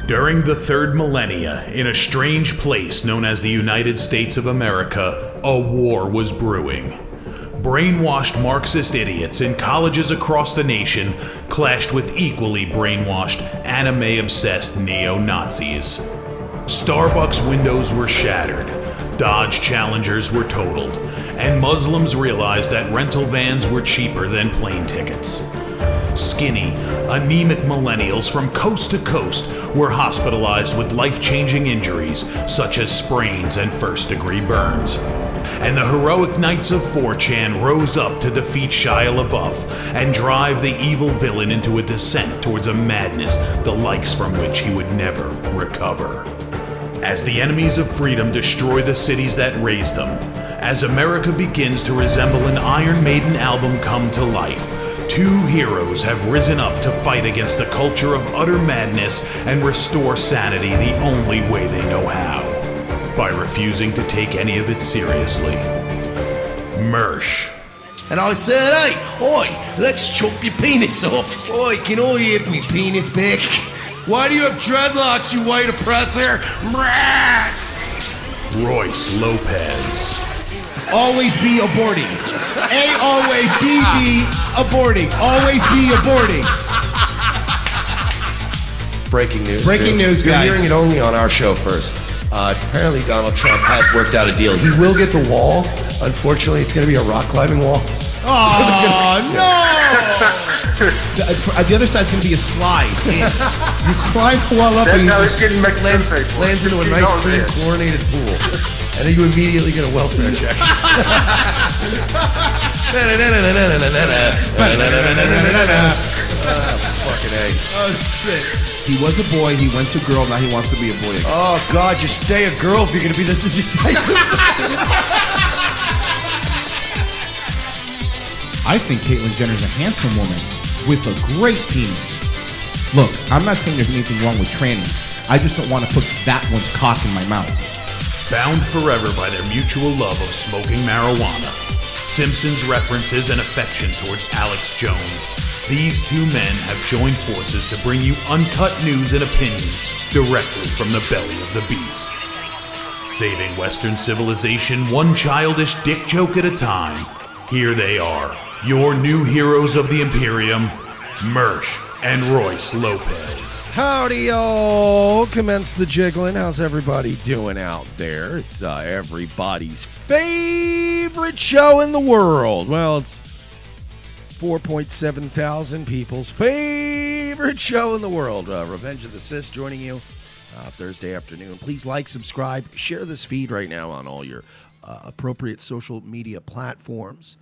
During the third millennia, in a strange place known as the United States of America, a war was brewing. Brainwashed Marxist idiots in colleges across the nation clashed with equally brainwashed, anime-obsessed neo-Nazis. Starbucks windows were shattered, Dodge Challengers were totaled, and Muslims realized that rental vans were cheaper than plane tickets. Skinny, anemic millennials from coast to coast were hospitalized with life-changing injuries such as sprains and first-degree burns. And the heroic knights of 4chan rose up to defeat Shia LaBeouf and drive the evil villain into a descent towards a madness the likes from which he would never recover. As the enemies of freedom destroy the cities that raised them, as America begins to resemble an Iron Maiden album come to life, two heroes have risen up to fight against the culture of utter madness and restore sanity the only way they know how, by refusing to take any of it seriously. Mersh. And I said, hey, oi, let's chop your penis off. Oi, can I have me penis back? Why do you have dreadlocks, you white oppressor? Brat! Royce Lopez. Always be aborting. A always be aborting. Always be aborting. Breaking news. Breaking news, You're guys. hearing it only on our show first. Apparently Donald Trump has worked out a deal. He will get the wall. Unfortunately, it's going to be a rock climbing wall. Oh, no! The other side's going to be a slide. You climb the wall up and you just lands into a nice, clean, chlorinated pool. And then you immediately get a welfare check. Fucking A. Oh, shit. He was a boy, he went to girl, now he wants to be a boy again. Oh, God, just stay a girl if you're going to be this indecisive. I think Caitlyn Jenner's a handsome woman with a great penis. Look, I'm not saying there's anything wrong with trannies. I just don't want to put that one's cock in my mouth. Bound forever by their mutual love of smoking marijuana, Simpsons references and affection towards Alex Jones, these two men have joined forces to bring you uncut news and opinions directly from the belly of the beast. Saving Western civilization one childish dick joke at a time, here they are, your new heroes of the Imperium, Mersh and Royce Lopez. Howdy, y'all. Commence the jiggling. How's everybody doing out there? It's everybody's favorite show in the world. Well, it's 4.7 thousand people's favorite show in the world. Revenge of the Sis joining you Thursday afternoon. Please like, subscribe, share this feed right now on all your appropriate social media platforms.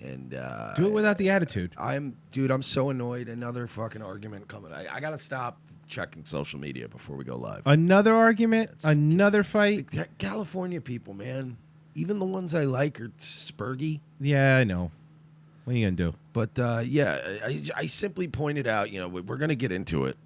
And do it without the attitude. I'm so annoyed. Another fucking argument coming. I gotta stop checking social media before we go live. Another argument? Another fight? California people, man. Even the ones I like are spurgy. Yeah, I know. What are you gonna do? But I simply pointed out, we're gonna get into it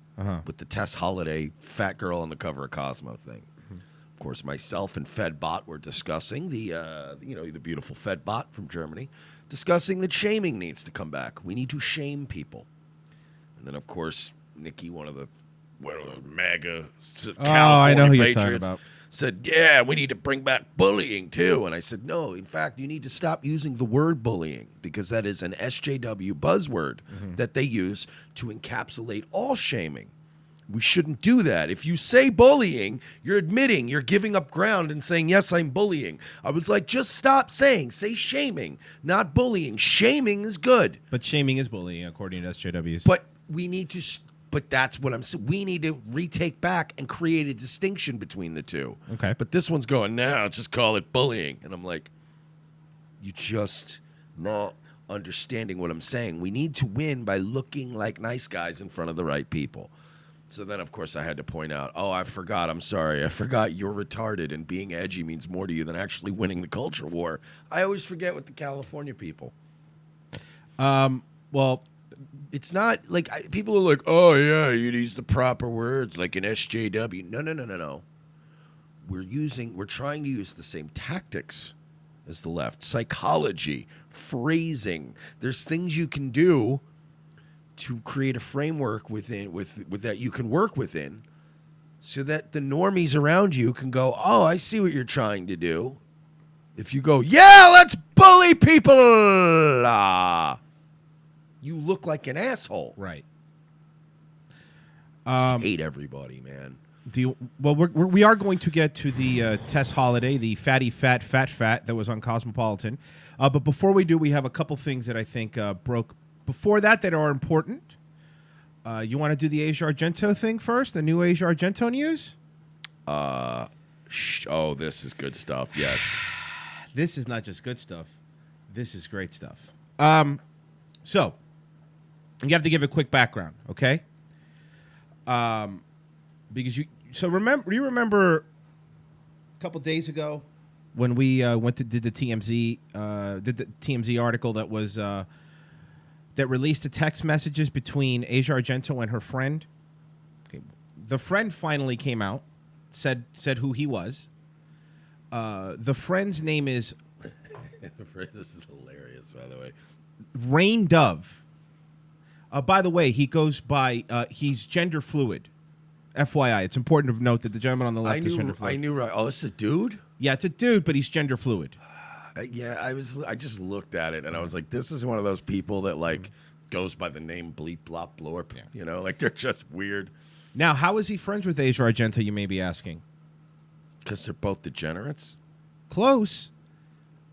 with the Tess Holiday fat girl on the cover of Cosmo thing. Mm-hmm. Of course, myself and Fedbot were discussing the beautiful Fedbot from Germany. Discussing that shaming needs to come back. We need to shame people. And then, of course, Nikki, one of the MAGA California I know who you're talking patriots about. said, yeah, we need to bring back bullying too. And I said, no, in fact, you need to stop using the word bullying because that is an SJW buzzword that they use to encapsulate all shaming. We shouldn't do that. If you say bullying, you're admitting you're giving up ground and saying, yes, I'm bullying. I was like, just stop say shaming, not bullying. Shaming is good. But shaming is bullying, according to SJWs. But we need to, but that's what I'm saying. We need to retake back and create a distinction between the two. Okay. But this one's going, no, just call it bullying. And I'm like, you just not understanding what I'm saying. We need to win by looking like nice guys in front of the right people. So then, of course, I had to point out, oh, I forgot. I'm sorry. I forgot you're retarded and being edgy means more to you than actually winning the culture war. I always forget with the California people. Well, it's not like people are like, oh, yeah, you use the proper words like an SJW. No. We're trying to use the same tactics as the left. Psychology, phrasing. There's things you can do to create a framework within with that you can work within so that the normies around you can go, oh, I see what you're trying to do. If you go, yeah, let's bully people, you look like an asshole. right. Just hate everybody, man. We are going to get to the Tess Holiday, the fatty fat that was on Cosmopolitan. But before we do, we have a couple things that I think broke before that are important. You want to do the Asia Argento thing first? The new Asia Argento news? Oh, this is good stuff. Yes. This is not just good stuff. This is great stuff. So, you have to give a quick background, okay? Because you remember a couple days ago when we did the TMZ article that was that released the text messages between Asia Argento and her friend. Okay. The friend finally came out, said who he was. The friend's name is This is hilarious, by the way. Rain Dove. By the way, he goes by he's gender fluid. FYI, it's important to note that the gentleman on the left is gender fluid. I knew right. Oh, it's a dude? Yeah, it's a dude, but he's gender fluid. Yeah, I just looked at it and I was like, this is one of those people that like goes by the name Bleep Blop Blorp. Yeah. You know, like they're just weird. Now, how is he friends with Asia Argento, you may be asking? Because they're both degenerates? Close.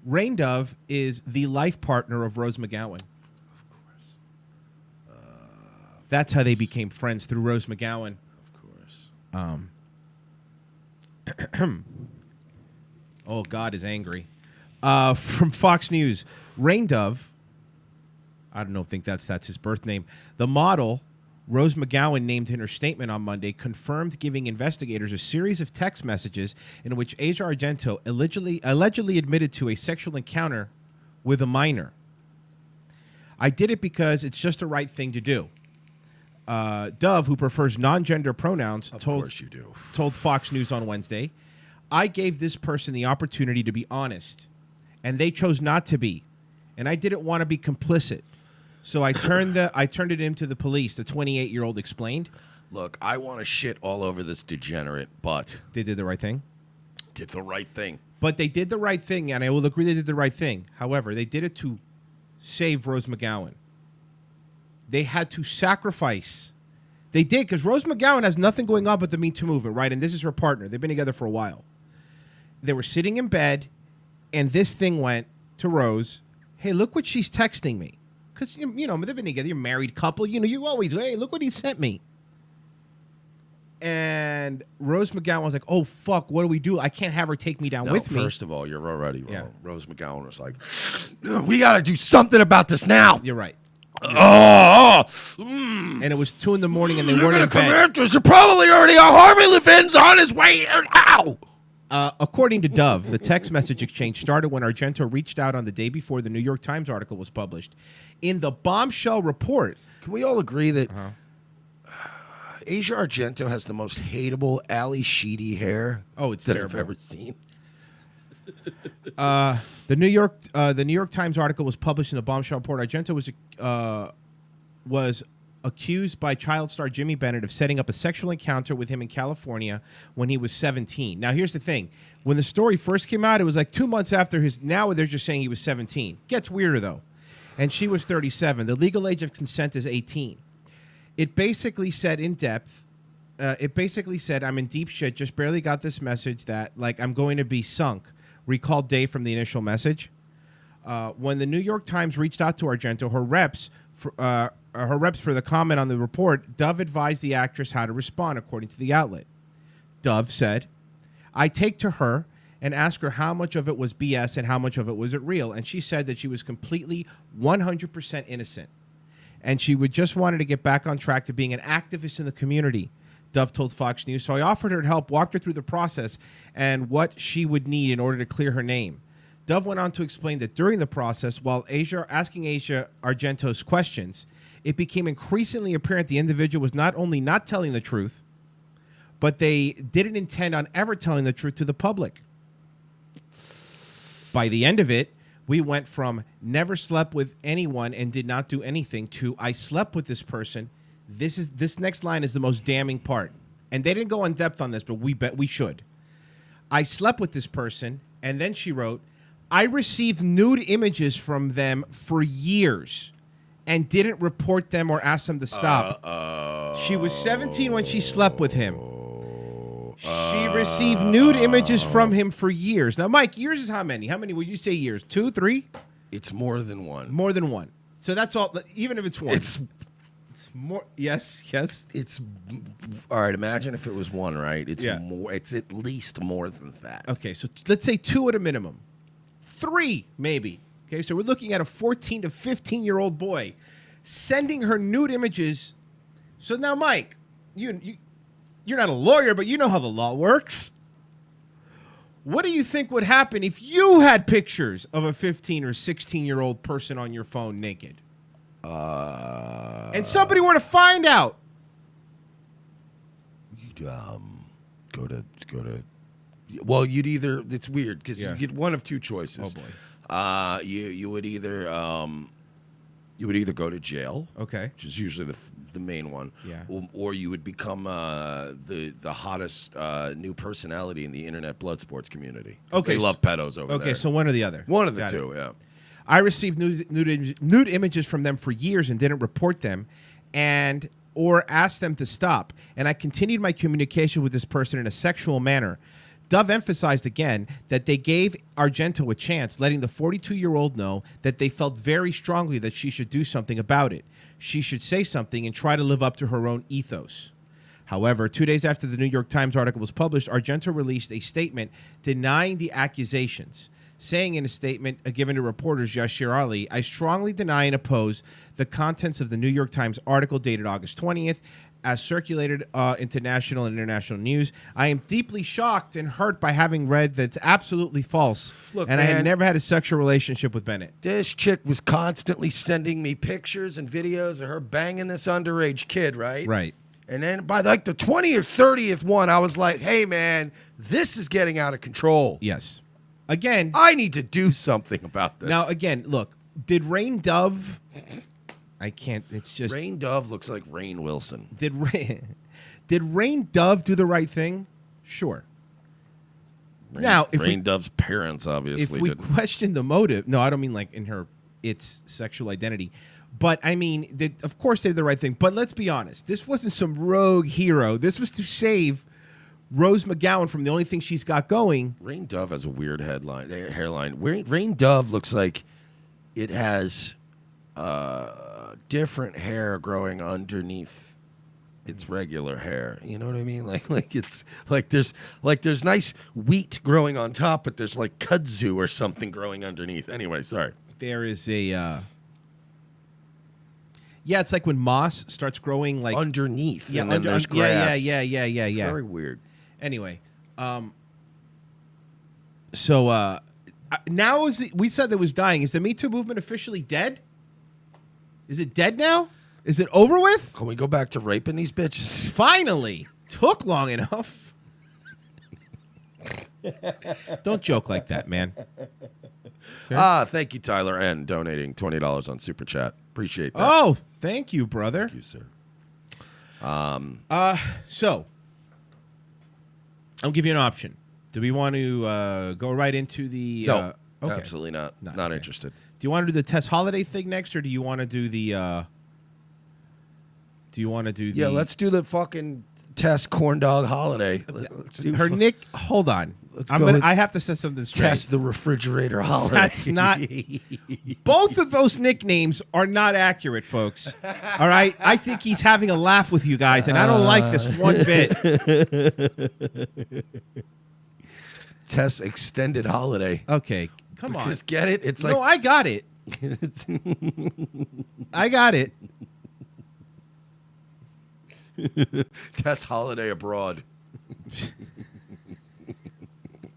Rain Dove is the life partner of Rose McGowan. Of course. That's how they became friends, through Rose McGowan. Of course. Oh, God is angry. From Fox News, Rain Dove, I don't think that's his birth name. The model, Rose McGowan, named in her statement on Monday, confirmed giving investigators a series of text messages in which Asia Argento allegedly admitted to a sexual encounter with a minor. I did it because it's just the right thing to do. Dove, who prefers non-gender pronouns, told Fox News on Wednesday, I gave this person the opportunity to be honest, and they chose not to be, and I didn't want to be complicit. So I turned it into the police, the 28-year-old explained. Look, I want to shit all over this degenerate, but They did the right thing? Did the right thing. But they did the right thing, and I will agree they did the right thing. However, they did it to save Rose McGowan. They had to sacrifice. They did, because Rose McGowan has nothing going on but the Me Too movement, right? And this is her partner. They've been together for a while. They were sitting in bed, and this thing went to Rose, hey, look what she's texting me. Because, you know, they've been together. You're a married couple. You know, you always, hey, look what he sent me. And Rose McGowan was like, oh, fuck, what do we do? I can't have her take me down with me. First of all, you're already wrong. Yeah. Rose McGowan was like, we got to do something about this now. You're right. And it was 2 a.m. and they weren't in bed. After us. You're probably already Harvey Levin's on his way here now. According to Dove, the text message exchange started when Argento reached out on the day before the New York Times article was published. In the bombshell report... Can we all agree that Asia Argento has the most hateable Ali Sheedy hair it's that terrible. I've ever seen? The New York Times article was published in the bombshell report. Argento was accused by child star Jimmy Bennett of setting up a sexual encounter with him in California when he was 17. Now, here's the thing. When the story first came out, it was like 2 months after his... Now they're just saying he was 17. Gets weirder, though. And she was 37. The legal age of consent is 18. It basically said in depth... it basically said, I'm in deep shit, just barely got this message that, like, I'm going to be sunk. Recall Dave from the initial message. When the New York Times reached out to Argento, her reps for the comment on the report, Dove advised the actress how to respond, according to the outlet. Dove said, I take to her and ask her how much of it was BS and how much of it was it real, and she said that she was completely 100% innocent, and she would just wanted to get back on track to being an activist in the community. Dove told Fox News, so I offered her help, walked her through the process and what she would need in order to clear her name. Dove went on to explain that during the process, while asking Asia Argento's questions, it became increasingly apparent the individual was not only not telling the truth, but they didn't intend on ever telling the truth to the public. By the end of it, we went from never slept with anyone and did not do anything to I slept with this person. This next line is the most damning part. And they didn't go in depth on this, but we bet we should. I slept with this person, and then she wrote, I received nude images from them for years and didn't report them or ask them to stop. She was 17 when she slept with him. She received nude images from him for years. Now, Mike, years is how many? How many would you say years? 2, 3? It's more than one. More than one. So that's all. Even if it's one. It's more. Yes. It's all right. Imagine if it was one, right? It's Yeah. more. It's at least more than that. Okay, so let's say 2 at a minimum. 3, maybe. Okay, so we're looking at a 14 to 15-year-old boy sending her nude images. So now, Mike, you're not a lawyer, but you know how the law works. What do you think would happen if you had pictures of a 15 or 16-year-old person on your phone naked? And somebody were to find out. You'd go to. Well, you'd either. It's weird because you get one of two choices. Oh boy. You would either go to jail. Okay. Which is usually the main one. Yeah. Or you would become the hottest new personality in the internet blood sports community. Okay. They love pedos over there. Okay, so one or the other. One of the Got two. it. Yeah. I received nude images from them for years and didn't report them or ask them to stop. And I continued my communication with this person in a sexual manner. Dove emphasized again that they gave Argento a chance, letting the 42-year-old know that they felt very strongly that she should do something about it. She should say something and try to live up to her own ethos. However, 2 days after the New York Times article was published, Argento released a statement denying the accusations, saying in a statement given to reporters Yashir Ali, I strongly deny and oppose the contents of the New York Times article dated August 20th, as circulated into national and international news. I am deeply shocked and hurt by having read that's absolutely false. Look, and I had man, never had a sexual relationship with Bennett. This chick was constantly sending me pictures and videos of her banging this underage kid, right? Right. And then by like the 20th or 30th one, I was like, hey, man, this is getting out of control. Yes. Again. I need to do something about this. Now, again, look, did Rain Dove... I can't. It's just Rain Dove looks like Rain Wilson. Did Rain Dove do the right thing? Sure. Now, if Rain Dove's parents obviously if we didn't. question the motive, no, I don't mean like in its sexual identity, but I mean, of course they did the right thing. But let's be honest, this wasn't some rogue hero. This was to save Rose McGowan from the only thing she's got going. Rain Dove has a weird hairline. Rain Dove looks like it has different hair growing underneath its regular hair. You know what I mean? Like it's like there's nice wheat growing on top, but there's like kudzu or something growing underneath. Anyway, sorry. There is a it's like when moss starts growing like underneath, and then there's grass. Yeah. Very weird. Anyway, now we said that it was dying. Is the Me Too movement officially dead? Is it dead now? Is it over with? Can we go back to raping these bitches? Finally. Took long enough. Don't joke like that, man. Thank you, Tyler N., donating $20 on Super Chat. Appreciate that. Oh, thank you, brother. Thank you, sir. So, I'll give you an option. Do we want to go right into the... No, okay. absolutely not. Not okay. interested. Do you want to do the Tess Holiday thing next, or do you want to do the... Yeah, let's do the fucking Tess corn dog holiday. Let's do Her Nick... Hold on. I have to say something straight. Tess the refrigerator holiday. That's not... Both of those nicknames are not accurate, folks. All right? I think he's having a laugh with you guys, and I don't like this one bit. Tess extended holiday. Okay, come on. Just get it? It's like... No, I got it. I got it. Tess holiday abroad.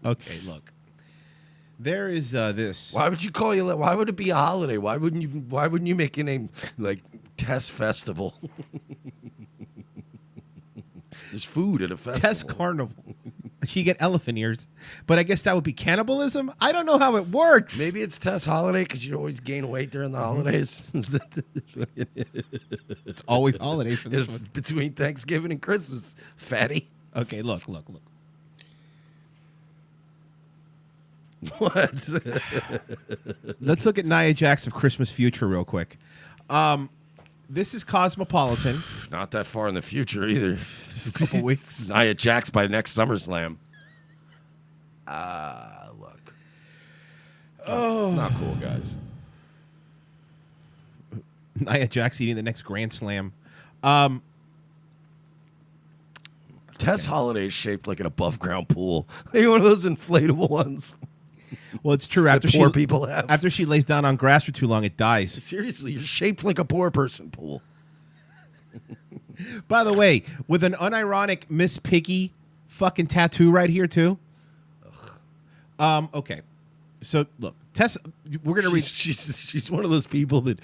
Okay, look. There is this. Why would you call you? Why would it be a holiday? Why wouldn't you make your name like Tess Festival? There's food at a festival. Tess Carnival. She get elephant ears, but I guess that would be cannibalism. I don't know how it works. Maybe it's Tess holiday because you always gain weight during the holidays. It's always holiday for this It's one. between Thanksgiving and Christmas, fatty. Okay, look. What? Let's look at Nia Jax of Christmas Future real quick. This is Cosmopolitan. Not that far in the future either. A couple weeks. Nia Jax by next SummerSlam. Look. Oh, it's not cool, guys. Nia Jax eating the next Grand Slam. Tess Holiday is shaped like an above ground pool. Like one of those inflatable ones. Well, it's true. After poor people have. After she lays down on grass for too long, it dies. Seriously, you're shaped like a poor person pool. By the way, with an unironic Miss Piggy fucking tattoo right here too. Okay. So look, Tess, we're gonna read. She's one of those people that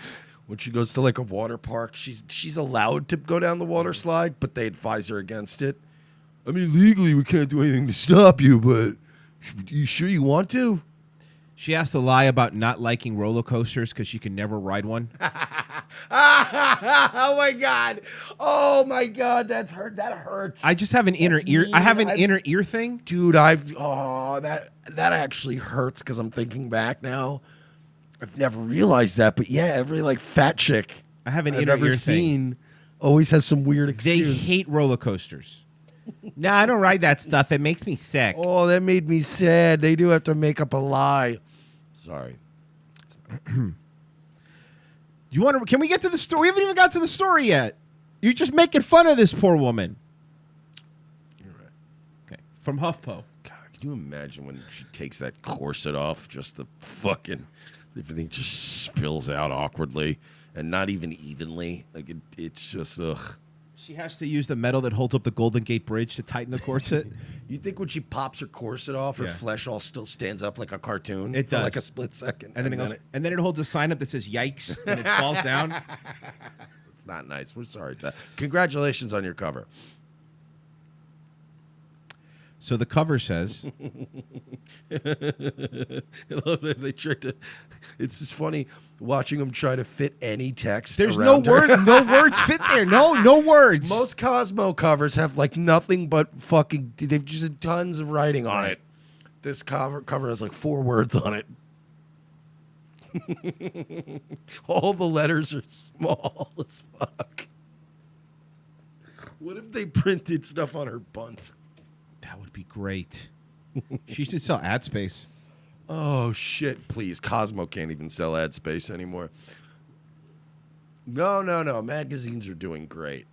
when she goes to like a water park, she's allowed to go down the water slide, but they advise her against it. I mean, legally we can't do anything to stop you, but you sure you want to? She has to lie about not liking roller coasters because she can never ride one. Oh my god! Oh my god! That hurts. I just have an inner ear. I have an inner ear thing, dude. That actually hurts because I'm thinking back now. I've never realized that, but yeah, every like fat chick I have an I've inner ever ear seen always has some weird They excuse. hate roller coasters. No, I don't ride that stuff. It makes me sick. Oh, that made me sad. They do have to make up a lie. Sorry. You want to? Can we get to the story? We haven't even got to the story yet. You're just making fun of this poor woman. You're right. Okay, from HuffPo. God, can you imagine when she takes that corset off? Just the fucking everything just spills out awkwardly and not even evenly. Like it's just ugh. She has to use the metal that holds up the Golden Gate Bridge to tighten the corset. You think when she pops her corset off, her Yeah. flesh all still stands up like a cartoon? It for does. like a split second, And then it holds a sign up that says "Yikes" and it falls down. It's not nice. We're sorry. Congratulations on your cover. So the cover says, I love that they tricked it. It's just funny watching them try to fit any text. "There's no around her. word, no words fit there. No words." Most Cosmo covers have like nothing but fucking. They've just had tons of writing on it. This cover has like 4 words on it. All the letters are small as fuck. What if they printed stuff on her bunt? That would be great. She should sell ad space. Oh shit! Please, Cosmo can't even sell ad space anymore. No. Magazines are doing great.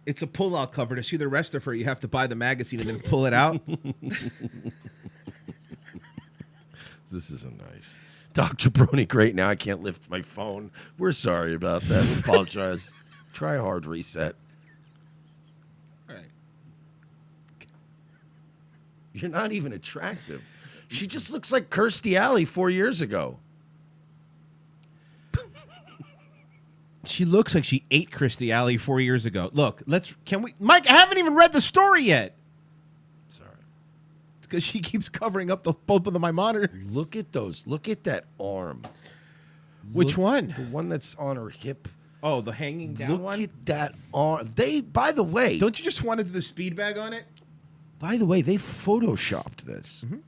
It's a pull-out cover. To see the rest of her, you have to buy the magazine and then pull it out. This isn't nice. Dr. Brony, great. Now I can't lift my phone. We're sorry about that. We apologize. Try a hard reset. All right. You're not even attractive. She just looks like Kirstie Alley 4 years ago. She looks like she ate Kirstie Alley 4 years ago. Look, Mike, I haven't even read the story yet. Sorry. Because she keeps covering up both of my monitors. Look at those. Look at that arm. Which one? The one that's on her hip. Oh, the hanging down Look one? at that arm. By the way, Don't you just want to do the speed bag on it? they photoshopped this. Mm-hmm.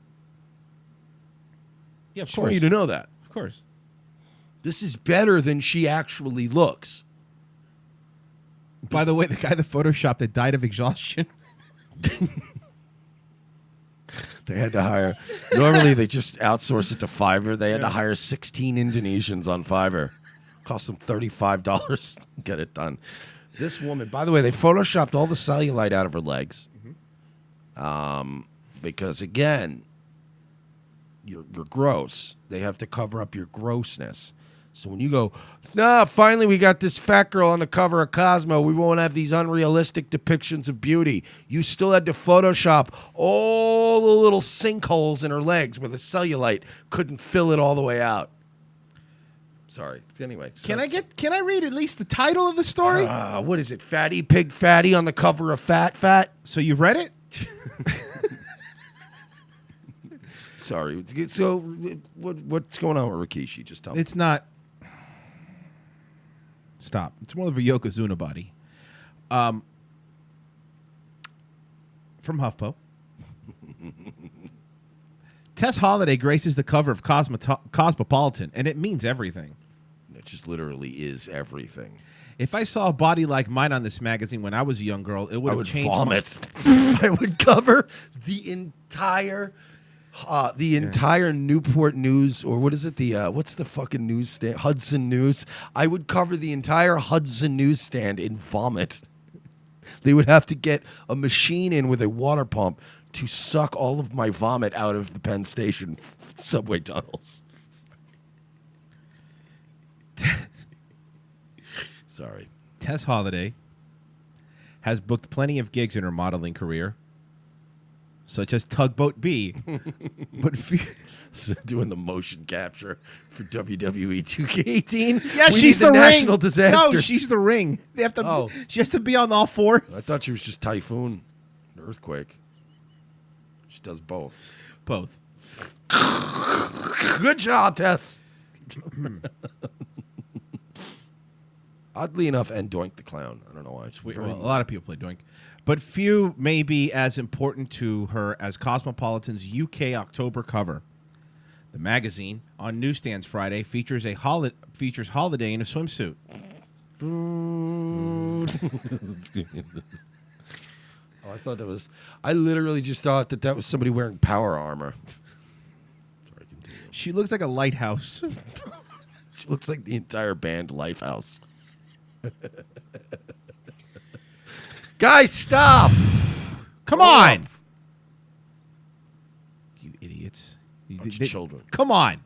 Yeah, of Just want you to know that. Of course. This is better than she actually looks. By the way, the guy that photoshopped it died of exhaustion. They had to hire. Normally, they just outsource it to Fiverr. They had to hire 16 Indonesians on Fiverr. Cost them $35 to get it done. This woman, by the way, they photoshopped all the cellulite out of her legs. Because, again, you're gross. They have to cover up your grossness. So when you go, finally we got this fat girl on the cover of Cosmo, we won't have these unrealistic depictions of beauty. You still had to Photoshop all the little sinkholes in her legs where the cellulite couldn't fill it all the way out. Sorry. Anyway. Can I read at least the title of the story? What is it? Fatty Pig Fatty on the cover of Fat? So you've read it? Sorry. So what's going on with Rikishi? Just tell me. It's not. Stop. It's more of a Yokozuna body. From HuffPo. Tess Holliday graces the cover of Cosmopolitan, and it means everything. It just literally is everything. If I saw a body like mine on this magazine when I was a young girl, it would have changed. Vomit. I would cover the entire Newport News, or what is it? What's the fucking newsstand? Hudson News. I would cover the entire Hudson newsstand in vomit. They would have to get a machine in with a water pump to suck all of my vomit out of the Penn Station subway tunnels. Sorry. Tess Holliday has booked plenty of gigs in her modeling career, such as Tugboat B, but doing the motion capture for WWE 2K18. Yeah, we she's need the national ring. disaster. No, she's the ring. They have to. Oh. She has to be on all fours. I thought she was just Typhoon, Earthquake. She does both. Both. Good job, Tess. Oddly enough, and Doink the Clown. I don't know why. Well, a lot of people play Doink. But few may be as important to her as Cosmopolitan's UK October cover. The magazine, on newsstands Friday, features Holiday in a swimsuit. I literally just thought that was somebody wearing power armor. Sorry, continue. She looks like a lighthouse. She looks like the entire band Lifehouse. Guys, stop! Come on! You idiots. Bunch of children. Come on.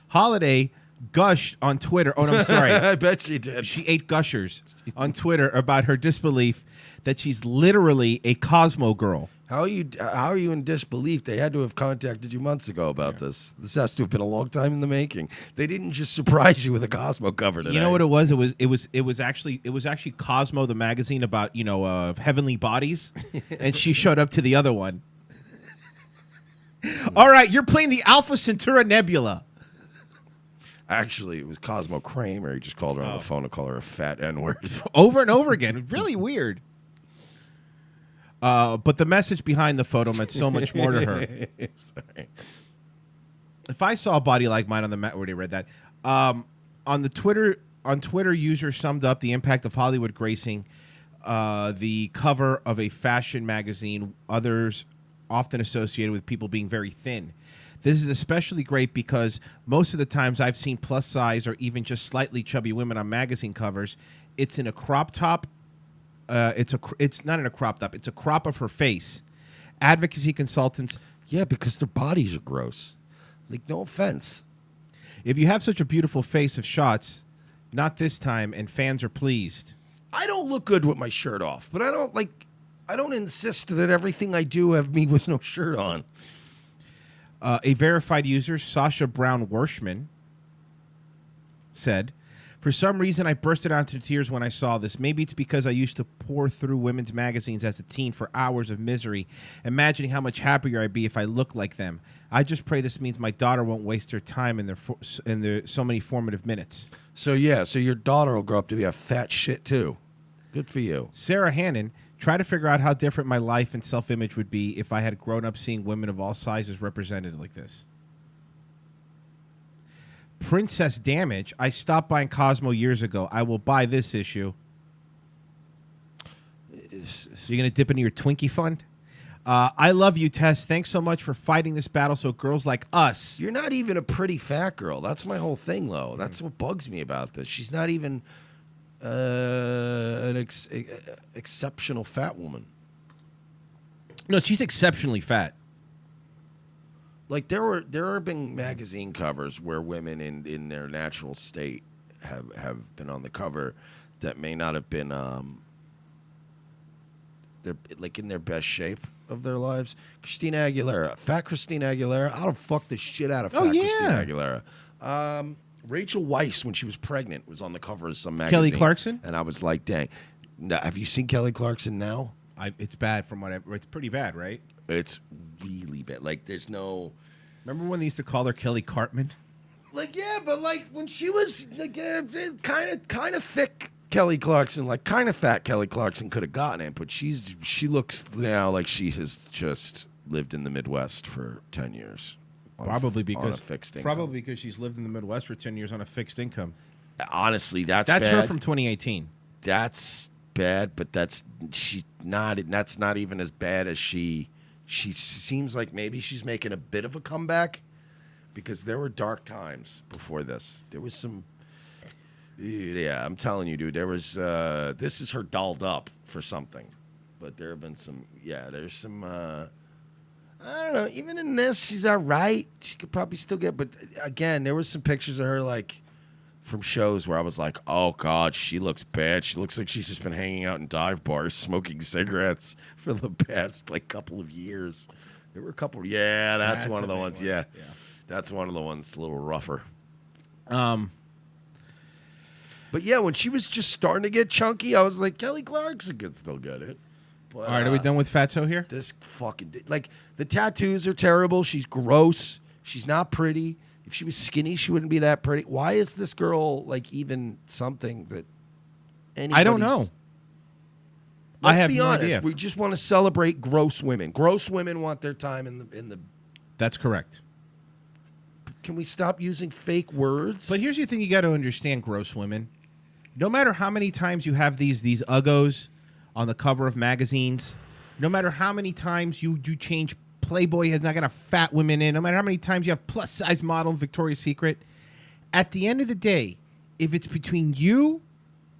Holiday gushed on Twitter. Oh, no, I'm sorry. I bet she did. She ate gushers on Twitter about her disbelief that she's literally a Cosmo girl. How are you in disbelief? They had to have contacted you months ago about this. This has to have been a long time in the making. They didn't just surprise you with a Cosmo cover today. You know what it was? It was actually Cosmo, the magazine about heavenly bodies, and she showed up to the other one. All right, you're playing the Alpha Centauri Nebula. Actually, it was Cosmo Kramer. He just called her on the phone to call her a fat N-word. Over and over again. Really weird. But the message behind the photo meant so much more to her. Sorry. If I saw a body like mine on the mat, already read that. On Twitter, users summed up the impact of Hollywood gracing the cover of a fashion magazine. Others often associated with people being very thin. This is especially great because most of the times I've seen plus size or even just slightly chubby women on magazine covers. It's in a crop top. It's not in a crop top. It's a crop of her face. Advocacy consultants. Yeah, because their bodies are gross. Like, no offense. If you have such a beautiful face of shots, not this time, and fans are pleased. I don't look good with my shirt off, but I don't insist that everything I do have me with no shirt on. A verified user, Sasha Brown Worshman, said, For some reason, I bursted out into tears when I saw this. Maybe it's because I used to pour through women's magazines as a teen for hours of misery, imagining how much happier I'd be if I looked like them. I just pray this means my daughter won't waste her time in their so many formative minutes. So your daughter will grow up to be a fat shit too. Good for you. Sarah Hannon, try to figure out how different my life and self-image would be if I had grown up seeing women of all sizes represented like this. Princess Damage, I stopped buying Cosmo years ago. I will buy this issue. So you're going to dip into your Twinkie fund? I love you, Tess. Thanks so much for fighting this battle so girls like us. You're not even a pretty fat girl. That's my whole thing, though. That's what bugs me about this. She's not even an exceptional fat woman. No, she's exceptionally fat. Like there have been magazine covers where women in their natural state have been on the cover that may not have been they're like in their best shape of their lives. Christina Aguilera, fat Christina Aguilera. I'll fuck the shit out of fat Christina Aguilera. Rachel Weisz, when she was pregnant, was on the cover of some magazine. Kelly Clarkson, and I was like, dang. Now, have you seen Kelly Clarkson now? It's bad from whatever. It's pretty bad, right? It's really bad. Like, there's no. Remember when they used to call her Kelly Cartman? Like, yeah, but like when she was like kind of thick Kelly Clarkson, like kind of fat Kelly Clarkson could have gotten it, but she looks now like she has just lived in the Midwest for 10 years. Probably because on a fixed income. Probably because she's lived in the Midwest for 10 years on a fixed income. Honestly, that's bad. her from 2018. That's bad, but that's not even as bad as she seems like maybe she's making a bit of a comeback, because there were dark times before this. There was some, yeah, I'm telling you, dude, there was, this is her dolled up for something, but there have been some, there's some, I don't know, even in this, she's all right. She could probably still get, but again, there was some pictures of her, like, from shows where I was like, oh, God, she looks bad. She looks like she's just been hanging out in dive bars smoking cigarettes for the past, like, couple of years. There were a couple. Yeah, that's one of the ones. Yeah. That's one of the ones a little rougher. But, yeah, when she was just starting to get chunky, I was like, Kelly Clarkson could still get it. But, all right, are we done with Fatso here? This fucking, like, the tattoos are terrible. She's gross. She's not pretty. If she was skinny, she wouldn't be that pretty. Why is this girl, like, even something that anybody's... I don't know. Let's be honest. Idea. We just want to celebrate gross women. Gross women want their time in the... That's correct. Can we stop using fake words? But here's the thing you got to understand, gross women. No matter how many times you have these uggos on the cover of magazines, no matter how many times you change... Playboy has not got a fat women in. No matter how many times you have plus-size model in Victoria's Secret, at the end of the day, if it's between you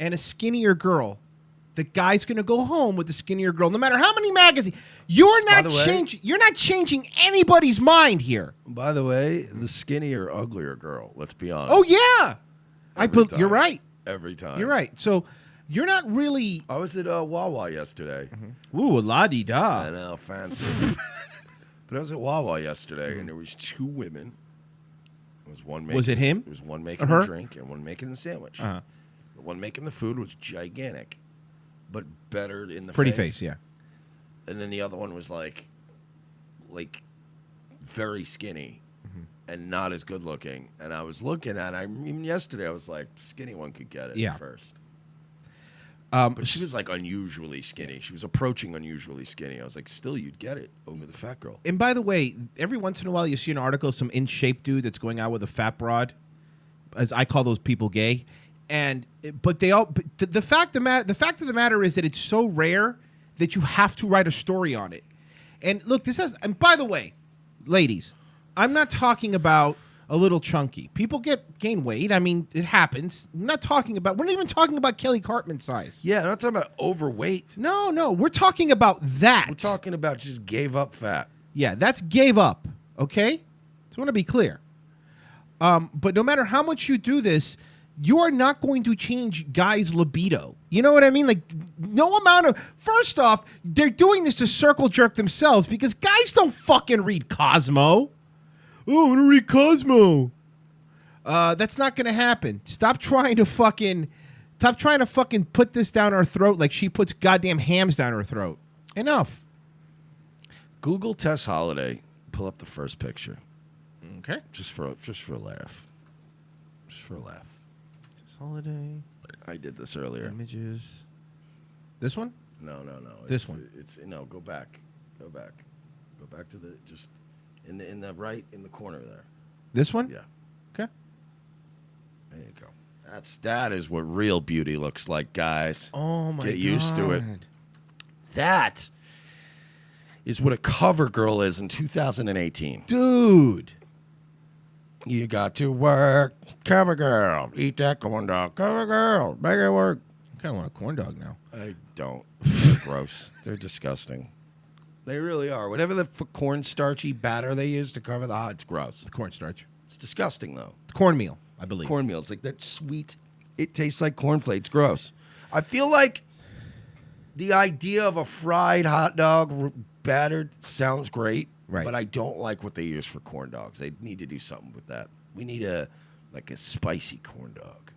and a skinnier girl, the guy's going to go home with the skinnier girl. No matter how many magazines, you're not changing anybody's mind here. By the way, the skinnier, uglier girl. Let's be honest. Oh yeah, you're right. Every time, you're right. So. You're not really... I was at Wawa yesterday. Mm-hmm. Ooh, la-di-da. I know, fancy. But I was at Wawa yesterday, and there was two women. Was it him? There was one making a drink and one making the sandwich. Uh-huh. The one making the food was gigantic, but better in the pretty face, yeah. And then the other one was like very skinny and not as good looking. And I was looking at it. Even yesterday, I was like, skinny one could get it first. But she was like unusually skinny. She was approaching unusually skinny. I was like, still, you'd get it over the fat girl. And by the way, every once in a while you see an article of some in shape dude that's going out with a fat broad, as I call those people gay. But the fact of the matter is that it's so rare that you have to write a story on it. And look, and by the way, ladies, I'm not talking about a little chunky. People gain weight. I mean, it happens. We're not even talking about Kelly Cartman size. Yeah, I'm not talking about overweight. No. We're talking about that. We're talking about just gave up fat. Yeah, that's gave up. Okay? Just want to be clear. But no matter how much you do this, you are not going to change guys' libido. You know what I mean? Like, no amount of... First off, they're doing this to circle jerk themselves because guys don't fucking read Cosmo. Oh, I want to read Cosmo. That's not going to happen. Stop trying to fucking put this down our throat like she puts goddamn hams down her throat. Enough. Google Tess Holiday. Pull up the first picture. Okay. Just for a laugh. Just for a laugh. Tess Holiday. I did this earlier. Images. This one? No. This one. Go back. Go back to the just in the right in the corner there. This one? Yeah. Okay. There you go. That is what real beauty looks like, guys. Oh my god. Get used to it. That is what a cover girl is in 2018. Dude. You got to work, cover girl. Eat that corn dog, cover girl. Make it work. I kind of want a corn dog now. I don't. They're gross. They're disgusting. They really are. Whatever the cornstarchy batter they use to cover the hot, it's gross. It's cornstarch. It's disgusting, though. Cornmeal, I believe. Cornmeal. It's like that sweet. It tastes like cornflakes. Gross. I feel like the idea of a fried hot dog battered sounds great, right? But I don't like what they use for corn dogs. They need to do something with that. We need a spicy corn dog.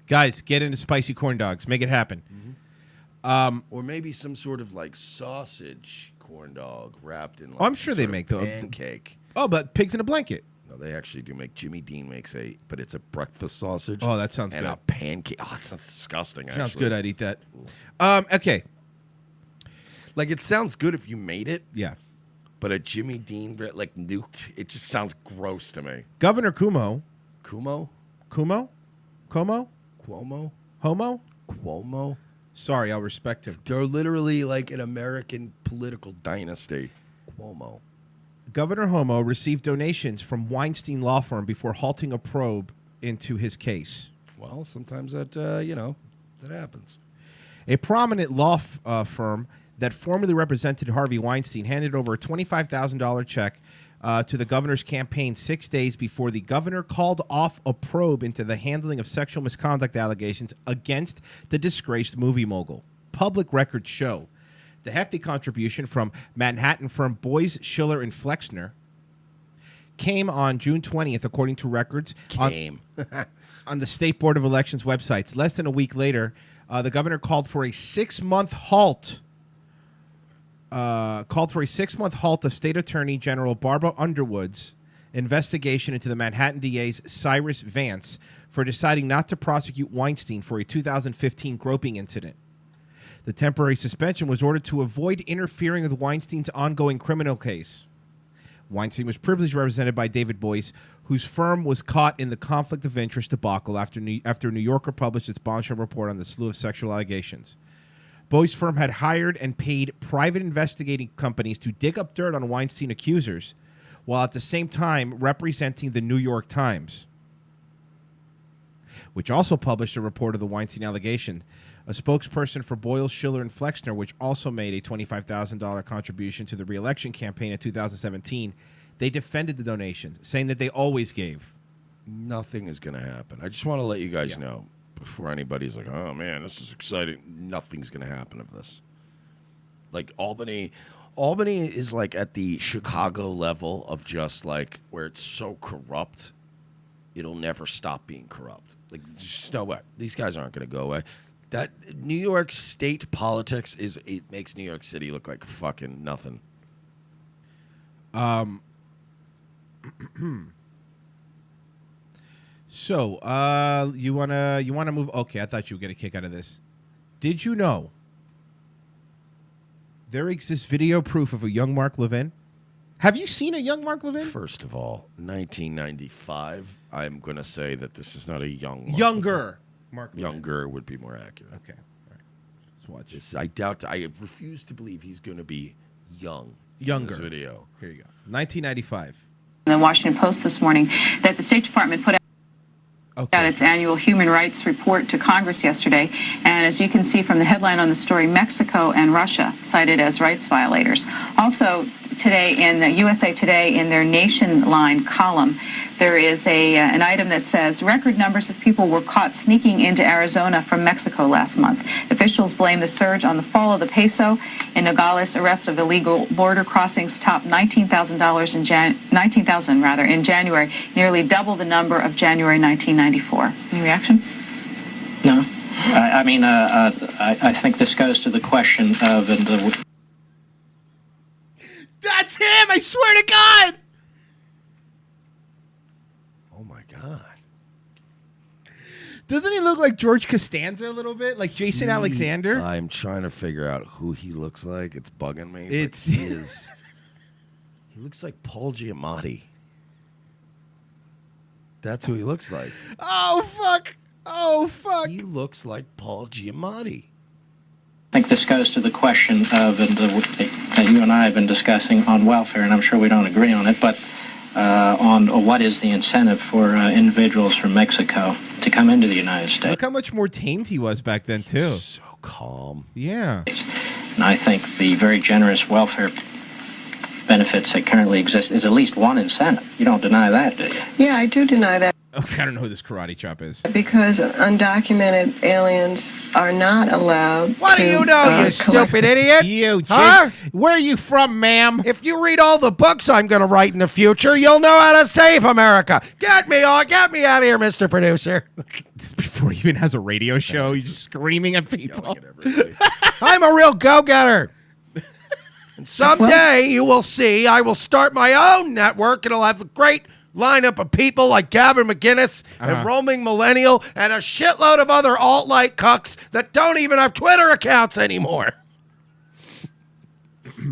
Guys, get into spicy corn dogs. Make it happen. Mm-hmm. Or maybe some sort of like sausage corn dog wrapped in. Like I'm sure they make those pancake. Oh, but pigs in a blanket. No, they actually do make. Jimmy Dean makes but it's a breakfast sausage. Oh, that sounds and good. And a pancake. Oh, it sounds disgusting. Sounds actually. good. I'd eat that. Okay. Like it sounds good if you made it. Yeah. But a Jimmy Dean like nuked, it just sounds gross to me. Governor Cuomo. Cuomo? Sorry, I'll respect him. They're literally like an American political dynasty. Cuomo. Governor Cuomo received donations from Weinstein law firm before halting a probe into his case. Well, sometimes that happens. A prominent law firm that formerly represented Harvey Weinstein handed over a $25,000 check to the governor's campaign 6 days before the governor called off a probe into the handling of sexual misconduct allegations against the disgraced movie mogul. Public records show the hefty contribution from Manhattan firm Boyce, Schiller, and Flexner came on June 20th, according to records on the State Board of Elections websites. Less than a week later, the governor called for a 6-month halt. Of State Attorney General Barbara Underwood's investigation into the Manhattan DA's Cyrus Vance for deciding not to prosecute Weinstein for a 2015 groping incident. The temporary suspension was ordered to avoid interfering with Weinstein's ongoing criminal case. Weinstein was previously represented by David Boyce, whose firm was caught in the conflict of interest debacle after New Yorker published its bombshell report on the slew of sexual allegations. Boyce's firm had hired and paid private investigating companies to dig up dirt on Weinstein accusers, while at the same time representing the New York Times, which also published a report of the Weinstein allegation. A spokesperson for Boyle, Schiller, and Flexner, which also made a $25,000 contribution to the re-election campaign in 2017, they defended the donations, saying that they always gave. Nothing is going to happen. I just want to let you guys know before anybody's like, oh, man, this is exciting. Nothing's going to happen of this. Like, Albany is like at the Chicago level of just like where it's so corrupt, it'll never stop being corrupt. Like, there's just no way. These guys aren't going to go away. That New York state politics it makes New York City look like fucking nothing. So, you wanna move? Okay, I thought you would get a kick out of this. Did you know there exists video proof of a young Mark Levin? Have you seen a young Mark Levin? First of all, 1995. I'm gonna say that this is not a young Mark Younger Levin. Mark Levin. Younger would be more accurate. Okay, all right. Let's watch this. I refuse to believe he's gonna be young. Younger. In this video. Here you go. 1995. The Washington Post this morning that the State Department put out its annual human rights report to Congress yesterday. And as you can see from the headline on the story, Mexico and Russia cited as rights violators. Also, today in USA Today in their Nation Line column. There is an item that says record numbers of people were caught sneaking into Arizona from Mexico last month. Officials blame the surge on the fall of the peso. In Nogales, arrests of illegal border crossings topped $19,000 in January, nearly double the number of January 1994. Any reaction? No. I think this goes to the question of That's him! I swear to God! Oh my God. Doesn't he look like George Costanza a little bit? Like Jason Alexander? I'm trying to figure out who he looks like. It's bugging me. It's he is. He looks like Paul Giamatti. That's who he looks like. Oh, fuck. Oh, fuck. He looks like Paul Giamatti. I think this goes to the question of that you and I have been discussing on welfare, and I'm sure we don't agree on it, but on what is the incentive for individuals from Mexico to come into the United States. Look how much more tamed he was back then, too. So calm. Yeah. And I think the very generous welfare benefits that currently exist is at least one incentive. You don't deny that, do you? Yeah, I do deny that. Okay, I don't know who this karate chop is. Because undocumented aliens are not allowed What to, do you know, you stupid idiot? You, Huh? Where are you from, ma'am? If you read all the books I'm going to write in the future, you'll know how to save America. Get me out of here, Mr. Producer. This is before he even has a radio show. He's screaming at people. I'm a real go-getter. And someday you will see I will start my own network. It'll have a great lineup of people like Gavin McInnes and Roaming Millennial and a shitload of other alt-right cucks that don't even have Twitter accounts anymore.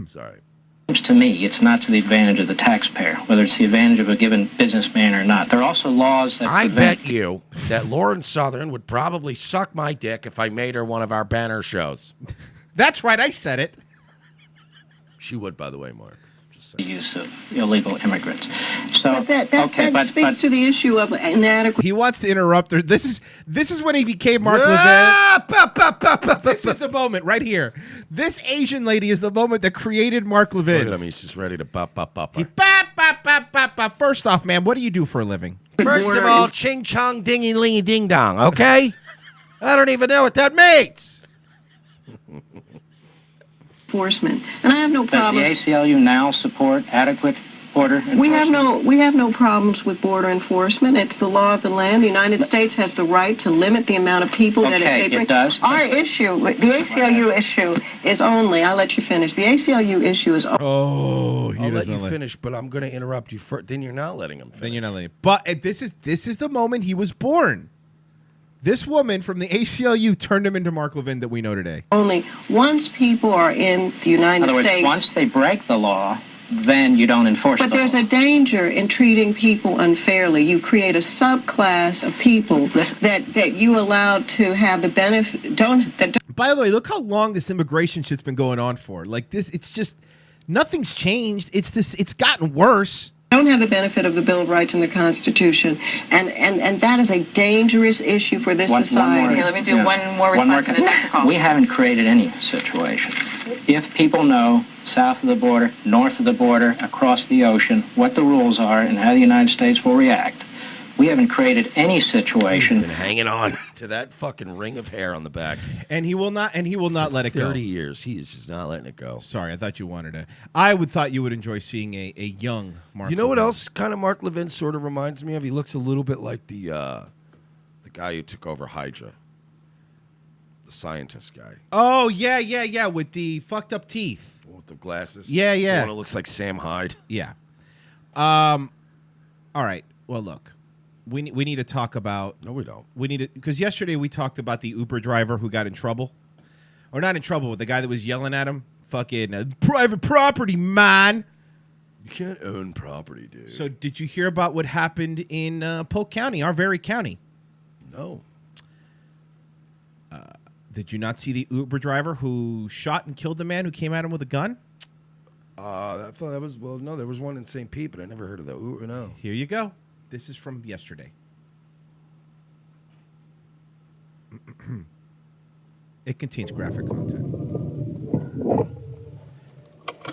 Sorry. To me, it's not to the advantage of the taxpayer, whether it's the advantage of a given businessman or not. There are also laws that I prevent... bet you that Lauren Southern would probably suck my dick if I made her one of our banner shows. That's right, I said it. She would, by the way, Mark. the use of illegal immigrants. So, But that speaks to the issue of inadequate. He wants to interrupt her. This is when he became Mark Levin. This is the moment right here. This Asian lady is the moment that created Mark Levin. Look at him. He's just ready to pop. First off, man, what do you do for a living? First of all, ching chong dingy lingy ding dong, okay? I don't even know what that means. Enforcement, and I have no problem. Does the ACLU now support adequate border enforcement? We have no problems with border enforcement. It's the law of the land. The United States has the right to limit the amount of people that they bring. It does. Our issue, the ACLU issue, is only. I'll let you finish. The ACLU issue is. Oh, I'll let you finish, but I'm going to interrupt you first. Then you're not letting him finish. Then you're not letting. But this is the moment he was born. This woman from the ACLU turned him into Mark Levin that we know today. Only once people are in the United In other States. words, once they break the law, then you don't enforce But the there's law. a danger in treating people unfairly. You create a subclass of people that you allowed to have the benefit. By the way, look how long this immigration shit's been going on for. Like this, it's just nothing's changed. It's gotten worse. Don't have the benefit of the Bill of Rights and the Constitution, and that is a dangerous issue for this society. Here, let me do one more response and then back to Paul. We haven't created any situation. If people know south of the border, north of the border, across the ocean, what the rules are and how the United States will react, we haven't created any situation. He's been hanging on to that fucking ring of hair on the back. And he will not let it go. 30 years. He is just not letting it go. Sorry, I thought you wanted to. I thought you would enjoy seeing a young Mark. You know what Levin. else kind of Mark Levin sort of reminds me of? He looks a little bit like the guy who took over Hydra. The scientist guy. Oh, yeah, with the fucked up teeth. With the glasses. Yeah. The one that looks like Sam Hyde. Yeah. All right. Well, look. We need to talk about. No, we don't. We need to, because yesterday we talked about the Uber driver who got in trouble, or not in trouble, but the guy that was yelling at him, fucking private property, man. You can't own property, dude. So, did you hear about what happened in Polk County, our very county? No. Did you not see the Uber driver who shot and killed the man who came at him with a gun? I thought that was no. There was one in St. Pete, but I never heard of that. No. Here you go. This is from yesterday. It contains graphic content.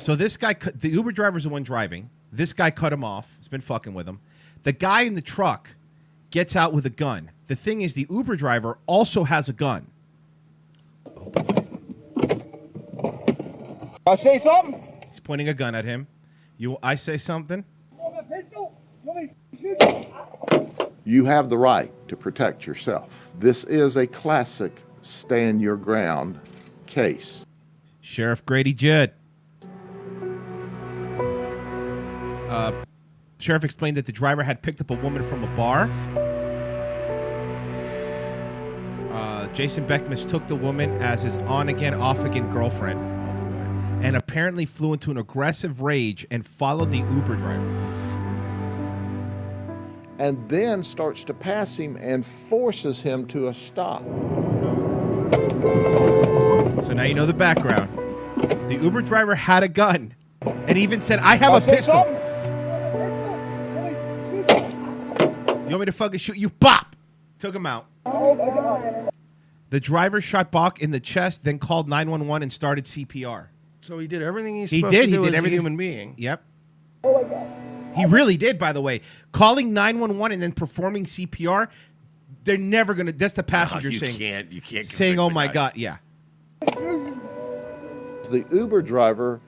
So this guy, the Uber driver's the one driving. This guy cut him off. He's been fucking with him. The guy in the truck gets out with a gun. The thing is, the Uber driver also has a gun. I say something? He's pointing a gun at him. I say something? You have the right to protect yourself. This is a classic stand your ground case. Sheriff Grady Judd. Sheriff explained that the driver had picked up a woman from a bar. Jason Beck mistook the woman as his on-again, off-again girlfriend and apparently flew into an aggressive rage and followed the Uber driver. And then starts to pass him and forces him to a stop. So now you know the background. The Uber driver had a gun and even said, I have a pistol. You want me to fucking shoot you? Bop! Took him out. The driver shot Bach in the chest, then called 911 and started CPR. So he did everything he's supposed to do as a human being. Yep. He really did, by the way. Calling 911 and then performing CPR, they're never going to... That's the passenger saying... You can't saying, oh, my God. Yeah. The Uber driver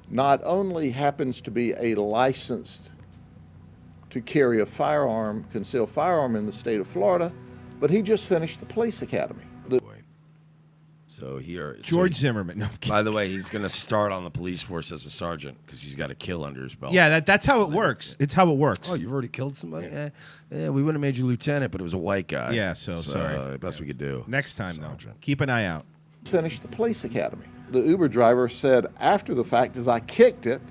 not only happens to be a licensed to carry a firearm, concealed firearm in the state of Florida, but he just finished the police academy. So here, George Zimmerman. No, by the way, he's going to start on the police force as a sergeant because he's got a kill under his belt. Yeah, that's how it works. It's how it works. Oh, you've already killed somebody? Yeah, we would have made you lieutenant, but it was a white guy. Yeah, so sorry. Best we could do. Next time, though. Keep an eye out. Finished the police academy. The Uber driver said after the fact, as I kicked it,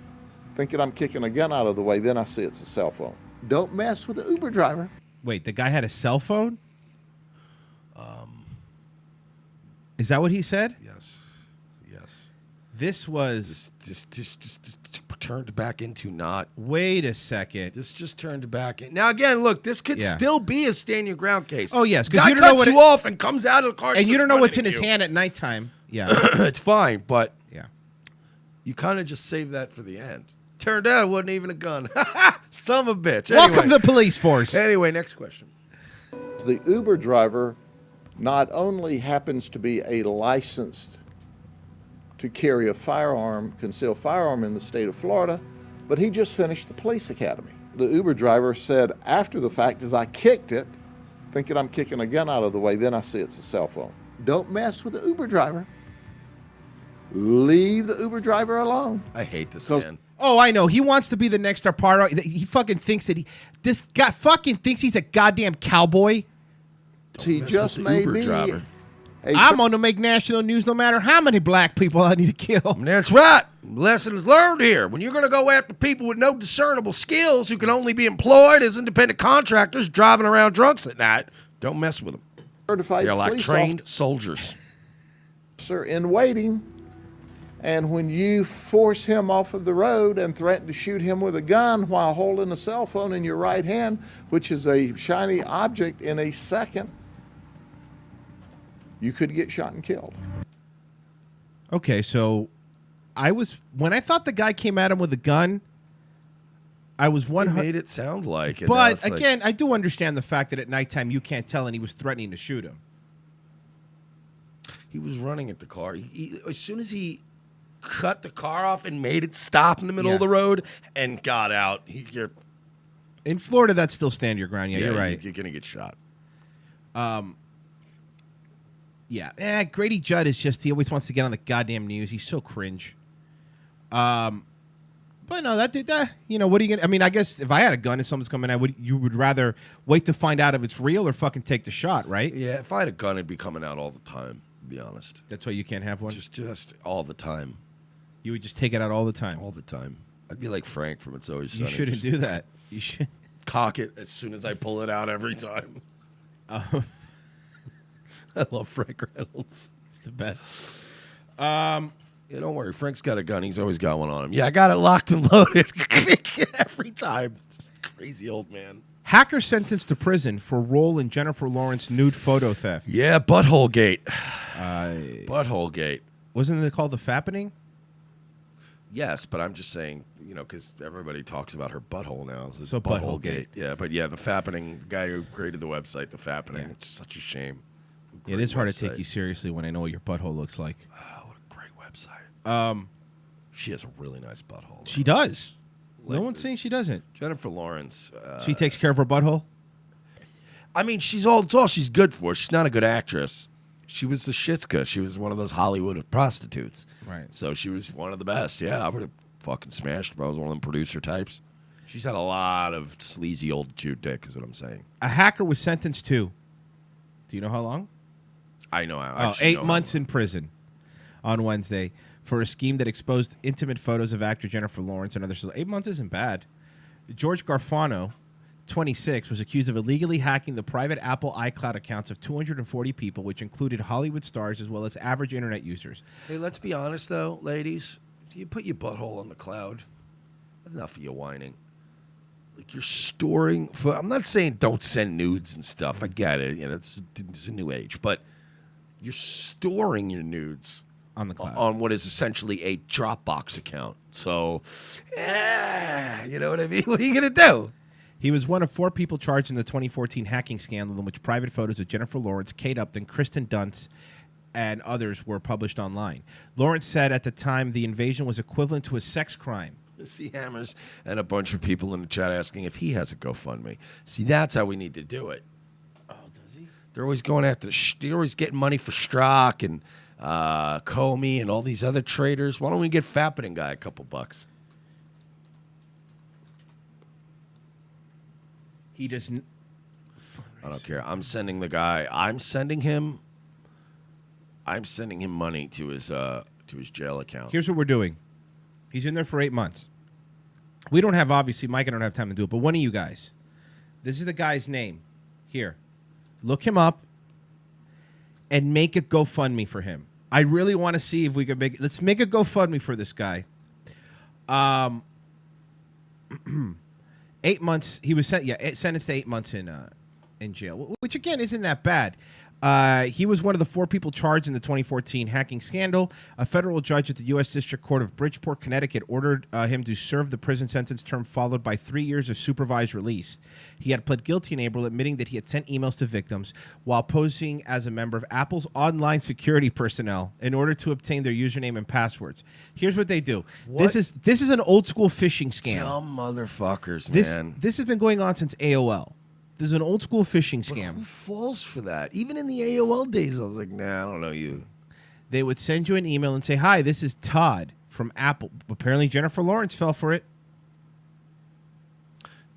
thinking I'm kicking a gun out of the way, then I see it's a cell phone. Don't mess with the Uber driver. Wait, the guy had a cell phone? Is that what he said? Yes. This was... Just turned back into not... Wait a second. This just turned back in. Now, again, look, this could still be a stand your ground case. Oh, yes, because Guy you don't know what cuts you off and comes out of the car. And you don't know what's in his you. hand at nighttime. Yeah. It's fine, but yeah, you kind of just save that for the end. Turned out it wasn't even a gun. Son of a bitch. Welcome to the police force. Anyway, next question. The Uber driver not only happens to be a licensed to carry a firearm, concealed firearm in the state of Florida, but he just finished the police academy. The Uber driver said after the fact, as I kicked it, thinking I'm kicking a gun out of the way, then I see it's a cell phone. Don't mess with the Uber driver. Leave the Uber driver alone. I hate this man. Oh, I know. He wants to be the next Arparo. He fucking thinks that this guy fucking thinks he's a goddamn cowboy. He just may be. I'm going to make national news no matter how many black people I need to kill. That's right. Lesson is learned here. When you're going to go after people with no discernible skills who can only be employed as independent contractors driving around drunks at night, don't mess with them. Certified They're like police trained soldiers. officer in waiting, and when you force him off of the road and threaten to shoot him with a gun while holding a cell phone in your right hand, which is a shiny object, in a second, you could get shot and killed. Okay, so when I thought the guy came at him with a gun, I was 100. Made it sound like it. But again, I do understand the fact that at nighttime you can't tell, and he was threatening to shoot him. He was running at the car. As soon as he cut the car off and made it stop in the middle of the road and got out, in Florida, that's still stand your ground. Yeah, you're right. You're gonna get shot. Yeah. Grady Judd is he always wants to get on the goddamn news. He's so cringe. But no, what are you gonna? I mean, I guess if I had a gun and someone's coming out, you would rather wait to find out if it's real or fucking take the shot, right? Yeah, if I had a gun, it'd be coming out all the time. To be honest. That's why you can't have one. Just all the time. You would just take it out all the time. All the time. I'd be like Frank from It's Always Sunny. You shouldn't do that. You should cock it as soon as I pull it out every time. I love Frank Reynolds. It's the best. Yeah, don't worry. Frank's got a gun. He's always got one on him. Yeah, I got it locked and loaded every time. Crazy old man. Hacker sentenced to prison for role in Jennifer Lawrence nude photo theft. Yeah, Butthole Gate. Butthole Gate. Wasn't it called The Fappening? Yes, but I'm just saying, because everybody talks about her butthole now. So butthole gate. Yeah, but yeah, the Fappening guy who created the website, the Fappening. It's such a shame. It is hard to take you seriously when I know what your butthole looks like. Oh, what a great website. She has a really nice butthole. She does. No one's saying she doesn't. Jennifer Lawrence. She takes care of her butthole? I mean, it's all she's good for. She's not a good actress. She was the Shitska. She was one of those Hollywood prostitutes. Right. So she was one of the best. Yeah, I would have fucking smashed if I was one of them producer types. She's had a lot of sleazy old Jew dick, is what I'm saying. A hacker was sentenced to, do you know how long? I know. 8 months in prison on Wednesday for a scheme that exposed intimate photos of actor Jennifer Lawrence and others. 8 months isn't bad. George Garfano, 26, was accused of illegally hacking the private Apple iCloud accounts of 240 people, which included Hollywood stars as well as average internet users. Hey, let's be honest, though, ladies. Do you put your butthole on the cloud? Enough of your whining. Like, you're storing... I'm not saying don't send nudes and stuff. I get it. It's a new age. But you're storing your nudes... on the cloud. On what is essentially a Dropbox account. So, you know what I mean? What are you going to do? He was one of 4 people charged in the 2014 hacking scandal in which private photos of Jennifer Lawrence, Kate Upton, Kristen Dunst, and others were published online. Lawrence said at the time the invasion was equivalent to a sex crime. See Hammers and a bunch of people in the chat asking if he has a GoFundMe. See, that's how we need to do it. Oh, does he? They're always going after... They're always getting money for Strzok and Comey and all these other traders. Why don't we get Fappening guy a couple bucks? He doesn't... I don't care. I'm sending him money to his jail account. Here's what we're doing. He's in there for 8 months. We don't have, obviously, Mike, I don't have time to do it, but one of you guys, this is the guy's name. Here. Look him up and make a GoFundMe for him. I really want to see if we can let's make a GoFundMe for this guy. 8 months. He was sentenced to 8 months in jail, which again isn't that bad. He was one of the 4 people charged in the 2014 hacking scandal. A federal judge at the U.S. District Court of Bridgeport, Connecticut, ordered him to serve the prison sentence term followed by 3 years of supervised release. He had pled guilty in April, admitting that he had sent emails to victims while posing as a member of Apple's online security personnel in order to obtain their username and passwords. Here's what they do. What? This is an old school phishing scam. Dumb motherfuckers, man. This has been going on since AOL. This is an old school phishing But scam. who falls for that? Even in the AOL days, I was like, nah, I don't know you. They would send you an email and say, "Hi, this is Todd from Apple." Apparently, Jennifer Lawrence fell for it.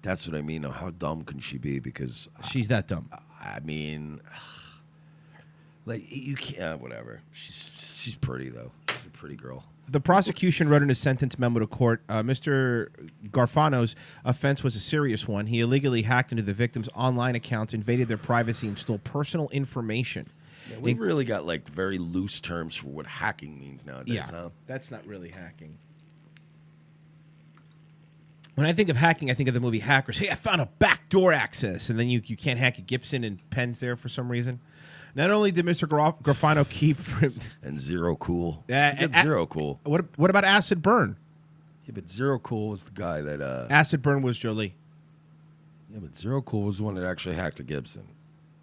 That's what I mean. How dumb can she be? Because She's that dumb. I mean, like you can't. Whatever. She's pretty though. She's a pretty girl. The prosecution wrote in a sentence memo to court, Mr. Garfano's offense was a serious one. He illegally hacked into the victims' online accounts, invaded their privacy, and stole personal information. Yeah, we've really got like very loose terms for what hacking means nowadays, huh? That's not really hacking. When I think of hacking, I think of the movie Hackers. Hey, I found a backdoor access, and then you can't hack a Gibson and Penn's there for some reason. Not only did Mr. Garfano keep... and Zero Cool. Zero Cool. What about Acid Burn? Yeah, but Zero Cool was the guy that... Acid Burn was Jolie. Yeah, but Zero Cool was the one that actually hacked a Gibson.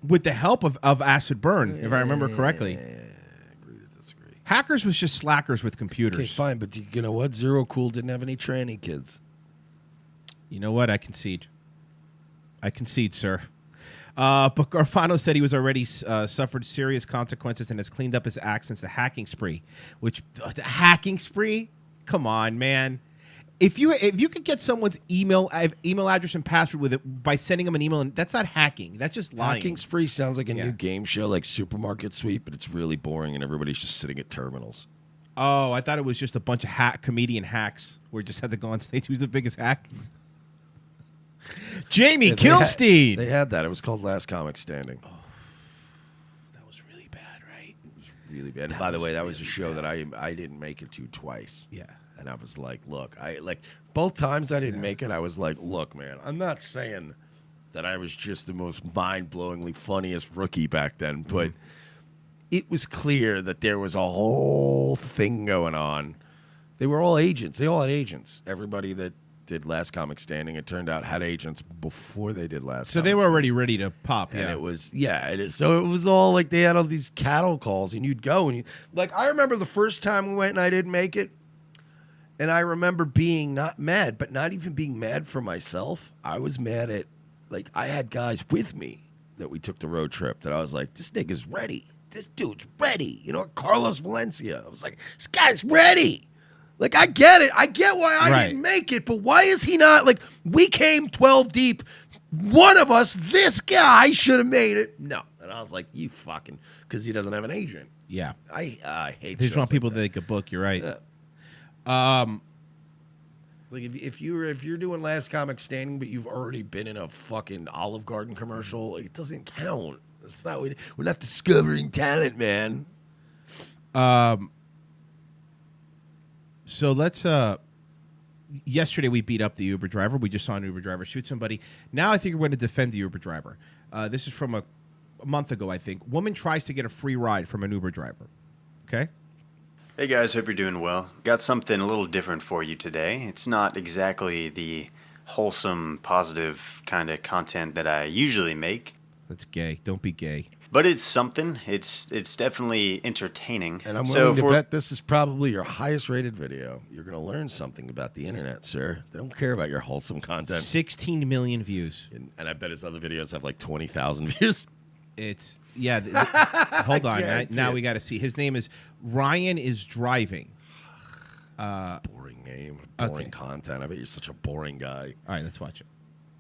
With the help of Acid Burn, if I remember correctly. Agree to disagree. Hackers was just slackers with computers. Okay, fine, but you know what? Zero Cool didn't have any tranny kids. You know what? I concede. Sir. But Garfano said he was already suffered serious consequences and has cleaned up his act since the hacking spree. Hacking spree? Come on, man. If you could get someone's email address and password with it by sending them an email, and that's not hacking. That's just lying. Hacking spree sounds like a new game show, like Supermarket Sweep, but it's really boring and everybody's just sitting at terminals. Oh, I thought it was just a bunch of comedian hacks where you just had to go on stage. Who's the biggest hack? Jamie Kilstein. They had that. It was called Last Comic Standing. Oh, that was really bad, right? It was really bad. And by the way, that was a show that I didn't make it to twice. Yeah. And I was like, look, both times I didn't make it, I was like, look, man, I'm not saying that I was just the most mind-blowingly funniest rookie back then, but it was clear that there was a whole thing going on. They were all agents. They all had agents. Everybody that did Last Comic Standing, it turned out, had agents before they did Last. So they were already ready to pop. And it was, so it was all like they had all these cattle calls, and you'd go and you, like, I remember the first time we went and I didn't make it, and I remember being not mad, but not even being mad for myself. I was mad at, like, I had guys with me that we took the road trip that I was like, this nigga's ready. This dude's ready. You know, Carlos Valencia. I was like, this guy's ready. Like, I get it. I get why I didn't make it, but why is he not? Like, we came 12 deep. One of us, this guy, should have made it. No. And I was like, you fucking, because he doesn't have an agent. Yeah. I hate They just want people like that they could book. You're right. Like, if you're doing Last Comic Standing, but you've already been in a fucking Olive Garden commercial, like, it doesn't count. It's not. We're not discovering talent, man. So let's. Yesterday we beat up the Uber driver. We just saw an Uber driver shoot somebody. Now I think we're going to defend the Uber driver. This is from a month ago, I think. Woman tries to get a free ride from an Uber driver. Okay. Hey guys, hope you're doing well. Got something a little different for you today. It's not exactly the wholesome, positive kind of content that I usually make. That's gay. Don't be gay. But it's something. It's definitely entertaining. And I'm willing to bet this is probably your highest rated video. You're going to learn something about the internet, sir. They don't care about your wholesome content. 16 million views. And I bet his other videos have like 20,000 views. It's, yeah. Hold on. Now we got to see. His name is Ryan is Driving. Boring name. Boring content. I bet you're such a boring guy. All right, let's watch it.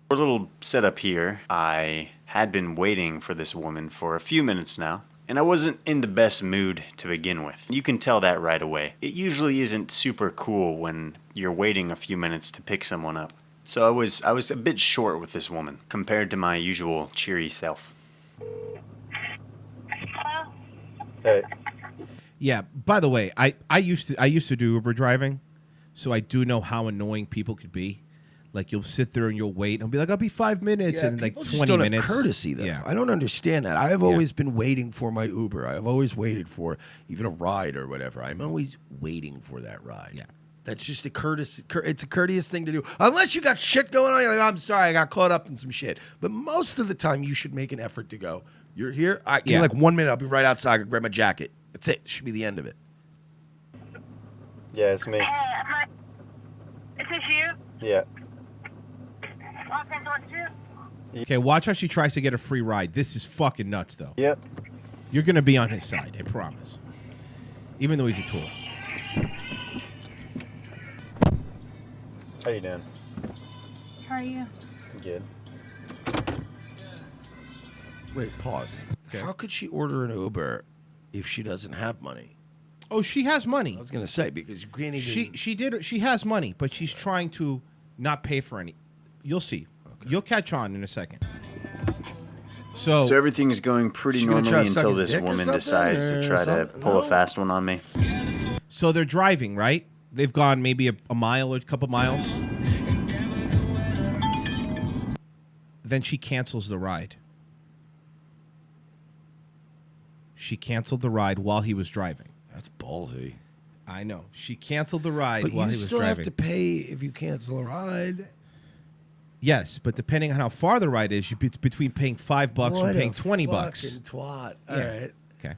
For a little setup here, I had been waiting for this woman for a few minutes now, and I wasn't in the best mood to begin with. You can tell that right away. It usually isn't super cool when you're waiting a few minutes to pick someone up. So I was a bit short with this woman compared to my usual cheery self. Hello? Hey. Yeah. By the way, I used to do Uber driving, so I do know how annoying people could be. Like, you'll sit there and you'll wait and be like, I'll be 5 minutes, and like 20 just don't minutes. have courtesy, though. Yeah. I don't understand that. I have always been waiting for my Uber. I have always waited for even a ride or whatever. I'm always waiting for that ride. Yeah. That's just a courtesy. It's a courteous thing to do. Unless you got shit going on, you're like, I'm sorry, I got caught up in some shit. But most of the time, you should make an effort to go. You're here. Give me like 1 minute. I'll be right outside. I can grab my jacket. That's it. Should be the end of it. Yeah, it's me. Hey, is this you? Yeah. Okay, watch how she tries to get a free ride. This is fucking nuts, though. Yep. You're going to be on his side, I promise. Even though he's a tool. How you doing? How are you? Good. Wait, pause. How could she order an Uber if she doesn't have money? Oh, she has money. I was going to say, because you can't even... She has money, but she's trying to not pay for any. You'll see. Okay. You'll catch on in a second. So everything's going pretty normally until this woman decides to try to pull a fast one on me. So they're driving, right? They've gone maybe a mile or a couple miles. Then she cancels the ride. She canceled the ride while he was driving. That's ballsy. I know. She canceled the ride But while you he was still driving. have to pay if you cancel a ride. Yes, but depending on how far the ride is, it's between paying $5 and paying $20. Fucking twat. All right. Okay.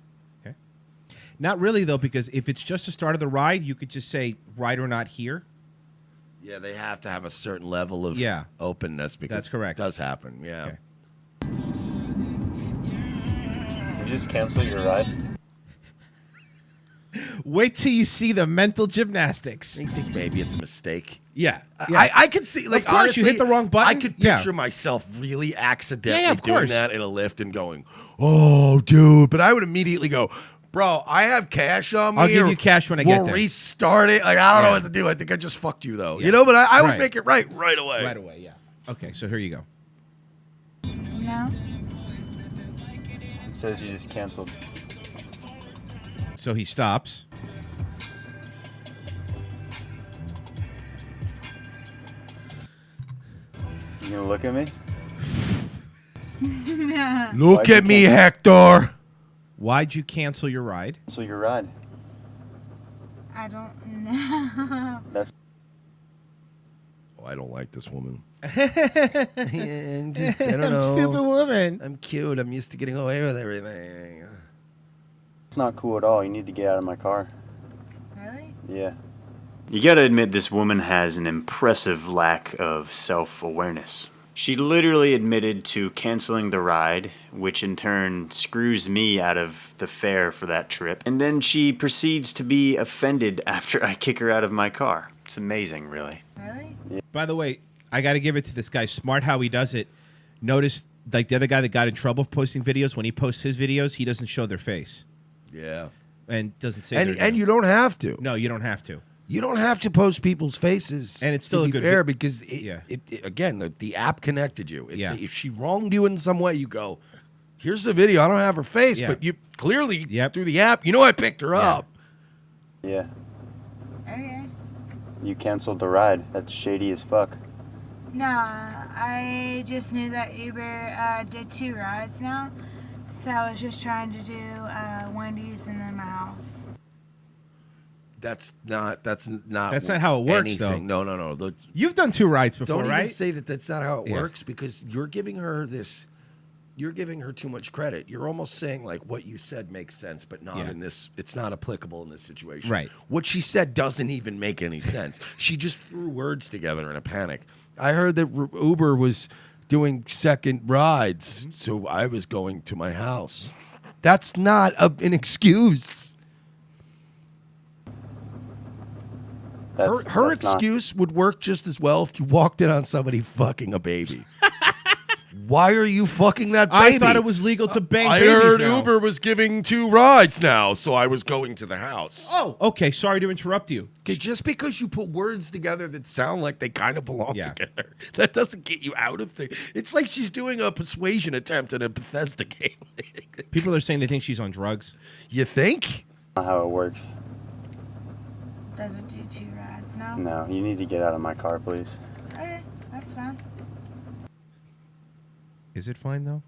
Not really, though, because if it's just the start of the ride, you could just say ride or not here. Yeah, they have to have a certain level of openness because that's correct. It does happen. Yeah. Okay. You just cancel your ride? Wait till you see the mental gymnastics. I think maybe it's a mistake. Yeah. I could see, like, of course, honestly, you hit the wrong button. I could picture myself really accidentally of doing course. that in a lift and going, oh, dude. But I would immediately go, bro, I have cash on me. I'll give you cash when I get there. We'll restart it. Like, I don't know what to do. I think I just fucked you, though. You know, but I would make it right away. Right away, yeah. Okay, so here you go. No. It says you just canceled. So he stops. You gonna look at me? Look at me, Hector. Why'd you cancel your ride? Cancel your ride. I don't know. That's Oh, I don't like this woman. I don't know. Stupid woman. I'm cute. I'm used to getting away with everything. not cool at all. You need to get out of my car. Really? Yeah. You gotta admit this woman has an impressive lack of self-awareness. She literally admitted to canceling the ride, which in turn screws me out of the fare for that trip. And then she proceeds to be offended after I kick her out of my car. It's amazing, really. Really? By the way, I got to give it to this guy. Smart how he does it. Notice, like the other guy that got in trouble for posting videos, when he posts his videos, he doesn't show their face. Yeah. And doesn't say And their name. you don't have to. No, you don't have to. You don't have to post people's faces. And it's still to a be good fair vi- because, again, the app connected you. Yeah. If she wronged you in some way, you go, here's the video. I don't have her face, Yeah. but you clearly, Yep. through the app, you know I picked her up. Yeah. Okay. You canceled the ride. That's shady as fuck. Nah, I just knew that Uber did 2 rides now, so I was just trying to do Wendy's and then my house. That's not That's not how it works, anything. though. No. You've done 2 rides before, Don't right? even say that that's not how it Yeah. works because you're giving her too much credit. You're almost saying like what you said makes sense, but not Yeah. in this. It's not applicable in this situation. Right. What she said doesn't even make any sense. She just threw words together in a panic. I heard that Uber was doing second rides, so I was going to my house. That's not an excuse. Her That's not- excuse would work just as well if you walked in on somebody fucking a baby. Why are you fucking that baby? I thought it was legal to bang I babies heard now. Uber was giving 2 rides now, so I was going to the house. Oh, okay. Sorry to interrupt you. Okay, just because you put words together that sound like they kind of belong Yeah. together, that doesn't get you out of the. It's like she's doing a persuasion attempt in a Bethesda game. People are saying they think she's on drugs. You think? not how it works. Does it do 2 rides now? No, you need to get out of my car, please. Okay, that's fine. Is it fine, though?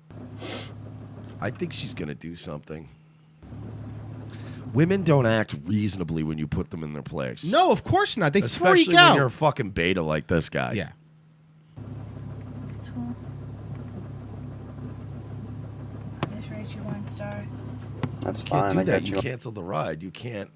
I think she's going to do something. Women don't act reasonably when you put them in their place. No, of course not. They Especially freak when out. you're a fucking beta like this guy. Yeah. It's cool. I just rate you 1 star. That's You fine. can't do I that. got You you. canceled the ride. You can't.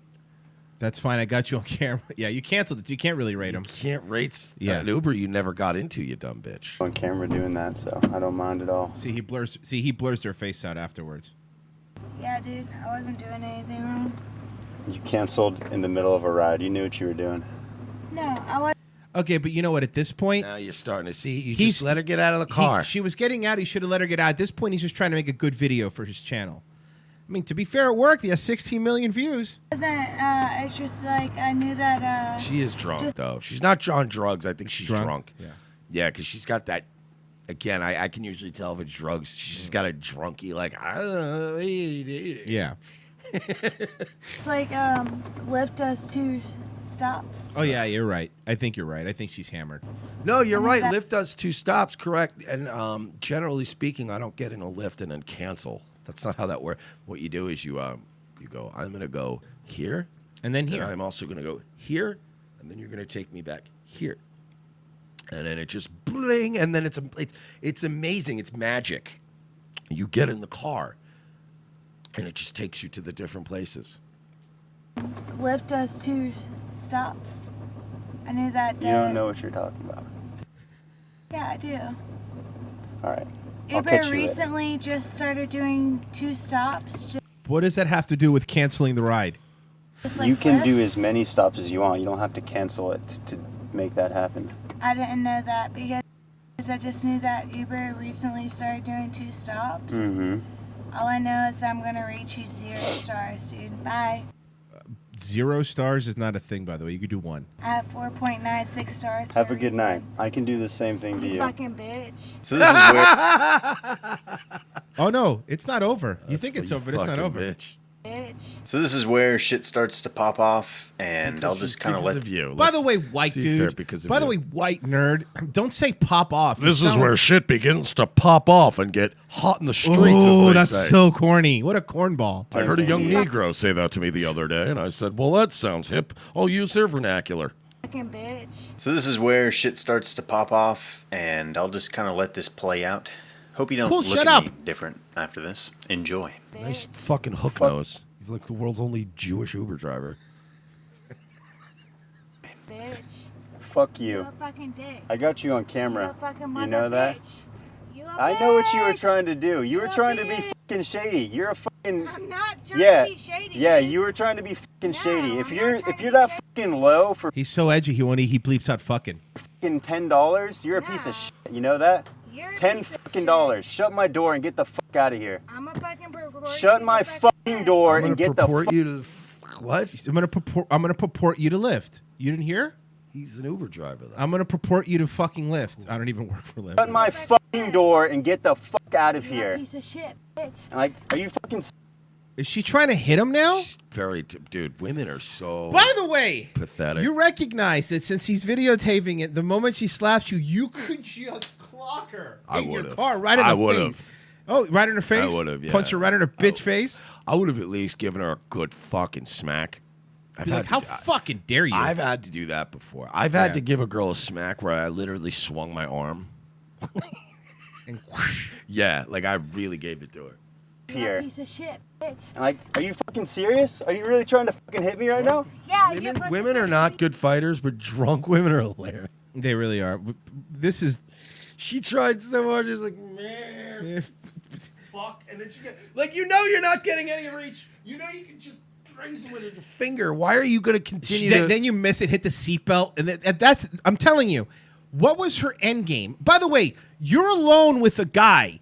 That's fine. I got you on camera. Yeah, you canceled it. You can't really rate them. Can't rate Yeah. an Uber you never got into, you dumb bitch. On camera doing that, so I don't mind at all. See, he blurs their face out afterwards. Yeah, dude, I wasn't doing anything wrong. You canceled in the middle of a ride. You knew what you were doing. No, I wasn't. Okay, but you know what? At this point, Now you're starting to see. You He's- just let her get out of the car. she was getting out. He should have let her get out. At this point, he's just trying to make a good video for his channel. I mean, to be fair, it worked. He has 16 million views. It's just like I knew that. She is drunk, though. She's not on drugs. I think she's drunk. Yeah. Yeah, because she's got that. Again, I can usually tell if it's drugs. She's just got a drunky, like, I don't know. Yeah. It's like Lyft does 2 stops. Oh, yeah, you're right. I think you're right. I think she's hammered. No, you're And right. that- Lyft does 2 stops, correct. And generally speaking, I don't get in a Lyft and then cancel. That's not how that works. What you do is you go, I'm going to go here. And then here. I'm also going to go here. And then you're going to take me back here. And then it just bling. And then it's amazing. It's magic. You get in the car. And it just takes you to the different places. Lyft does 2 stops. I knew that. You don't know what you're talking about. Yeah, I do. All right. I'll Uber catch you later. recently just started doing 2 stops. What does that have to do with canceling the ride? Just like You can Lyft. do as many stops as you want. You don't have to cancel it to make that happen. I didn't know that because I just knew that Uber recently started doing 2 stops. Mm-hmm. All I know is I'm gonna rate you 0 stars, dude. Bye. 0 stars is not a thing, by the way. You could do 1. I have 4.96 stars. Have for a good reason. night. I can do the same thing to You you. fucking bitch. So this is where Oh, no. It's not over. You That's think it's what over, you but it's not fucking over. bitch. Bitch. So this is where shit starts to pop off, and I'll just kind of let you. By the way, white dude. By the way, white nerd. Don't say pop off. This is where shit begins to pop off and get hot in the streets. Oh, as they that's say. so corny. What a cornball. I heard a young Negro say that to me the other day, and I said, well, that sounds hip. I'll use their vernacular. Fucking bitch. So this is where shit starts to pop off, and I'll just kind of let this play out. Hope you don't Cool, look shut at up. me different after this. Enjoy. Nice fucking hook nose. You're like the world's only Jewish Uber driver. Bitch. Fuck You you. a fucking dick. I got you on You a camera. fucking You know mother that? bitch. You a I know what you were bitch. trying to do. You You were a trying to be bitch. fucking shady. You're a fucking I'm not trying yeah. to be shady. Yeah, dude. you were trying to be fucking No, shady. If I'm you're not trying if to you're be that shady. fucking low for He's so edgy. He bleeps out fucking. fucking $10, you're a piece of shit. You know that? You're a $10 piece of fucking shit. dollars. Shut my door and get the fuck out of here. I'm a fucking report. Shut my fucking door I'm and going to get the purport fuck. you to... What? I'm gonna purport you to Lyft. You didn't hear? He's an Uber driver, though. I'm gonna purport you to fucking Lyft. I don't even work for Lyft. Shut my fucking door and get the fuck out of You're a here. piece of shit, bitch. Like, are you fucking? Is she trying to hit him now? She's very... Dude, women are so By the way, pathetic. you recognize that since he's videotaping it, the moment she slaps you, you could just clock her I in your would've. car right in I the would've. face. Oh, right in her face? I would've, yeah. Punch her right in her bitch face? I would have at least given her a good fucking smack. I've Be like, how fucking dare you? I've had to do that before. I've had Yeah. to give a girl a smack where I literally swung my arm. And whoosh. Yeah, like I really gave it to her. You're a Here. piece of shit, bitch. Like, are you fucking serious? Are you really trying to fucking hit me right now? Yeah, you Women are not good fighters, but drunk women are hilarious. They really are. This is. She tried so hard, just like, man, fuck. And then she got, like, you know you're not getting any reach. You know you can just graze him with your finger. Why are you going to continue to... Then you miss it, hit the seatbelt, and that's. I'm telling you, what was her end game? By the way, you're alone with a guy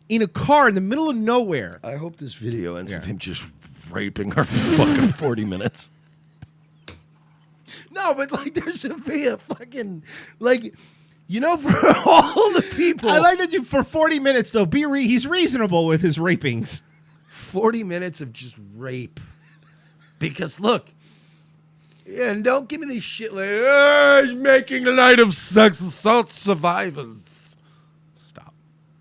in a car in the middle of nowhere. I hope this video ends with him just raping her for fucking 40 minutes. No, but like there should be a fucking like, you know, for all the people. I like that you for 40 minutes though. He's reasonable with his rapings. 40 minutes of just rape. Because look, yeah, and don't give me this shit like, he's making light of sex assault survivors. Stop.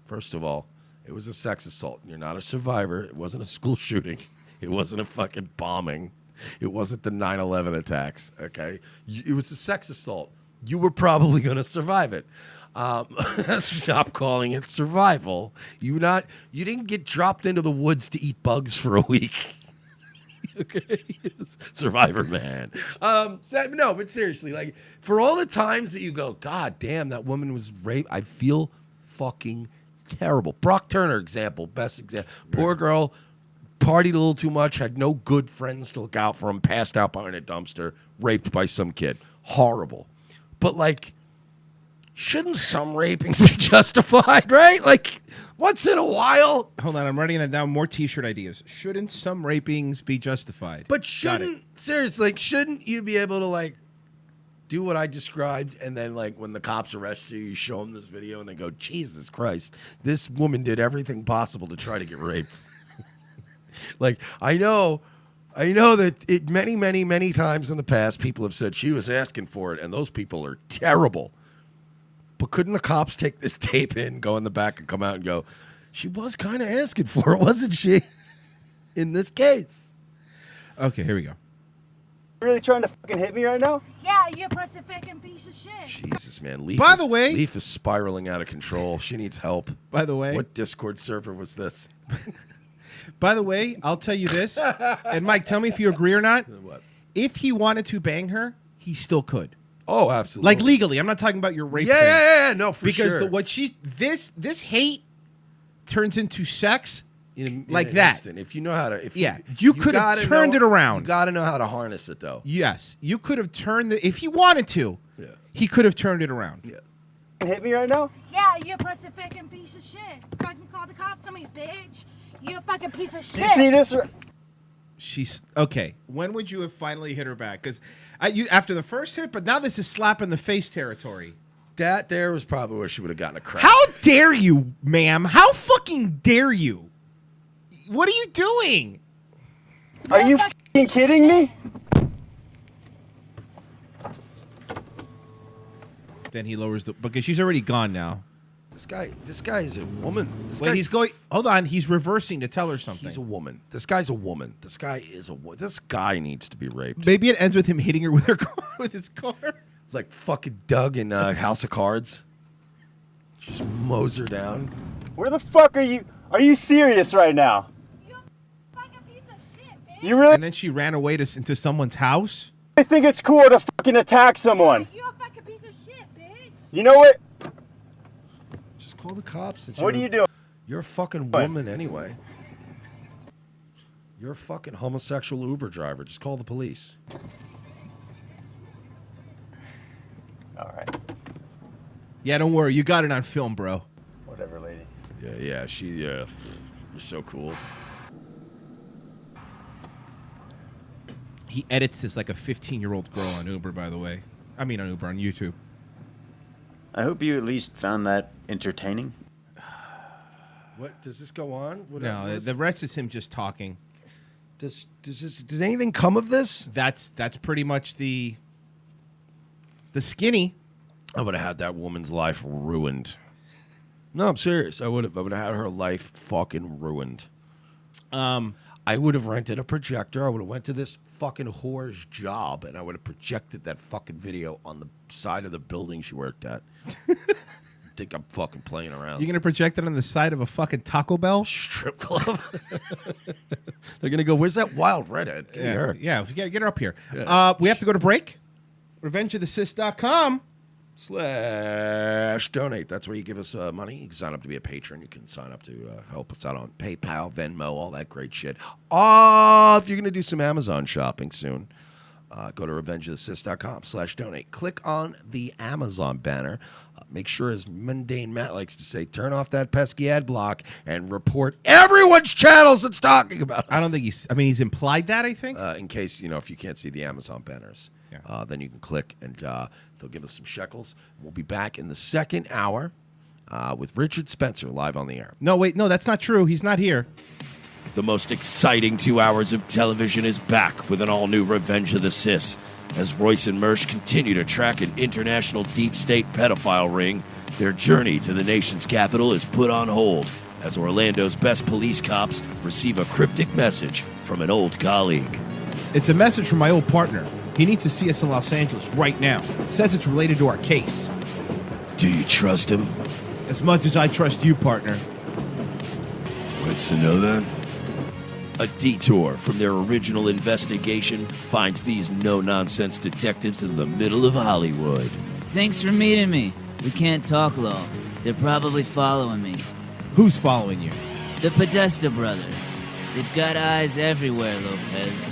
First of all, it was a sex assault. You're not a survivor. It wasn't a school shooting. It wasn't a fucking bombing. It wasn't the 9/11 attacks, okay? It was a sex assault. You were probably going to survive it. Stop calling it survival. You didn't get dropped into the woods to eat bugs for a week. Okay, Survivor man. No, but seriously, like for all the times that you go, God damn, that woman was raped. I feel fucking terrible. Brock Turner example, best example. Poor girl, partied a little too much, had no good friends to look out for him, passed out behind a dumpster, raped by some kid. Horrible. But like, shouldn't some rapings be justified, right? Like, once in a while. Hold on, I'm writing that down. More T-shirt ideas. Shouldn't some rapings be justified? But seriously, like, shouldn't you be able to like do what I described, and then like when the cops arrest you, you show them this video, and they go, Jesus Christ, this woman did everything possible to try to get raped. Like, I know that it many times in the past, people have said she was asking for it, and those people are terrible. But couldn't the cops take this tape in, go in the back, and come out and go, she was kind of asking for it, wasn't she? In this case. Okay, here we go. You really trying to fucking hit me right now? Yeah, you pussy fucking piece of shit. Jesus, man. Leaf is spiraling out of control. She needs help. By the way. What Discord server was this? By the way, I'll tell you this. And Mike, tell me if you agree or not. What? If he wanted to bang her, he still could. Oh, absolutely. Like legally. I'm not talking about your rape thing. Yeah. No, for sure. Because this hate turns into sex in like an that. instant. If you know how to, you could have turned it around. You got to know how to harness it, though. Yes, you could have turned if he wanted to. Yeah. He could have turned it around. Yeah. Hit me right now? Yeah, you pussy fucking piece of shit. Fucking call the cops on me, bitch. You a fucking piece of shit. You see this? She's okay. When would you have finally hit her back? Because you after the first hit, but now this is slap in the face territory. That there was probably where she would have gotten a crack. How dare you, ma'am? How fucking dare you? What are you doing? Are you f***ing kidding me? Then he lowers the because she's already gone now. This guy is a woman. Wait, he's going. Hold on, he's reversing to tell her something. He's a woman. This guy's a woman. This guy needs to be raped. Maybe it ends with him hitting her with her car, with his car. It's like fucking Doug in House of Cards. Just mows her down. Where the fuck are you? Are you serious right now? You fucking piece of shit, bitch. You really And then she ran away into someone's house. think it's cool to fucking attack someone? You a fucking piece of shit, bitch. You know what? Just call the cops. What are you doing? You're a fucking woman anyway. You're a fucking homosexual Uber driver. Just call the police. All right. Yeah, don't worry, you got it on film, bro. Whatever, lady. Yeah. You're so cool. He edits this like a 15-year-old girl on Uber, by the way. I mean on Uber, on YouTube. I hope you at least found that entertaining. What does this go on? No, the rest is him just talking. Did anything come of this? That's pretty much the skinny. I would have had that woman's life ruined. No, I'm serious. I would have had her life fucking ruined. I would have rented a projector. I would have went to this fucking whore's job, and I would have projected that fucking video on the side of the building she worked at. Think I'm fucking playing around. You're gonna project it on the side of a fucking Taco Bell strip club? They're gonna go, where's that wild redhead? Get her. Yeah, get her up here. Yeah. We have to go to break. RevengeOfTheCis.com/donate. That's where you give us money. You can sign up to be a patron. You can sign up to help us out on PayPal, Venmo, all that great shit. If you're going to do some Amazon shopping soon, go to RevengeOfTheCis.com/donate. Click on the Amazon banner. Make sure, as Mundane Matt likes to say, turn off that pesky ad block and report everyone's channels that's talking about us. I don't think he's implied that, I think. In case, if you can't see the Amazon banners. Then you can click and they'll give us some shekels. We'll be back in the second hour with Richard Spencer live on the air. No, wait, no, that's not true. He's not here. The most exciting 2 hours of television is back with an all-new Revenge of the Cis. As Royce and Mersch continue to track an international deep state pedophile ring, their journey to the nation's capital is put on hold as Orlando's best police cops receive a cryptic message from an old colleague. It's a message from my old partner. He needs to see us in Los Angeles right now. Says it's related to our case. Do you trust him? As much as I trust you, partner. What's to know then? A detour from their original investigation finds these no-nonsense detectives in the middle of Hollywood. Thanks for meeting me. We can't talk low. They're probably following me. Who's following you? The Podesta brothers. They've got eyes everywhere, Lopez.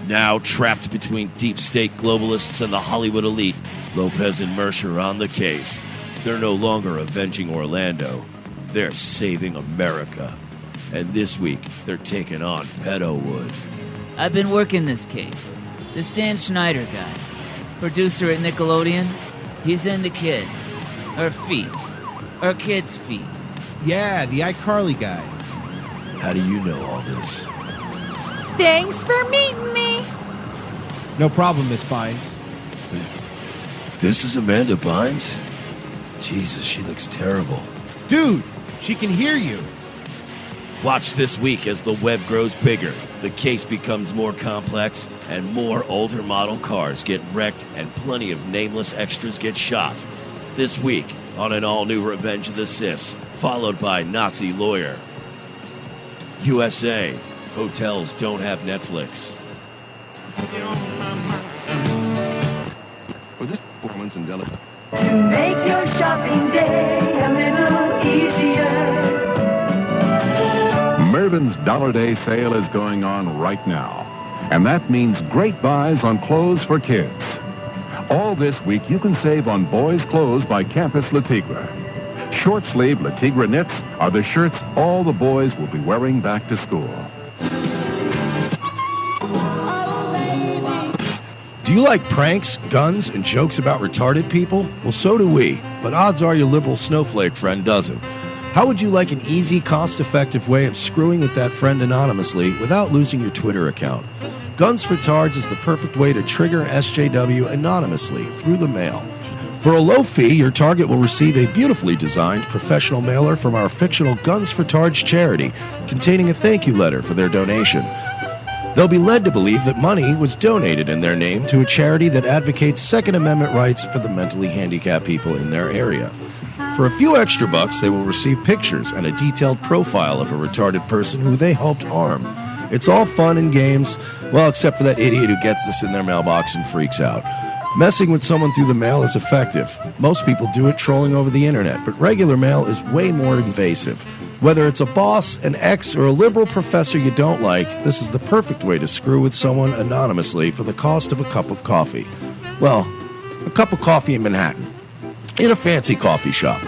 Now trapped between deep state globalists and the Hollywood elite, Lopez and Mersch are on the case. They're no longer avenging Orlando. They're saving America. And this week, they're taking on Pedowood. I've been working this case. This Dan Schneider guy, producer at Nickelodeon, he's into kids. Or feet. Or kids' feet. Yeah, the iCarly guy. How do you know all this? Thanks for meeting me. No problem, Miss Bynes. This is Amanda Bynes? Jesus, she looks terrible. Dude, she can hear you. Watch this week as the web grows bigger, the case becomes more complex, and more older model cars get wrecked and plenty of nameless extras get shot. This week on an all-new Revenge of the Cis, followed by Nazi Lawyer. USA, hotels don't have Netflix. For this performance in Delaware. To make your shopping day a little easier. Mervyn's Dollar Day sale is going on right now, and that means great buys on clothes for kids. All this week, you can save on boys' clothes by Campus Le Tigre. Short-sleeve Le Tigre knits are the shirts all the boys will be wearing back to school. Do you like pranks, guns, and jokes about retarded people? Well, so do we, but odds are your liberal snowflake friend doesn't. How would you like an easy, cost-effective way of screwing with that friend anonymously without losing your Twitter account? Guns for Tards is the perfect way to trigger an SJW anonymously through the mail. For a low fee, your target will receive a beautifully designed professional mailer from our fictional Guns for Tards charity, containing a thank you letter for their donation. They'll be led to believe that money was donated in their name to a charity that advocates Second Amendment rights for the mentally handicapped people in their area. For a few extra bucks, they will receive pictures and a detailed profile of a retarded person who they helped harm. It's all fun and games, well, except for that idiot who gets this in their mailbox and freaks out. Messing with someone through the mail is effective. Most people do it trolling over the internet, but regular mail is way more invasive. Whether it's a boss, an ex, or a liberal professor you don't like, this is the perfect way to screw with someone anonymously for the cost of a cup of coffee. Well, a cup of coffee in Manhattan, in a fancy coffee shop.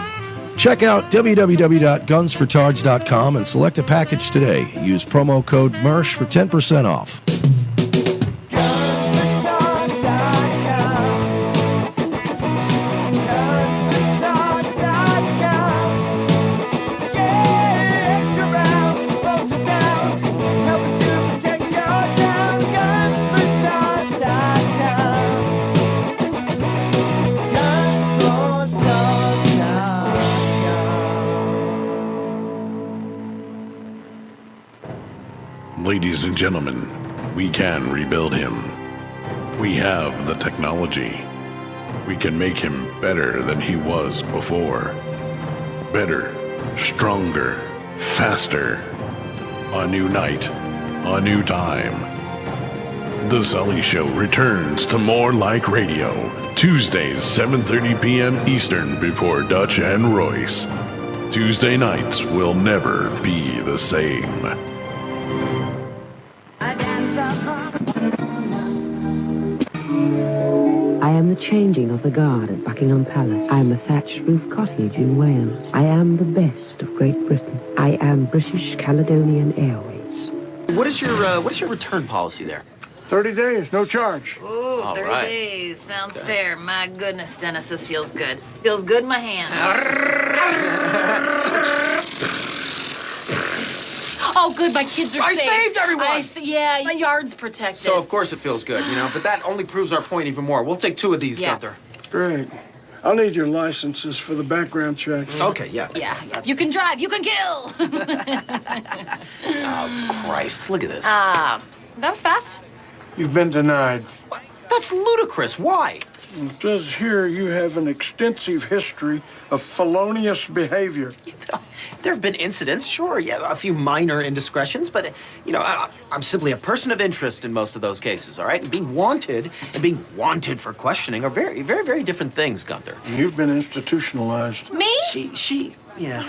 Check out www.gunsfortards.com and select a package today. Use promo code MERSH for 10% off. Ladies and gentlemen, we can rebuild him. We have the technology. We can make him better than he was before. Better, stronger, faster. A new night, a new time. The Sully Show returns to More Like Radio, Tuesdays, 7:30 p.m. Eastern before Dutch and Royce. Tuesday nights will never be the same. I am the changing of the guard at Buckingham Palace. I am a thatched roof cottage in Wales. I am the best of Great Britain. I am British Caledonian Airways. What is your return policy there? 30 days, no charge. Ooh, 30 days. Sounds fair. My goodness, Dennis, this feels good. Feels good in my hands. Oh, good, my kids are safe. I saved everyone! Yeah, my yard's protected. So, of course it feels good, but that only proves our point even more. We'll take 2 of these, Gunther. Great. I'll need your licenses for the background checks. Okay, yeah. Yeah, you can drive, you can kill. Oh, Christ, look at this. That was fast. You've been denied. What? That's ludicrous. Why? It says here you have an extensive history of felonious behavior. There have been incidents, sure, a few minor indiscretions, but, I'm simply a person of interest in most of those cases, all right? And being wanted for questioning are very, very, very different things, Gunther. You've been institutionalized. Me? Yeah.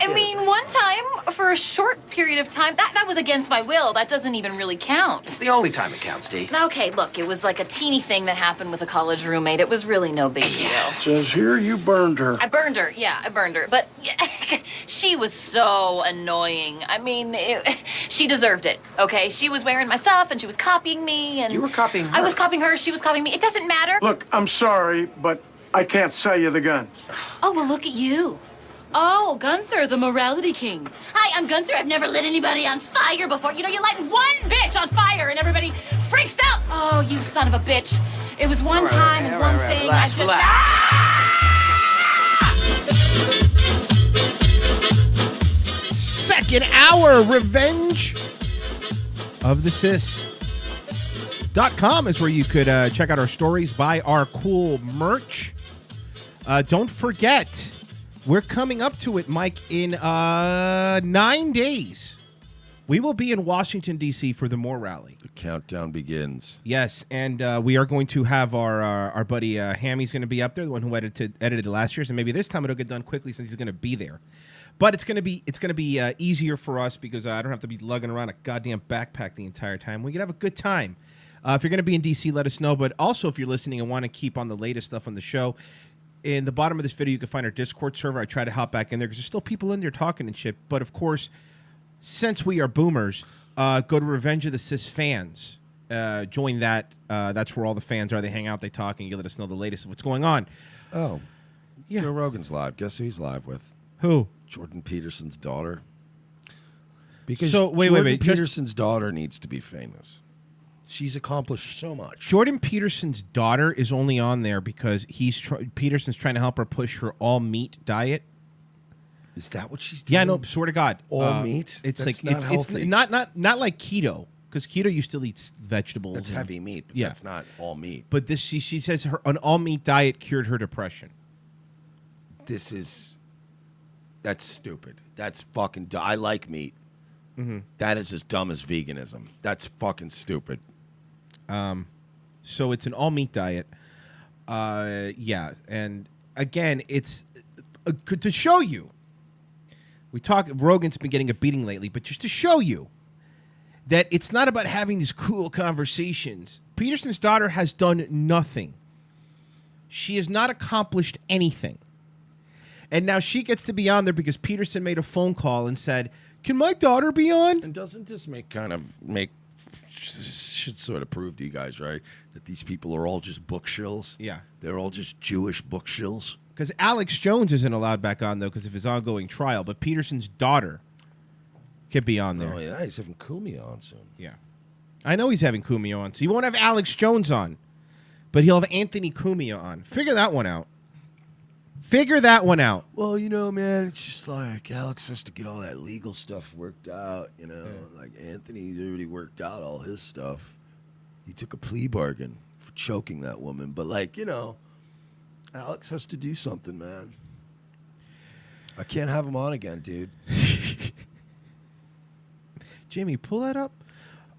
I mean, one time, for a short period of time, that was against my will. That doesn't even really count. It's the only time it counts, Dee. Okay, look, it was like a teeny thing that happened with a college roommate. It was really no big deal. It says here you burned her. I burned her, yeah, I burned her. But she was so annoying. I mean, she deserved it, okay? She was wearing my stuff, and she was copying me, and... You were copying her. I was copying her, she was copying me. It doesn't matter. Look, I'm sorry, but I can't sell you the guns. Oh, well, look at you. Oh, Gunther, the morality king. Hi, I'm Gunther. I've never lit anybody on fire before. You light one bitch on fire and everybody freaks out. Oh, you son of a bitch. It was one time and one thing. Relax, relax. Second hour Revenge of the Cis.com is where you could check out our stories, buy our cool merch. Don't forget, we're coming up to it, Mike, in 9 days. We will be in Washington, D.C. for the More Rally. The countdown begins. Yes, and we are going to have our buddy Hammy's going to be up there, the one who edited last year's, and maybe this time it'll get done quickly since he's going to be there. But it's going to be easier for us because I don't have to be lugging around a goddamn backpack the entire time. We can have a good time. If you're going to be in D.C., let us know. But also, if you're listening and want to keep on the latest stuff on the show, in the bottom of this video, you can find our Discord server. I try to hop back in there because there's still people in there talking and shit. But, of course, since we are boomers, go to Revenge of the Cis fans. Join that. That's where all the fans are. They hang out, they talk, and you let us know the latest of what's going on. Oh, yeah. Joe Rogan's live. Guess who he's live with? Who? Jordan Peterson's daughter. Because So, wait. Jordan Just- Peterson's daughter needs to be famous. She's accomplished so much. Jordan Peterson's daughter is only on there because Peterson's trying to help her push her all meat diet. Is that what she's doing? Yeah, no, swear to God, All meat? It's That's like not healthy. it's not like keto, because keto you still eat vegetables. That's and- heavy meat. But yeah, that's not all meat. But this she says an all meat diet cured her depression. That's stupid. That's fucking. I like meat. Mhm. That is as dumb as veganism. That's fucking stupid. So it's an all meat diet. Yeah, and again, it's to show you. Rogan's been getting a beating lately, but just to show you that it's not about having these cool conversations. Peterson's daughter has done nothing. She has not accomplished anything. And now she gets to be on there because Peterson made a phone call and said, "Can my daughter be on?" And doesn't this should sort of prove to you guys, right, that these people are all just book shills? Yeah. They're all just Jewish book shills. Because Alex Jones isn't allowed back on, though, because of his ongoing trial. But Peterson's daughter could be on there. Oh, yeah, he's having Kumi on soon. Yeah. I know he's having Cumia on. So he won't have Alex Jones on, but he'll have Anthony Cumia on. Figure that one out. Well, you know, man, it's just like Alex has to get all that legal stuff worked out, you know. Like Anthony's already worked out all his stuff. He took a plea bargain for choking that woman. But, like, you know, Alex has to do something, man. I can't have him on again, dude. Jamie, pull that up.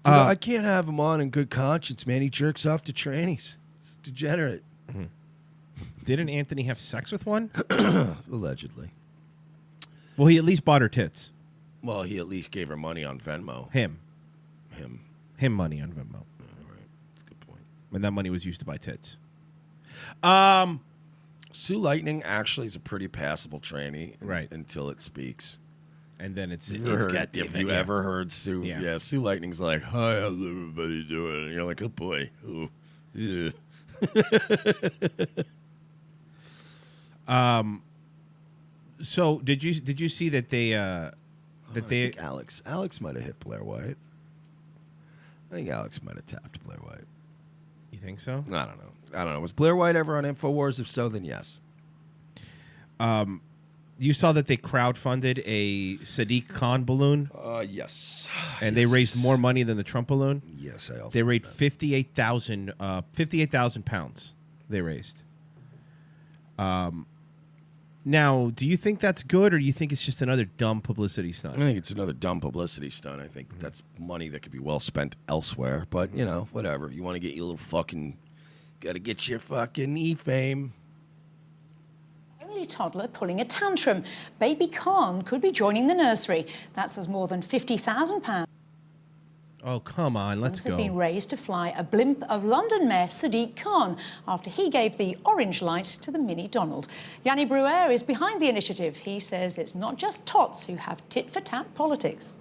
Dude, I can't have him on in good conscience, man. He jerks off to trannies. It's degenerate. Mm-hmm. Didn't Anthony have sex with one? Allegedly. Well, he at least bought her tits. Well, he at least gave her money on Venmo. Him money on Venmo. All right. That's a good point. And that money was used to buy tits. Sue Lightning actually is a pretty passable tranny, right? Until it speaks, and then it's Have you ever heard Sue? Yeah. Yeah, Sue Lightning's like, "Hi, how's everybody doing?" And you're like, "Oh boy, oh, yeah." So did you see that they I think Alex might have hit Blair White. I think Alex might have tapped Blair White. You think so? I don't know. Was Blair White ever on InfoWars? If so, then yes. You saw that they crowdfunded a Sadiq Khan balloon? Yes. And they raised more money than the Trump balloon? Yes, I also They raised 58,000 pounds they raised. Now, do you think that's good, or do you think it's just another dumb publicity stunt? I think it's another dumb publicity stunt. I think that's money that could be well spent elsewhere. But, you know, whatever. You want to get your little fucking... Got to get your fucking E-fame. Only toddler pulling a tantrum. Baby Khan could be joining the nursery. That's as more than £50,000 Oh, come on, let's have been go. raised to fly a blimp of London Mayor Sadiq Khan after he gave the orange light to the mini Donald. Yanni Bruer is behind the initiative. He says it's not just tots who have tit-for-tat politics.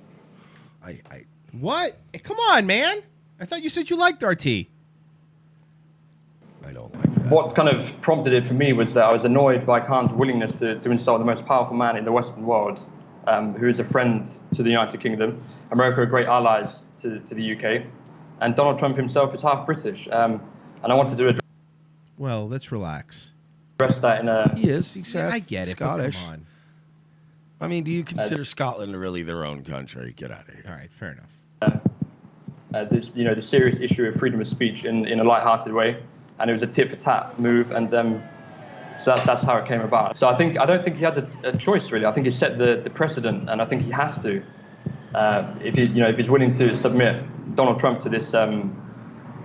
What? Come on, man. I thought you said you liked RT. I don't like that. What kind of prompted it for me was that I was annoyed by Khan's willingness to insult the most powerful man in the Western world, who is a friend to the United Kingdom. America are great allies to the UK. And Donald Trump himself is half British. And I wanted to Well, let's relax. address that in a... He is. He's I get it, but Scottish. come on. I mean, do you consider Scotland really their own country? Get out of here. All right, fair enough. the serious issue of freedom of speech in a light-hearted way. And it was a tit-for-tat move. And so that's how it came about. So I don't think he has a choice, really. I think he set the precedent, and I think he has to. If he's willing to submit Donald Trump to this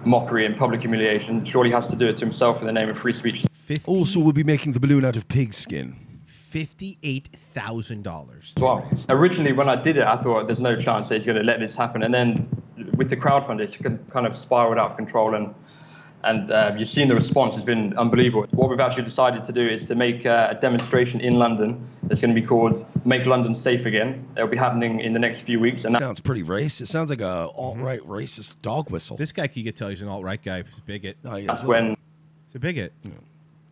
mockery and public humiliation, surely he has to do it to himself in the name of free speech. Also, we'll be making the balloon out of pig skin. $58,000. Well, originally when I did it, I thought there's no chance that he's going to let this happen. And then with the crowdfunding, it's kind of spiraled out of control. And you've seen the response has been unbelievable. What we've actually decided to do is to make a demonstration in London that's going to be called Make London Safe Again. It'll be happening in the next few weeks. And Sounds pretty racist. It sounds like a alt-right racist dog whistle. This guy, you could tell he's an alt-right guy. He's a bigot. Oh, yeah. that's when He's a bigot.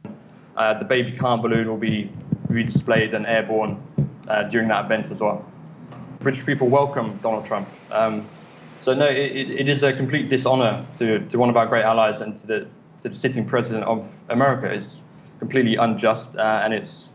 the baby Khan balloon will be displayed and airborne during that event as well. British people welcome Donald Trump. So no, it is a complete dishonor to one of our great allies and to the sitting president of America. It's completely unjust, and it's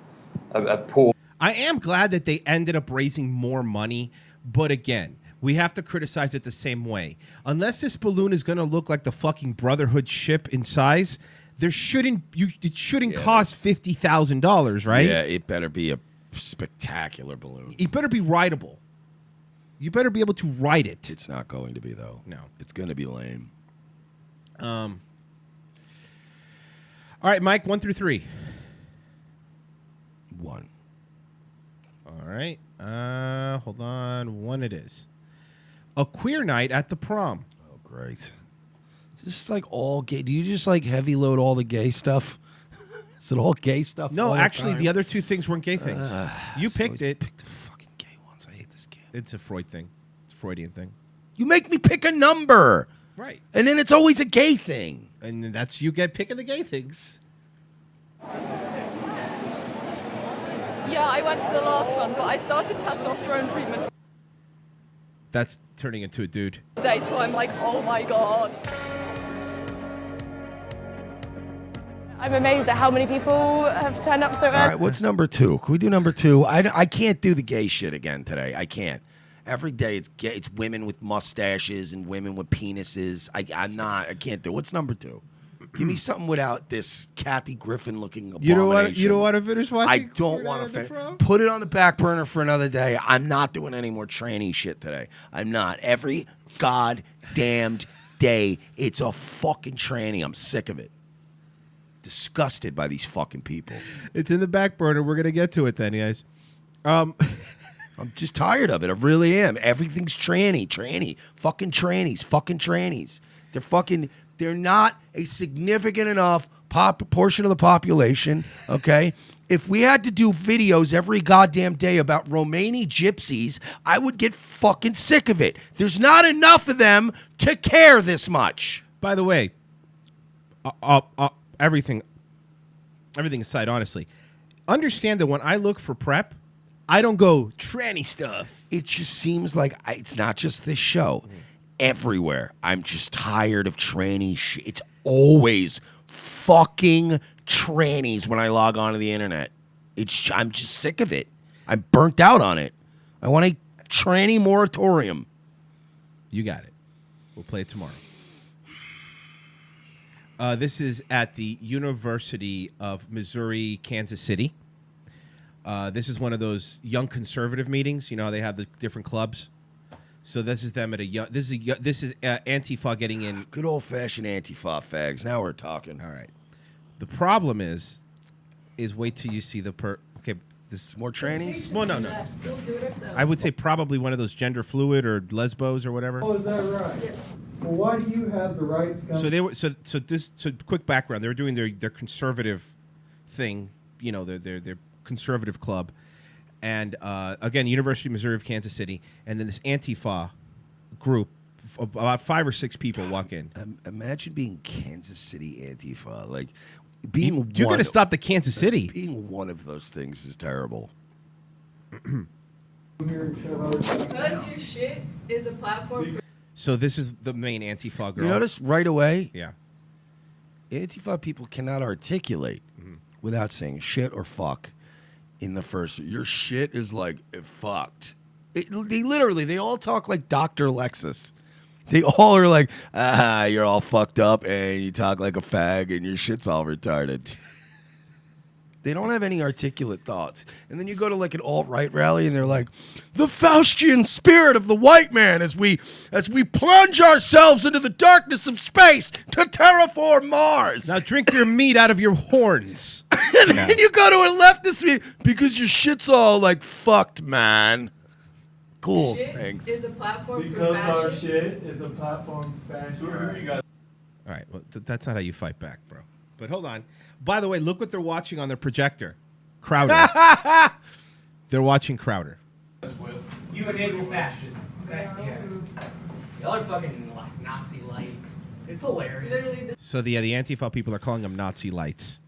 a poor. I am glad that they ended up raising more money, but again, we have to criticize it the same way. Unless this balloon is going to look like the fucking Brotherhood ship in size, it shouldn't cost $50,000, right? Yeah, it better be a spectacular balloon. It better be rideable. You better be able to ride it. It's not going to be, though. No. It's going to be lame. All right, Mike, 1 through 3. 1. All right. Hold on. 1 it is. A queer night at the prom. Oh, great. Just like all gay. Do you just like heavy load all the gay stuff? Is it all gay stuff? No, all actually, time? the other 2 things weren't gay things. You picked it. Picked the fucking gay ones. I hate this game. It's a Freud thing. It's a Freudian thing. You make me pick a number. Right. And then it's always a gay thing. And that's you get picking the gay things. Yeah, I went to the last one, but I started testosterone treatment That's turning into a dude. today, so I'm like, oh my God. I'm amazed at how many people have turned up so early. All right, what's number 2? Can we do number 2? I can't do the gay shit again today. I can't. Every day it's gay. It's women with mustaches and women with penises. I can't do it. What's number 2? Give me something without this Kathy Griffin looking abomination. You don't want to finish watching? I don't want to finish. Put it on the back burner for another day. I'm not doing any more tranny shit today. I'm not. Every goddamned day, it's a fucking tranny. I'm sick of it. Disgusted by these fucking people. It's in the back burner. We're gonna get to it then, guys. I'm just tired of it. I really am. Everything's tranny, fucking trannies. They're not a significant enough portion of the population, okay? If we had to do videos every goddamn day about Romani gypsies, I would get fucking sick of it. There's not enough of them to care this much. By the way, everything aside, honestly, understand that when I look for prep, I don't go tranny stuff. It just seems like it's not just this show. Everywhere. I'm just tired of tranny shit. It's always fucking trannies when I log onto the internet. I'm just sick of it. I'm burnt out on it. I want a tranny moratorium. You got it. We'll play it tomorrow. This is at the University of Missouri, Kansas City. This is one of those young conservative meetings. You know how they have the different clubs. So this is them at a young. This is Antifa getting in. Good old fashioned Antifa fags. Now we're talking. All right. The problem is wait till you see the Okay, this is more trannies. Well, no. I would say probably one of those gender fluid or lesbos or whatever. Oh, is that right? Yes. Well, why do you have the right to come? So they were so quick background. They were doing their conservative thing. You know, their conservative club. And again, University of Missouri of Kansas City, and then this Antifa group, about 5 or 6 people walk in. Imagine being Kansas City Antifa, like you're going to stop the Kansas City. Being one of those things is terrible. Because your shit is a platform for. So this is the main Antifa girl. You notice right away? Yeah. Antifa people cannot articulate without saying shit or fuck. In the first, your shit is like fucked. They all talk like Dr. Lexus. They all are like, you're all fucked up and you talk like a fag and your shit's all retarded. They don't have any articulate thoughts. And then you go to like an alt-right rally and they're like, the Faustian spirit of the white man as we plunge ourselves into the darkness of space to terraform Mars. Now drink your meat out of your horns. And then you go to a leftist meeting because your shit's all like fucked, man. Cool, thanks. Is a platform because for fascists. our shit is a platform for fascists. All right, well, that's not how you fight back, bro. But hold on. By the way, look what they're watching on their projector. Crowder. They're watching Crowder. You enable fascism, okay? Yeah. Y'all are fucking like Nazi lights. It's hilarious. So the Antifa people are calling them Nazi lights.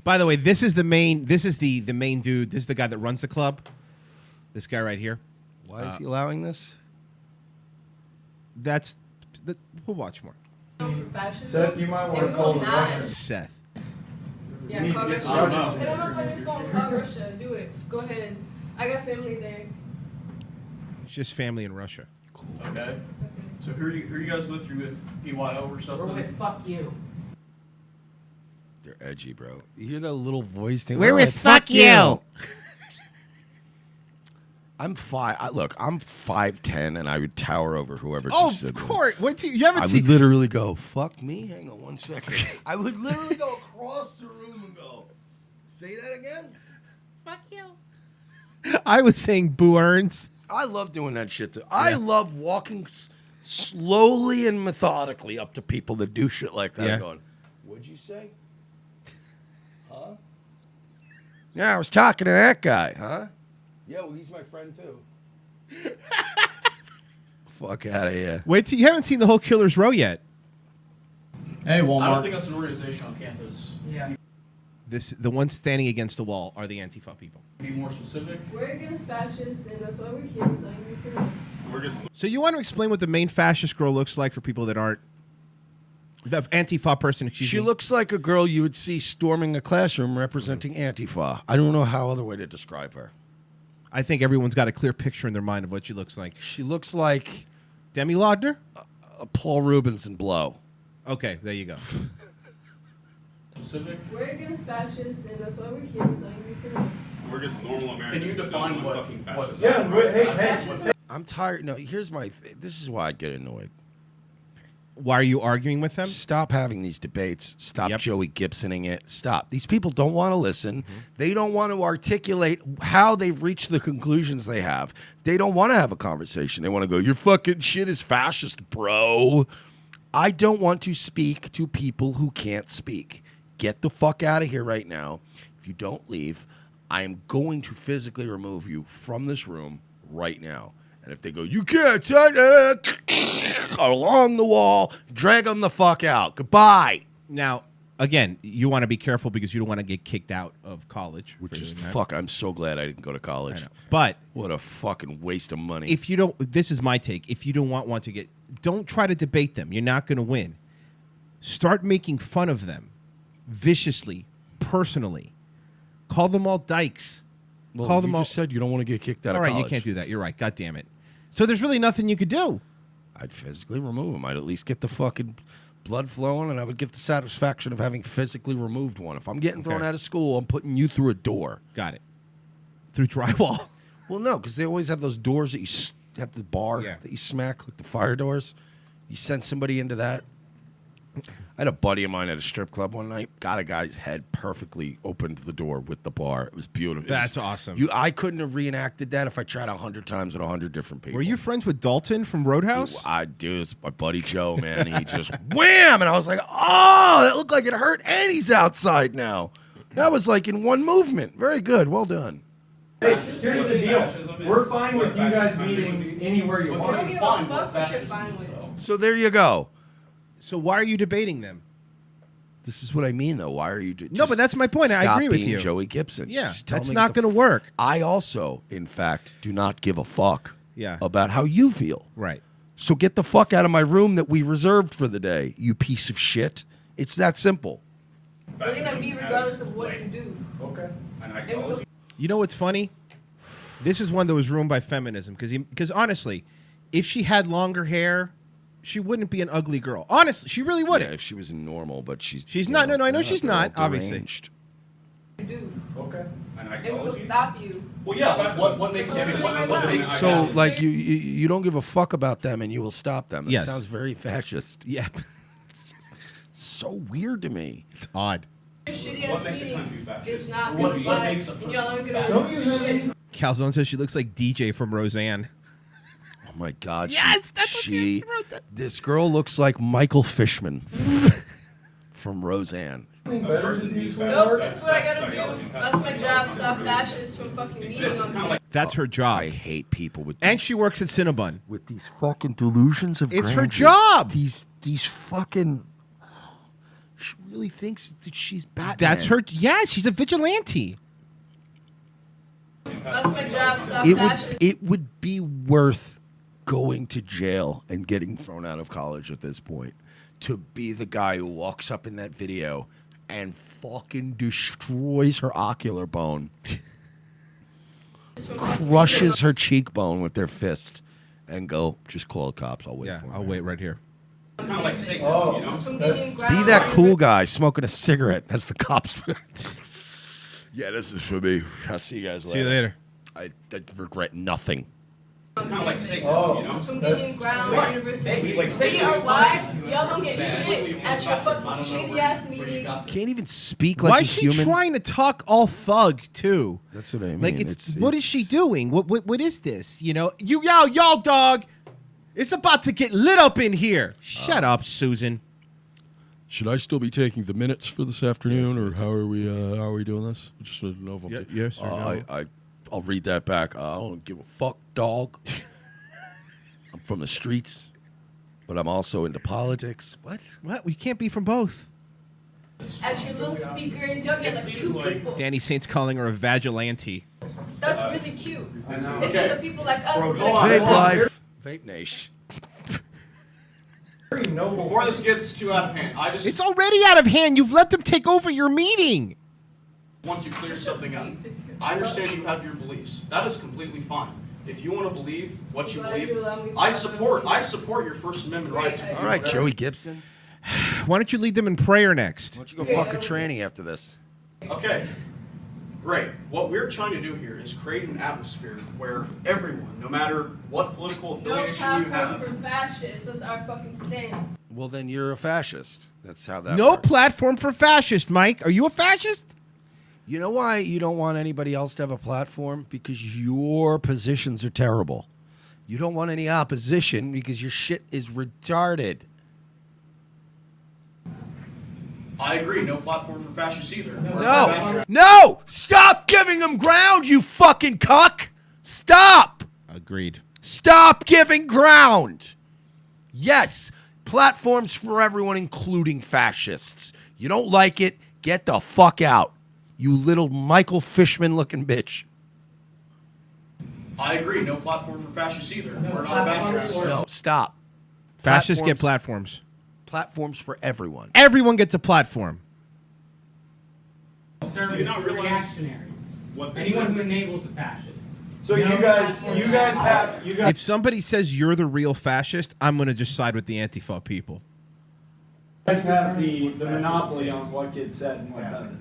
By the way, this is the main. This is the main dude. This is the guy that runs the club. This guy right here. Why is he allowing this? We'll watch more. Seth, you might want to call the Russians. Seth. Yeah, call Russia. Hit him up on your phone. Call Russia. Do it. Go ahead. I got family there. It's just family in Russia. Okay. So who are you guys with? You with PYO or something? We're with fuck you. They're edgy, bro. You hear that little voice thing? We're with fuck you. I'm 5'10", and I would tower over whoever. Oh, just of course. You haven't I seen. would literally go, "Fuck me." Hang on one second. I would literally go across the room and go, "Say that again." Fuck you. I was saying Boo Earns. I love doing that shit too. I love walking slowly and methodically up to people that do shit like that. Yeah. Going, "What'd you say? Huh? Yeah, I was talking to that guy, huh? Yeah, well, he's my friend too." Fuck out of here. Wait till you haven't seen the whole Killer's Row yet. I Hey, don't Walmart. think that's an organization on campus. Yeah. The ones standing against the wall are the Antifa people. Be more specific. We're against fascists, and that's why we're here. That's all you need to know. So you want to explain what the main fascist girl looks like for people that aren't the Antifa person? She looks like a girl you would see storming a classroom representing Antifa. I don't know how other way to describe her. I think everyone's got a clear picture in their mind of what she looks like. She looks like Demi Laudner, Paul Rubens and Blow. Okay, there you go. Specific. We're against fascists, and that's why we're here. That's all you need to know. We're just normal Americans. Can you define what? I'm tired. No, here's my. This is why I get annoyed. Why are you arguing with them? Stop having these debates. Stop Joey Gibsoning it. Stop. These people don't want to listen. They don't want to articulate how they've reached the conclusions they have. They don't want to have a conversation. They want to go, "Your fucking shit is fascist, bro." I don't want to speak to people who can't speak. Get the fuck out of here right now. If you don't leave, I am going to physically remove you from this room right now. And if they go, "You can't touch it," along the wall, drag them the fuck out. Goodbye. Now, again, you want to be careful because you don't want to get kicked out of college. Which is fuck. I'm so glad I didn't go to college. I know. But what a fucking waste of money. if you don't, this is my take. If you don't want to get, don't try to debate them. You're not going to win. Start making fun of them viciously, personally. Call them all dykes. Well, Call you them all. just said you don't want to get kicked out All of right, college. you can't do that. You're right. God damn it. So there's really nothing you could do. I'd physically remove him. I'd at least get the fucking blood flowing, and I would get the satisfaction of having physically removed one. If I'm getting thrown out of school, I'm putting you through a door. Got it. Through drywall. Well, no, because they always have those doors that you have the bar that you smack, like the fire doors. You send somebody into that. I had a buddy of mine at a strip club one night. Got a guy's head perfectly opened the door with the bar. It was beautiful. That's awesome. I couldn't have reenacted that if I tried 100 times with 100 different people. Were you friends with Dalton from Roadhouse? I do. It's my buddy Joe, man. He just wham, and I was like, "Oh, that looked like it hurt." And he's outside now. That was like in one movement. Very good. Well done. Hey, here's the deal. We're fine with you guys meeting anywhere you want. I don't give a fuck what you're fine with. So there you go. So why are you debating them? This is what I mean, though. Why are you? No, but that's my point. I Stop agree with being you. Joey Gibson. Yeah, Just tell that's me not going to work. I also, in fact, do not give a fuck. Yeah. About how you feel. Right. So get the fuck out of my room that we reserved for the day, you piece of shit. It's that simple. We're gonna be regardless of what you do. Okay. And we will You know what's funny? This is one that was ruined by feminism because honestly, if she had longer hair, she wouldn't be an ugly girl. Honestly, she really wouldn't. Yeah, if she was normal, but she's not. No, I know yeah, she's they're not. all Obviously. deranged. do. Okay. And we will stop you. Well, yeah. What makes what makes So, like, you don't give a fuck about them, and you will stop them. That Yes. sounds very fascist. Yeah. So weird to me. It's odd. Your shitty ass meeting is not What gonna fly, makes a and y'all aren't gonna Don't do you have shit. Calzone says she looks like DJ from Roseanne. Oh my God. Yes, that's what she wrote. This girl looks like Michael Fishman from Roseanne. Anything better to these Nope, that's what I gotta do. That's my job. Stop fascists from fucking meeting on me. That's her job. I hate people with And she works at Cinnabon. with these fucking delusions of It's her grandeur. job. These fucking She really thinks that she's Batman. That's her. Yeah, she's a vigilante. That's my job. Stop It fascism. would, it would be worth going to jail and getting thrown out of college at this point to be the guy who walks up in that video and fucking destroys her ocular bone, crushes her cheekbone with their fist, and go, just call the cops. I'll wait for him. I'll wait right here. It's kind of like Satan, you know? Be that cool guy smoking a cigarette as the cops. Yeah, this is for me. I'll see you guys later. See you later. I regret nothing. It's kind of like Satan, you know? From getting ground university. We are why y'all don't get shit at your fucking shitty ass meetings. Can't even speak like Why a is she human. trying to talk all thug too? That's what I mean. Like what is she doing? What is this? You know, yo dog. It's about to get lit up in here. Shut up, Susan. Should I still be taking the minutes for this afternoon, or how are we doing this? Just to know if I'm yes or no. I'll read that back. I don't give a fuck, dog. I'm from the streets, but I'm also into politics. What? We can't be from both. At your little speakers, y'all get like 2 people. Danny Saint's calling her a vigilante. That's really cute. It's just for people like us. It's Vape gonna life. Vape Nation. Before this gets too out of hand, I just It's already out of hand. You've let them take over your meeting. want to clear something up. I understand you have your beliefs. That is completely fine. If you want to believe what you believe, I support your First Amendment right to believe All right, whatever. Joey Gibson. Why don't you lead them in prayer next? Why don't you go fuck a tranny after this? Okay, great. What we're trying to do here is create an atmosphere where everyone, no matter what political No affiliation you platform have, for fascists. That's our fucking stance. Well, then you're a fascist. That's how that No works. platform for fascist, Mike. Are you a fascist? You know why you don't want anybody else to have a platform? Because your positions are terrible. You don't want any opposition because your shit is retarded. I agree. No platform for fascists either. No! Stop giving them ground, you fucking cuck! Stop! Agreed. Stop giving ground! Yes, platforms for everyone, including fascists. You don't like it, get the fuck out. You little Michael Fishman looking bitch. I agree. No platform for fascists either. We're not fascists. No, stop. Fascists get platforms. Platforms for everyone. Everyone gets a platform. Conservatives not are realize reactionaries. what this Anyone is? who enables a fascist. So No you guys platform. have If somebody says you're the real fascist, I'm going to just side with the Antifa people. the monopoly on what gets said and what doesn't.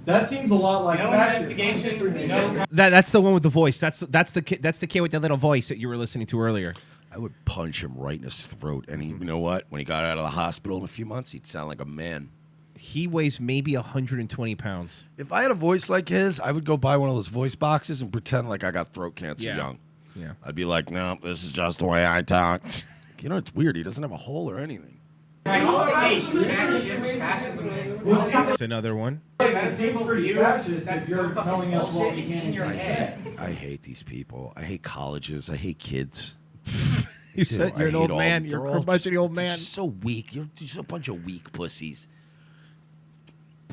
That seems a lot like no investigation. No. That's the one with the voice. That's the kid with the little voice that you were listening to earlier. I would punch him right in his throat. And you know what? When he got out of the hospital in a few months, he'd sound like a man. He weighs maybe 120 pounds. If I had a voice like his, I would go buy one of those voice boxes and pretend like I got throat cancer young. Yeah. I'd be like, no, this is just the way I talk. You know, it's weird. He doesn't have a hole or anything. It's another one. It seems pretty fascist if you're telling us what we can in your head. I hate these people. I hate colleges. I hate kids. You said you're an old man. You're a curmudgeon old man. They're so weak. You're just a bunch of weak pussies.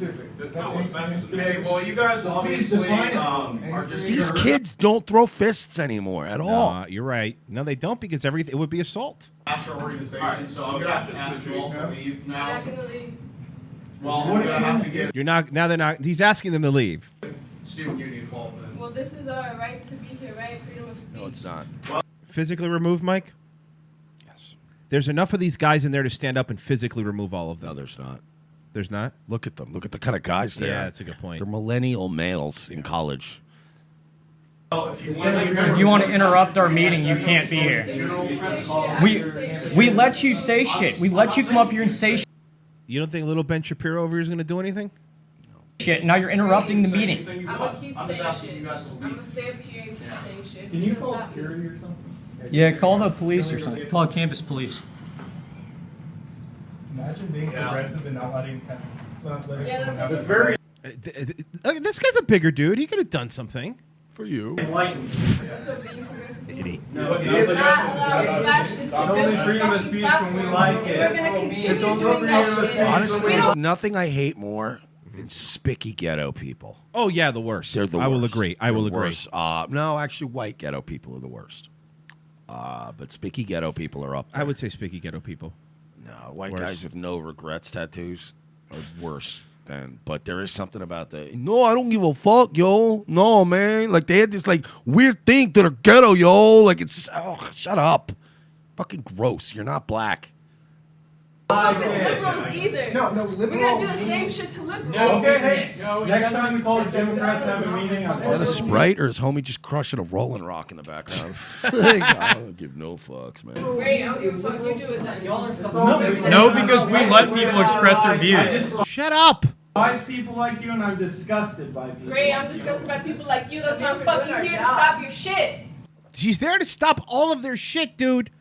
Okay, well, you guys obviously are just These kids don't throw fists anymore at all. Nah, you're right. No, they don't because it would be assault. national organization, so I'm gonna have to ask you all to leave now. Definitely. Well, I'm gonna have to get You're not. Now they're not. He's asking them to leave. student union involved then. Well, this is our right to be here, right? Freedom of speech. No, it's not. Physically remove, Mike? Yes. There's enough of these guys in there to stand up and physically remove all of them. No, there's not. There's not? Look at them. Look at the kind of guys they are. Yeah, that's a good point. They're millennial males in college. Well, if you want to interrupt our meeting, you can't be here. We let you say shit. We let you come up here and say You don't think little Ben Shapiro over here is going to do anything? shit. Now you're interrupting the meeting. I'm gonna keep saying shit. I'm gonna stay up here and keep saying shit. Can you It's call not- security or something? Yeah, call the police or something. Call campus police. Imagine being progressive and not letting Yeah, someone that's have a it. good Very Look, this guy's a bigger dude. He could have done something. For you. enlightened. That's what being progressive Idiot. No, It's not allowing fascists to only build freedom of fucking speech when we platform. like it. We're gonna continue It's only doing that freedom of shit. speech. Honestly, We there's don't- nothing I hate more than spicky ghetto people. Oh yeah, the worst. They're the I will worst. agree. I will They're agree. worse. No, actually, white ghetto people are the worst. But spicky ghetto people are up there. I would say spicky ghetto people. No, white Worse. guys with no regrets tattoos are worse than. But there is something about the. No, I don't give a fuck, yo. No, man. Like they had this like weird thing to the ghetto, yo. Like it's just, oh, shut up. Fucking gross. You're not black. Fuck with liberals either. No, We're gonna do the same shit to liberals. Okay, hey, next time we call the Democrats have a meeting, Is that a Sprite or is homie just crushing a Rolling Rock in the background? I don't give no fucks, man. Great, I don't give a fuck. You do it then. No, because we let people express their views. Shut up. Wise people like you, and I'm disgusted by people. Great, I'm disgusted by people like you. That's why I'm fucking here to stop your shit. She's there to stop all of their shit, dude.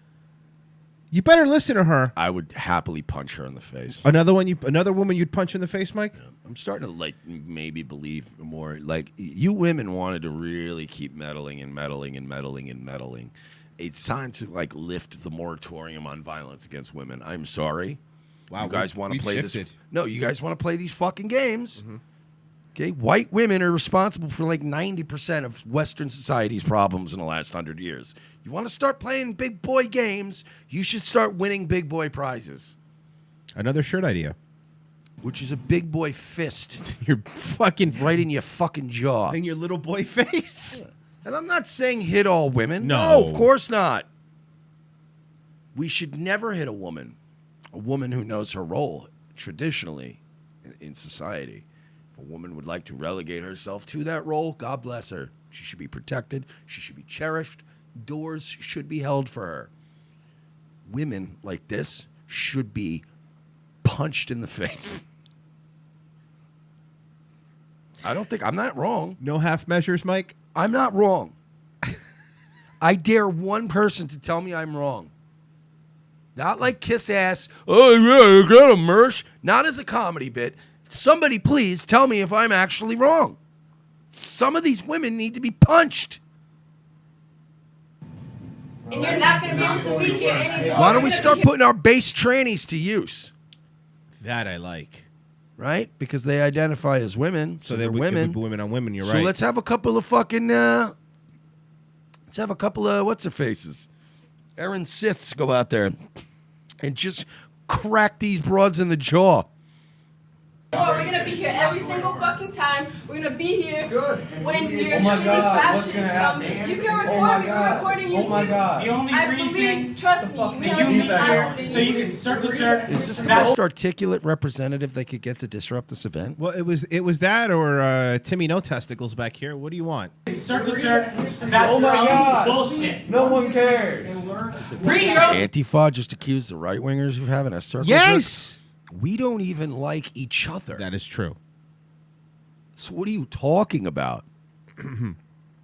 You better listen to her. I would happily punch her in the face. Another woman you'd punch in the face, Mike? I'm starting to like maybe believe more. Like you women wanted to really keep meddling and meddling and meddling and meddling. It's time to like lift the moratorium on violence against women. I'm sorry. Wow, you guys want to we've play shifted. this? No, you guys want to play these fucking games. Okay, white women are responsible for like 90% of Western society's problems in the last 100 years. You want to start playing big boy games, you should start winning big boy prizes. Another shirt idea. Which is a big boy fist. You're fucking right in your fucking jaw. in your little boy face. And I'm not saying hit all women. No. Of course not. We should never hit a woman who knows her role traditionally in society. If a woman would like to relegate herself to that role, God bless her. She should be protected. She should be cherished. Doors should be held for her. Women like this should be punched in the face. I'm not wrong. No half measures, Mike? I'm not wrong. I dare one person to tell me I'm wrong. Not like kiss ass, oh yeah, you got a merch. Not as a comedy bit. Somebody please tell me if I'm actually wrong. Some of these women need to be punched. And you're not gonna be able to be here anymore. Why don't we start putting our base trannies to use? That I like. Right? Because they identify as women. So they're women. Women on women, you're So right. let's have a couple of fucking, what's her faces? Aaron Siths go out there and just crack these broads in the jaw. We're gonna be here every single fucking time. We're gonna be here when your Oh my shitty God, what's fascists gonna come. happen? You can Oh record my me, we're God. recording you Oh my too. God. The only I reason believe, trust me, we that have you been here so you can circle jerk. Is this the most articulate representative they could get to disrupt this event? Well, it was that or Timmy No Testicles back here. What do you want? Circle jerk. Oh my God. Bullshit. No one cares. Read your own. Antifa just accused the right wingers of having a circle Yes! jerk. We don't even like each other. That is true. So what are you talking about?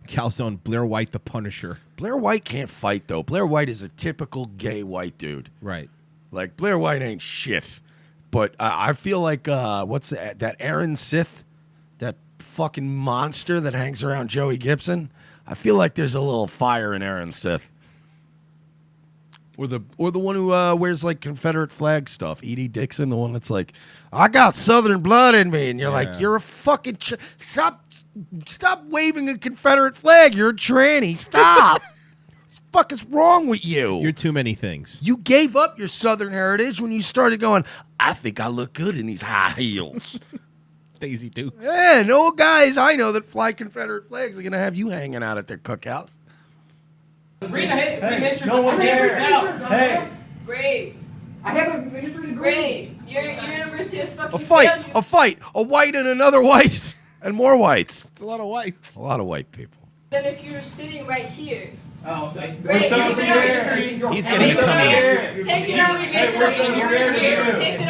Calzone, Blair White, the Punisher. Blair White can't fight, though. Blair White is a typical gay white dude. Right. Like, Blair White ain't shit. But I feel like, what's that Aaron Sith? That fucking monster that hangs around Joey Gibson? I feel like there's a little fire in Aaron Sith. Or the one who wears, like, Confederate flag stuff. Edie Dixon, the one that's like, I got Southern blood in me. And you're like, you're a fucking... Stop waving a Confederate flag. You're a tranny. Stop. What the fuck is wrong with you? You're too many things. You gave up your Southern heritage when you started going, I think I look good in these high heels. Daisy Dukes. Yeah, no guys I know that fly Confederate flags are going to have you hanging out at their cookouts. Read the history. No one cares. Hey. Great. I have a history degree. Great. Your university is fucking A fight. A white and another white. And more whites. It's a lot of whites. A lot of white people. Then if you're sitting right here. Oh, Great. Take it up. He's getting a tummy ache. Take it up. Take it up. Take it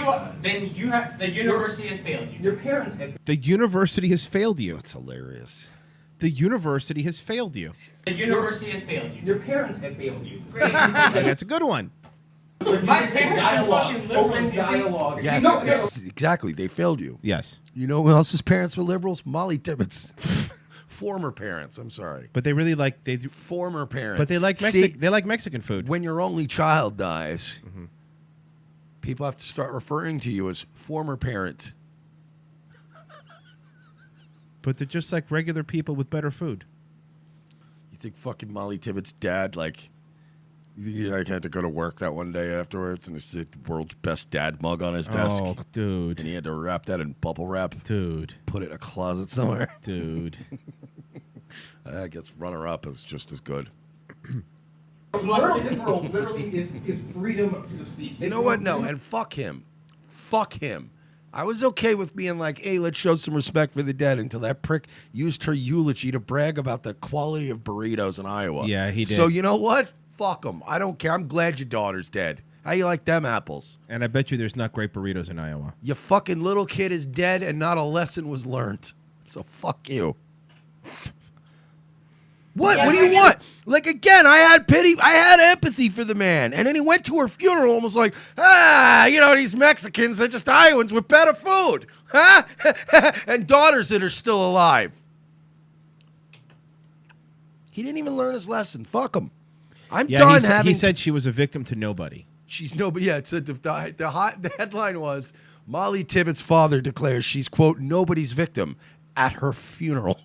up. Then you have the university has failed you. Your parents have. The university has failed you. That's hilarious. The university has failed you. The university has failed you. Your parents have failed you. Great. That's a good one. My parents are fucking liberals. Open dialogue. Yes, No, exactly. They failed you. Yes. You know who else's parents were liberals? Molly Tibbetts. Former parents. I'm sorry. But they really like former parents. But they like they like Mexican food. When your only child dies, people have to start referring to you as former parent. But they're just like regular people with better food. You think fucking Molly Tippett's dad, like, I had to go to work that one day afterwards, and it's the world's best dad mug on his desk. Oh, dude. And he had to wrap that in bubble wrap. Dude. Put it in a closet somewhere. Dude. I guess runner-up is just as good. This world literally is freedom of speech. You know what? No, and fuck him. Fuck him. I was okay with being like, hey, let's show some respect for the dead until that prick used her eulogy to brag about the quality of burritos in Iowa. Yeah, he did. So you know what? Fuck him. I don't care. I'm glad your daughter's dead. How you like them apples? And I bet you there's not great burritos in Iowa. Your fucking little kid is dead and not a lesson was learned. So fuck you. What? What do you want? Like, again, I had pity. I had empathy for the man. And then he went to her funeral and was like, these Mexicans are just Iowans with better food. Huh? And daughters that are still alive. He didn't even learn his lesson. Fuck him. I'm done having... He said she was a victim to nobody. She's nobody. Yeah, it said the headline was, Molly Tippett's father declares she's, quote, nobody's victim at her funeral.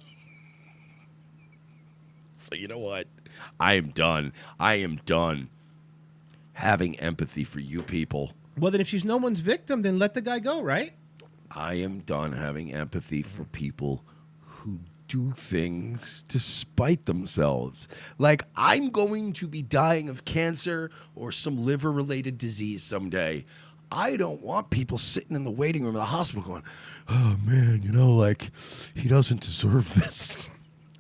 So you know what? I am done. I am done having empathy for you people. Well, then if she's no one's victim, then let the guy go, right? I am done having empathy for people who do things to spite themselves. Like, I'm going to be dying of cancer or some liver-related disease someday. I don't want people sitting in the waiting room of the hospital going, oh, man, he doesn't deserve this.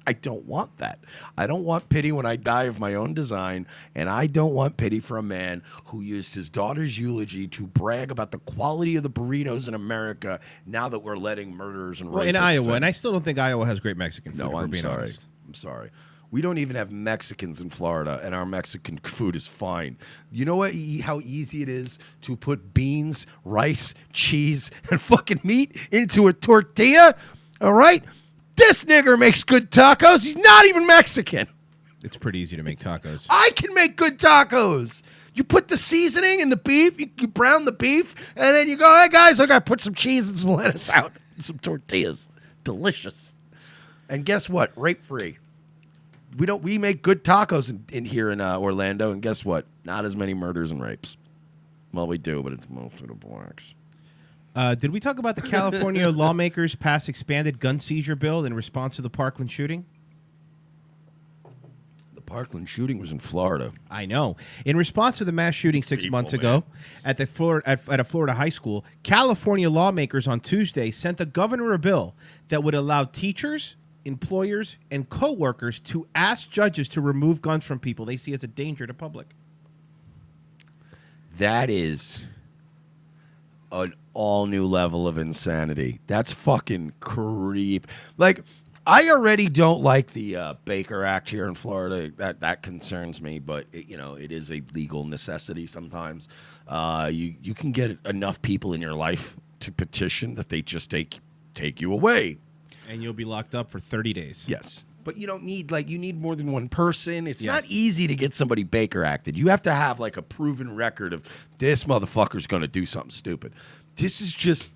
I don't want that. I don't want pity when I die of my own design, and I don't want pity for a man who used his daughter's eulogy to brag about the quality of the burritos in America now that we're letting murderers and rapists in Iowa, and I still don't think Iowa has great Mexican food, No, I'm sorry. honest. I'm sorry. We don't even have Mexicans in Florida, and our Mexican food is fine. You know what? How easy it is to put beans, rice, cheese, and fucking meat into a tortilla? All right? This nigger makes good tacos. He's not even Mexican. It's pretty easy to make tacos. I can make good tacos. You put the seasoning in the beef, you brown the beef, and then you go, hey, guys, I got to put some cheese and some lettuce out and some tortillas. Delicious. And guess what? Rape-free. We make good tacos in here in Orlando, and guess what? Not as many murders and rapes. Well, we do, but it's mostly the blacks. Did we talk about the California lawmakers pass expanded gun seizure bill in response to the Parkland shooting? The Parkland shooting was in Florida. I know. In response to the mass shooting 6 months ago at a Florida high school, California lawmakers on Tuesday sent the governor a bill that would allow teachers, employers, and co-workers to ask judges to remove guns from people they see as a danger to public. That is an all new level of insanity. That's fucking creep. Like, I already don't like the Baker Act here in Florida. That concerns me, but it is a legal necessity sometimes. You can get enough people in your life to petition that they just take you away. And you'll be locked up for 30 days. Yes. But you don't need, you need more than one person. It's not easy to get somebody Baker Acted. You have to have, a proven record of this motherfucker's going to do something stupid. This is just,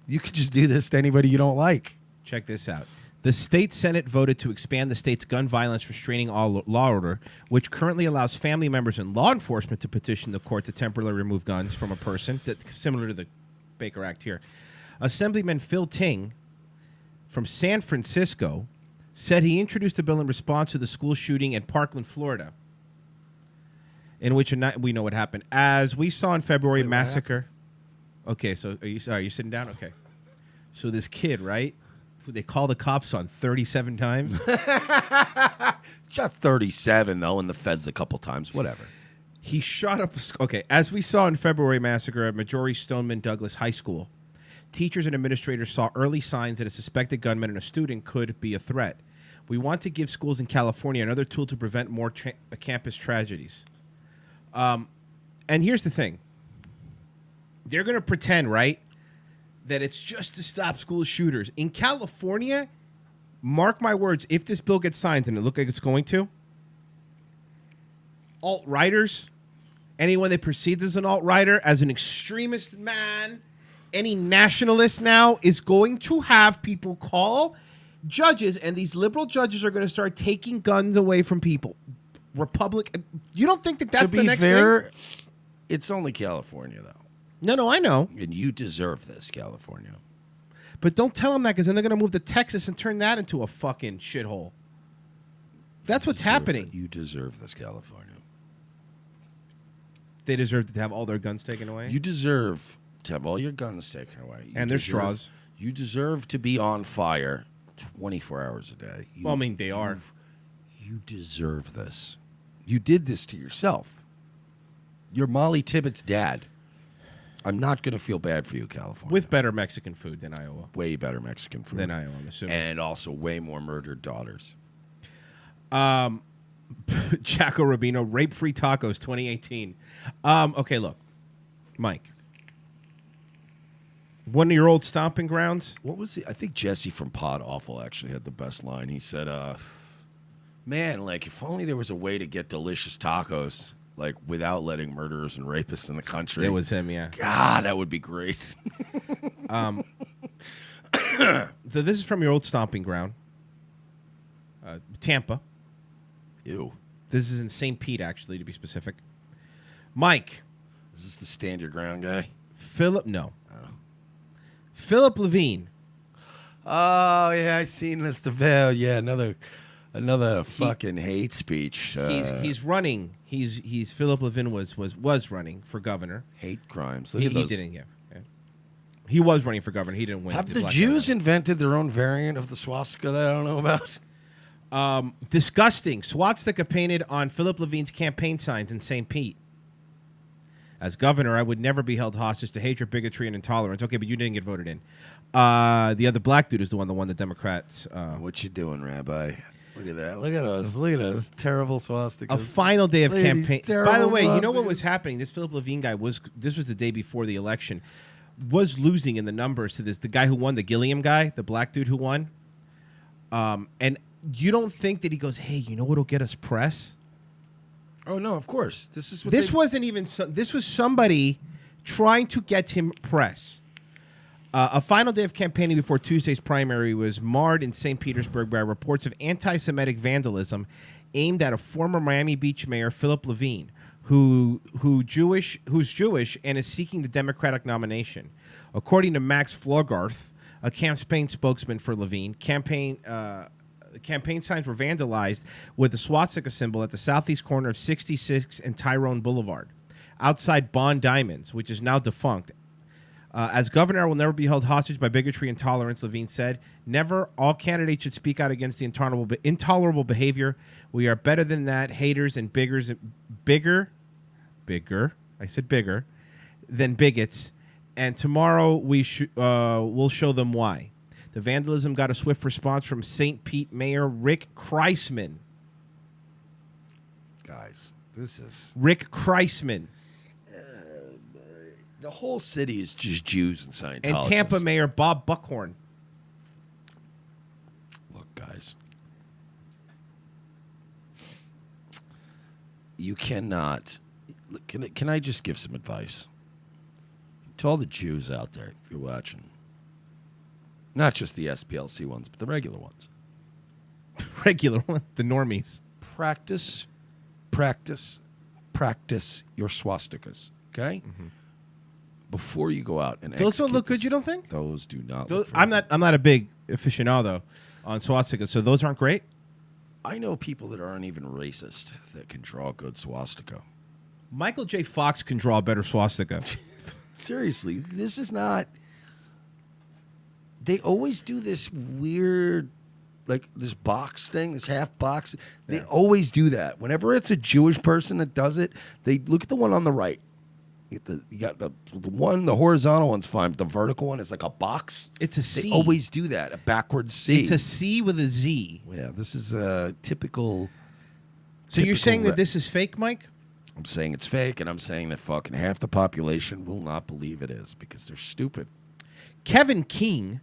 you could just do this to anybody you don't like. Check this out. The state Senate voted to expand the state's gun violence restraining law order, which currently allows family members and law enforcement to petition the court to temporarily remove guns from a person, similar to the Baker Act here. Assemblyman Phil Ting from San Francisco said he introduced a bill in response to the school shooting in Parkland, Florida, in which we know what happened. As we saw in February massacre. Okay, so are you sitting down? Okay. So this kid, right? Who they call the cops on 37 times. Just 37, though, and the feds a couple times. Whatever. He shot up. Okay, as we saw in February massacre at Marjorie Stoneman Douglas High School, teachers and administrators saw early signs that a suspected gunman and a student could be a threat. We want to give schools in California another tool to prevent more campus tragedies. And here's the thing. They're going to pretend, right, that it's just to stop school shooters. In California, Mark my words, if this bill gets signed, and it looks like it's going to, alt-righters, anyone that perceived as an alt-righter, as an extremist man, any nationalist now is going to have people call judges, and these liberal judges are going to start taking guns away from people. You don't think that that's the next thing? It's only California, though. No, I know. And you deserve this, California. But don't tell them that, because then they're going to move to Texas and turn that into a fucking shithole. That's what's happening. You deserve this, California. They deserve to have all their guns taken away? You deserve to have all your guns taken away. And their straws. You deserve to be on fire 24 hours a day. Well, I mean, they are. You deserve this. You did this to yourself. You're Molly Tibbetts' dad. I'm not going to feel bad for you, California. With better Mexican food than Iowa. Way better Mexican food. Than Iowa, I'm assuming. And also way more murdered daughters. Jaco Rubino, rape-free tacos 2018. Okay, look. Mike. One of your old stomping grounds? What was it? I think Jesse from Pod Awful actually had the best line. He said, man, like, if only there was a way to get delicious tacos, like, without letting murderers and rapists in the country. It was him, yeah. God, that would be great. So this is from your old stomping ground. Tampa. Ew. This is in St. Pete, actually, to be specific. Mike. Is this the stand your ground guy? No. Philip Levine. Oh, yeah, I seen this debate. Yeah, another fucking hate speech. He's running. He's Philip Levine was running for governor. Hate crimes. He didn't get. Yeah. He was running for governor. He didn't win. Have the Jews invented their own variant of the swastika that I don't know about? Disgusting. Swastika painted on Philip Levine's campaign signs in St. Pete. As governor, I would never be held hostage to hatred, bigotry, and intolerance. Okay, but you didn't get voted in. The other black dude is the one that won the Democrats. What you doing, Rabbi? Look at that. Look at us. Look at us. Terrible swastikas. A final day of Look at campaign. these By the way, terrible you know what swastikas. was happening? This Philip Levine guy this was the day before the election, was losing in the numbers to the guy who won, the Gilliam guy, the black dude who won. And you don't think that he goes, hey, you know what'll get us press? Oh, no, of course. This was somebody trying to get him press. A final day of campaigning before Tuesday's primary was marred in St. Petersburg by reports of anti-Semitic vandalism aimed at a former Miami Beach mayor, Philip Levine, who's Jewish and is seeking the Democratic nomination. According to Max Flogarth, a campaign spokesman for Levine, campaign signs were vandalized with the swastika symbol at the southeast corner of 66 and Tyrone Boulevard, outside Bond Diamonds, which is now defunct. As governor, I will never be held hostage by bigotry and intolerance, Levine said. Never. All candidates should speak out against the intolerable behavior. We are better than that. Haters and bigger than bigots. And tomorrow we'll show them why. The vandalism got a swift response from St. Pete Mayor Rick Kreisman. Guys, this is... Rick Kreisman. The whole city is just Jews and Scientologists. And Tampa Mayor Bob Buckhorn. Look, guys. You cannot... Can I just give some advice? To all the Jews out there, if you're watching. Not just the SPLC ones, but the regular ones. Regular ones? The normies. Practice your swastikas, okay? Mm-hmm. Before you go out and those don't look good, you don't think? Those do not look very good. I'm not a big aficionado on swastikas, so those aren't great? I know people that aren't even racist that can draw a good swastika. Michael J. Fox can draw a better swastika. Seriously, this is not... They always do this weird, like, this box thing, this half box. They always do that. Whenever it's a Jewish person that does it, they look at the one on the right. You got the one, the horizontal one's fine, but the vertical one is like a box. It's a C. They always do that, a backwards C. It's a C with a Z. Yeah, this is a typical... So you're saying that this is fake, Mike? I'm saying it's fake, and I'm saying that fucking half the population will not believe it is because they're stupid. Kevin King,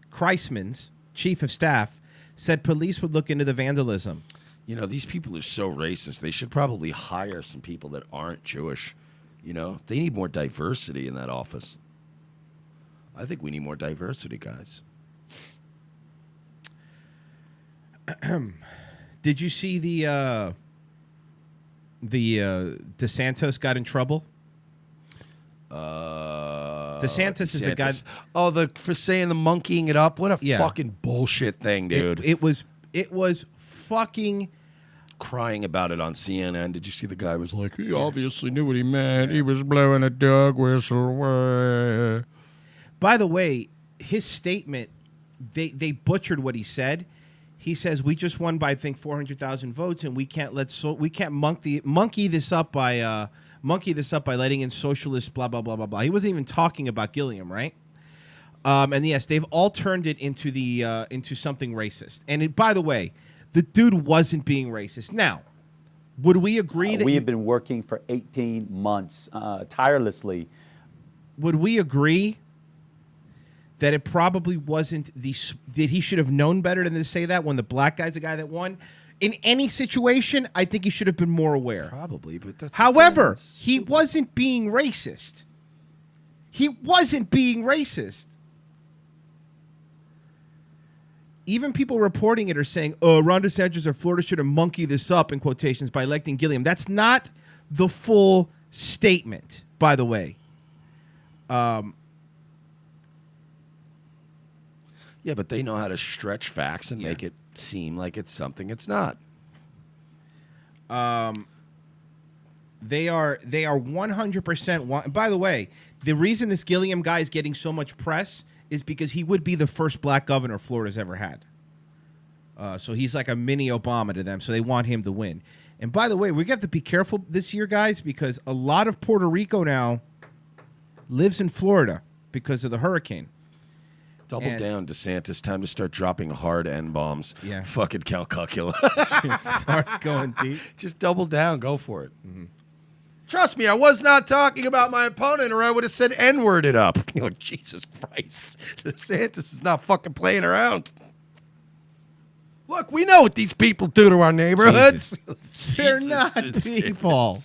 Kreisman's chief of staff, said police would look into the vandalism. You know, these people are so racist. They should probably hire some people that aren't Jewish. You know, they need more diversity in that office. I think we need more diversity, guys. Did you see the DeSantis got in trouble? DeSantis is the guy. Oh, for saying the monkeying it up. What a fucking bullshit thing, dude. It was fucking crying about it on CNN. Did you see the guy was like, he obviously knew what he meant. He was blowing a dog whistle. By the way, his statement, they butchered what he said. He says we just won by I think 400,000 votes, and we can't monkey this up by letting in socialist blah blah blah blah blah. He wasn't even talking about Gilliam, right? And yes, they've all turned it into into something racist. And by the way, the dude wasn't being racist. Now, would we agree that we have been working for 18 months tirelessly? Would we agree that it probably wasn't that he should have known better than to say that when the black guy's the guy that won? In any situation, I think he should have been more aware. Probably, but that's... However, he wasn't being racist. He wasn't being racist. Even people reporting it are saying, oh, Ron DeSantis or Florida should have monkeyed this up, in quotations, by electing Gilliam. That's not the full statement, by the way. Yeah, but they know how to stretch facts and make it seem like it's something it's not. They are 100%. By the way, the reason this Gilliam guy is getting so much press is because he would be the first black governor Florida's ever had. So he's like a mini Obama to them, so they want him to win. And by the way, we have to be careful this year, guys, because a lot of Puerto Rico now lives in Florida because of the hurricane. Double down, DeSantis. Time to start dropping hard N-bombs. Yeah. Fucking Calcucula. Start going deep. Just double down. Go for it. Mm-hmm. Trust me, I was not talking about my opponent, or I would have said N-worded up. You're like, Jesus Christ. DeSantis is not fucking playing around. Look, we know what these people do to our neighborhoods. They're not people.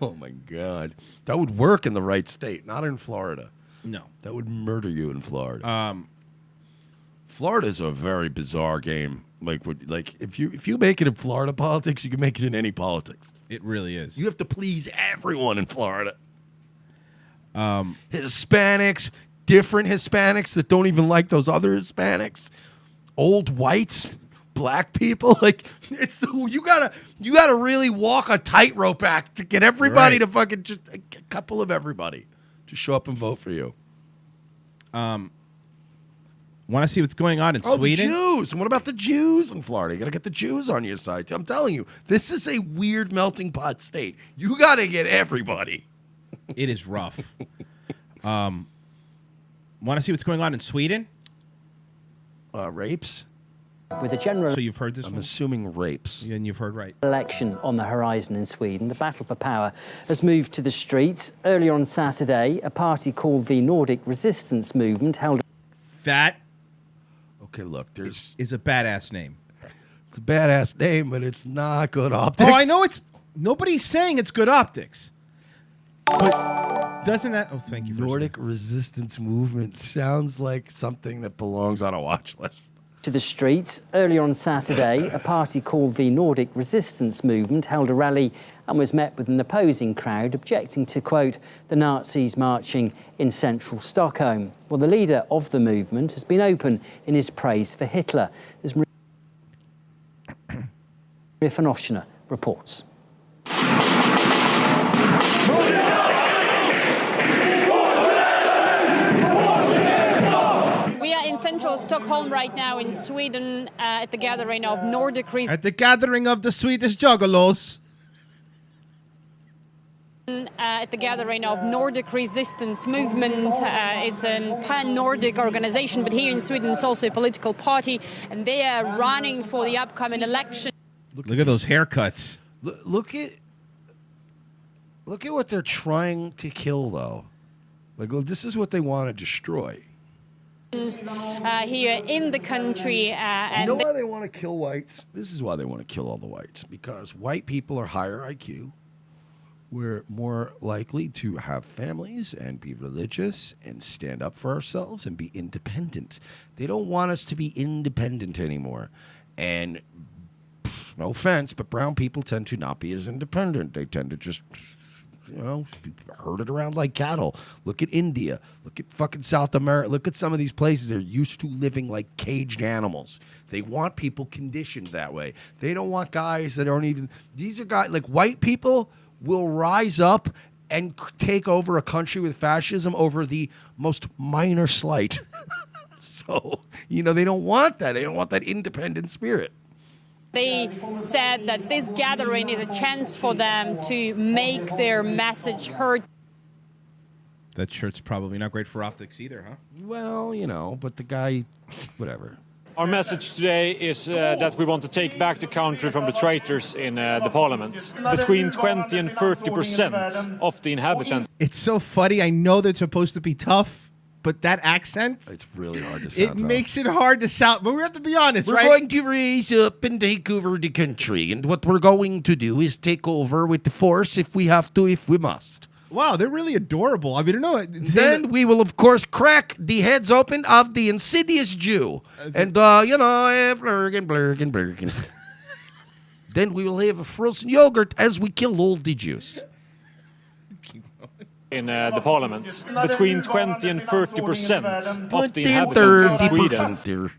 Oh, my God. That would work in the right state, not in Florida. No. That would murder you in Florida. Florida's a very bizarre game. Like if you make it in Florida politics, you can make it in any politics. It really is. You have to please everyone in Florida. Hispanics, different Hispanics that don't even like those other Hispanics, old whites, black people. Like you gotta really walk a tightrope act to get everybody to fucking just a couple of everybody to show up and vote for you. Want to see what's going on in Sweden? The Jews. And what about the Jews in Florida? You got to get the Jews on your side. I'm telling you, this is a weird melting pot state. You got to get everybody. It is rough. Want to see what's going on in Sweden? Rapes. With a general... So you've heard this I'm one? assuming rapes. Yeah, and you've heard right. Election on the horizon in Sweden. The battle for power has moved to the streets. Earlier on Saturday, a party called the Nordic Resistance Movement held... That... Okay, look, is a badass name. It's a badass name, but it's not good optics. Oh, I know it's... Nobody's saying it's good optics. But doesn't that... Oh, thank you. Nordic Resistance Movement sounds like something that belongs on a watch list. To the streets. Earlier on Saturday, a party called the Nordic Resistance Movement held a rally and was met with an opposing crowd objecting to, quote, the Nazis marching in central Stockholm. Well, the leader of the movement has been open in his praise for Hitler, as Maria van Oschner reports. We are in central Stockholm right now in Sweden at the gathering of Nordic Resistance. At the gathering of the Swedish juggalos. At the gathering of Nordic Resistance Movement. It's a pan-Nordic organization, but here in Sweden it's also a political party, and they are running for the upcoming election. Look at those haircuts. Look at what they're trying to kill, though. Like, well, this is what they want to destroy. here in the country. And you know why they want to kill whites? This is why they want to kill all the whites. Because white people are higher IQ. We're more likely to have families and be religious and stand up for ourselves and be independent. They don't want us to be independent anymore. And no offense, but brown people tend to not be as independent. They tend to just, herd it around like cattle. Look at India. Look at fucking South America. Look at some of these places. They're used to living like caged animals. They want people conditioned that way. They don't want guys that aren't even... These are guys... Like, white people will rise up and take over a country with fascism over the most minor slight. So, they don't want that. They don't want that independent spirit. they said that this gathering is a chance for them to make their message heard. That shirt's probably not great for optics either, huh? Well, but the guy, whatever. Our message today is that we want to take back the country from the traitors in the parliament. Between 20 and 30% of the inhabitants. It's so funny. I know that's supposed to be tough, but that accent... It's really hard to sound. It makes it hard to sound, but we have to be honest, we're right? We're going to raise up and take over the country, and what we're going to do is take over with the force if we have to, if we must. Wow, they're really adorable. I mean, I don't know. Then we will, of course, crack the heads open of the insidious Jew. And, flurgen, blurgen, blurgen. Then we will have a frozen yogurt as we kill all the Jews. In the parliament. Between 20 and 30% of the inhabitants in Sweden.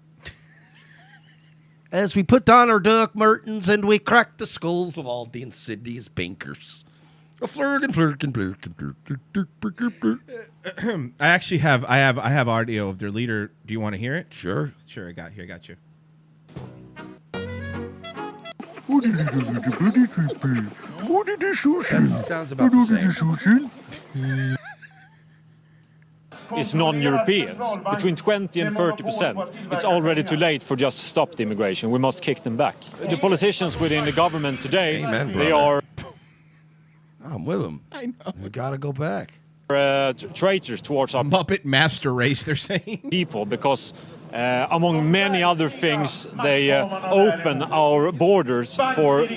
As we put on our Doc Martens and we crack the skulls of all the insidious bankers. A flurgen, flurgen, blurgen. I actually have audio of their leader. Do you want to hear it? Sure. Sure, I got you. That sounds about the same. Is non-Europeans. Between 20 and 30%. It's already too late for just to stop the immigration. We must kick them back. The politicians within the government today, they are... I'm with them. I know. We got to go back. Traitors towards our Muppet master race, they're saying. People, because among many other things, they open our borders for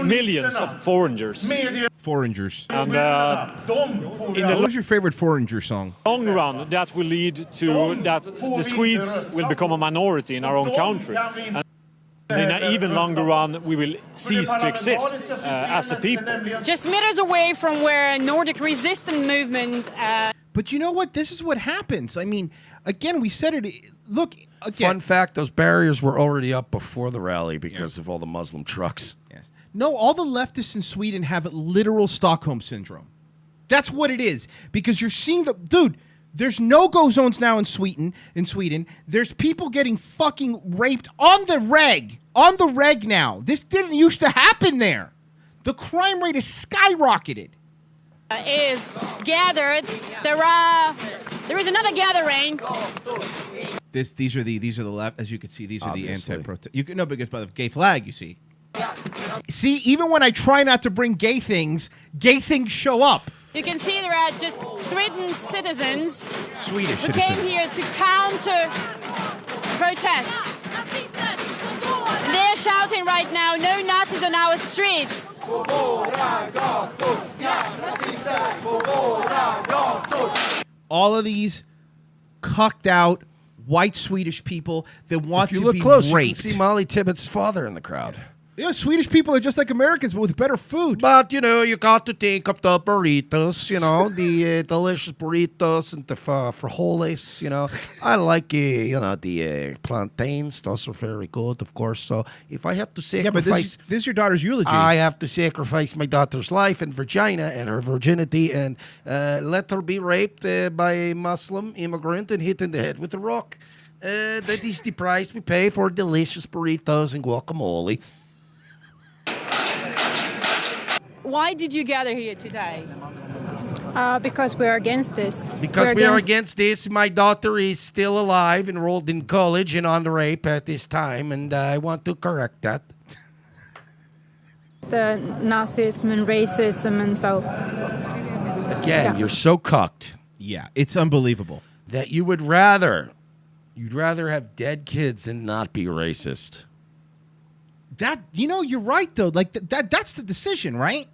millions of foreigners. Foreigners. And what was your favorite foreigner song? Long run, that will lead to that the Swedes will become a minority in our own country. And in an even longer run, we will cease to exist as a people. Just meters away from where Nordic resistance movement... But you know what? This is what happens. I mean, again, we said it. Look, again. Fun fact, those barriers were already up before the rally because of all the Muslim trucks. Yes. No, all the leftists in Sweden have literal Stockholm syndrome. That's what it is. Because you're seeing the... Dude... There's no-go zones now in Sweden. There's people getting fucking raped on the reg. On the reg now. This didn't used to happen there. The crime rate is skyrocketed. Is gathered. There is another gathering. These are the left, as you can see. These are the anti-protest. You can know because by the gay flag, you see. See, even when I try not to bring gay things show up. You can see there are just Sweden's citizens Swedish who citizens. came here to counter protest. And they're shouting right now, no Nazis on our streets. All of these cucked out white Swedish people that want to be raped. If you look close, you can see Molly Tibbetts' father in the crowd. Yeah, Swedish people are just like Americans, but with better food. But, you got to think of the burritos, the delicious burritos and the frijoles, I like, the plantains. Those are very good, of course. So if I have to sacrifice... Yeah, but this is your daughter's eulogy. I have to sacrifice my daughter's life and vagina and her virginity and let her be raped by a Muslim immigrant and hit in the head with a rock. That is the price we pay for delicious burritos and guacamole. Why did you gather here today? Because we're against this. Because we are against this. My daughter is still alive, enrolled in college and on the rape at this time, and I want to correct that. The Nazism and racism and so. Again, you're so cucked. Yeah, it's unbelievable. that you'd rather have dead kids and not be racist. That, you're right though. Like that's the decision, right?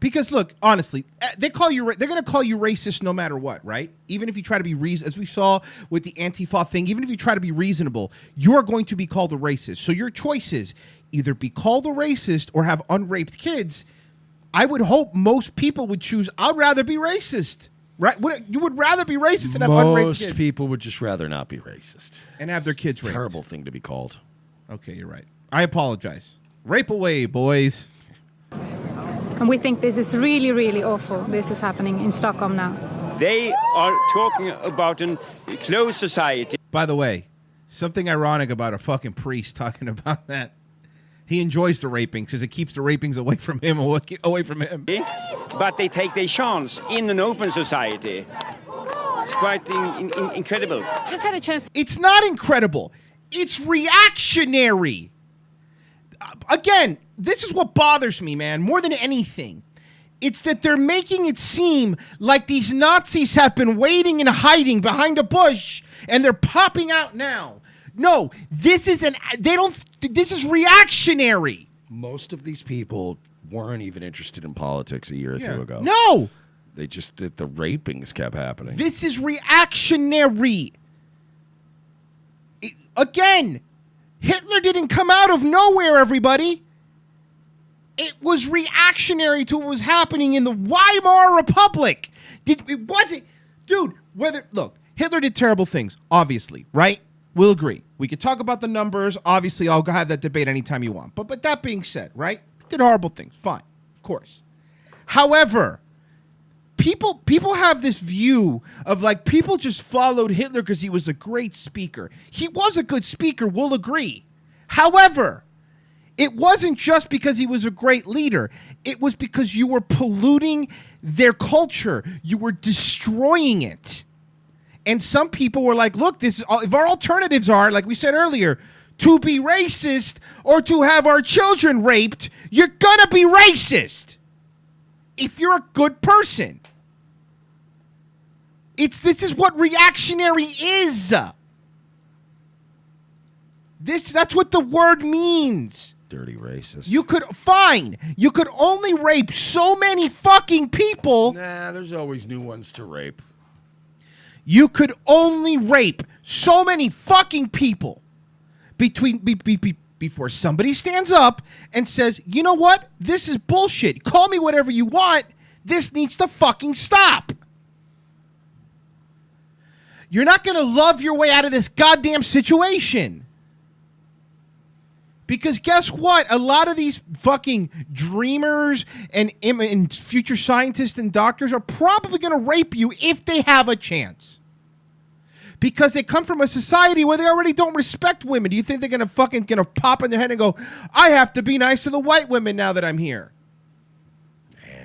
Because look, honestly, they're going to call you racist no matter what, right? Even if you try to be as we saw with the Antifa thing, even if you try to be reasonable, you're going to be called a racist. So your choice is either be called a racist or have unraped kids. I would hope most people would choose, I'd rather be racist, right? You would rather be racist than have unraped kids. Most people would just rather not be racist. And have their kids raped. Terrible thing to be called. Okay, you're right. I apologize. Rape away, boys. And we think this is really, really awful. This is happening in Stockholm now. They are talking about a closed society. By the way, something ironic about a fucking priest talking about that. He enjoys the raping because it keeps the rapings away from him. But they take their chance in an open society. It's quite incredible. Just had a chance. It's not incredible. It's reactionary. Again, this is what bothers me, man, more than anything. It's that they're making it seem like these Nazis have been waiting and hiding behind a bush and they're popping out now. No, this is this is reactionary. Most of these people weren't even interested in politics a year or two ago. No. The rapings kept happening. This is reactionary. Again, Hitler didn't come out of nowhere, everybody. It was reactionary to what was happening in the Weimar Republic. It wasn't, dude, look, Hitler did terrible things, obviously, right? We'll agree. We could talk about the numbers. Obviously, I'll have that debate anytime you want. But that being said, right? Did horrible things. Fine. Of course. However, people have this view of like people just followed Hitler because he was a great speaker. He was a good speaker, we'll agree. However, it wasn't just because he was a great leader. It was because you were polluting their culture. You were destroying it. And some people were like, look, this is if our alternatives are, like we said earlier, to be racist or to have our children raped, you're gonna be racist. If you're a good person. This is what reactionary is. That's what the word means. Dirty racist. You could only rape so many fucking people. Nah, there's always new ones to rape. You could only rape so many fucking people before somebody stands up and says, you know what? This is bullshit. Call me whatever you want. This needs to fucking stop. You're not going to love your way out of this goddamn situation. Because guess what? A lot of these fucking dreamers and future scientists and doctors are probably going to rape you if they have a chance. Because they come from a society where they already don't respect women. Do you think they're going to pop in their head and go, I have to be nice to the white women now that I'm here?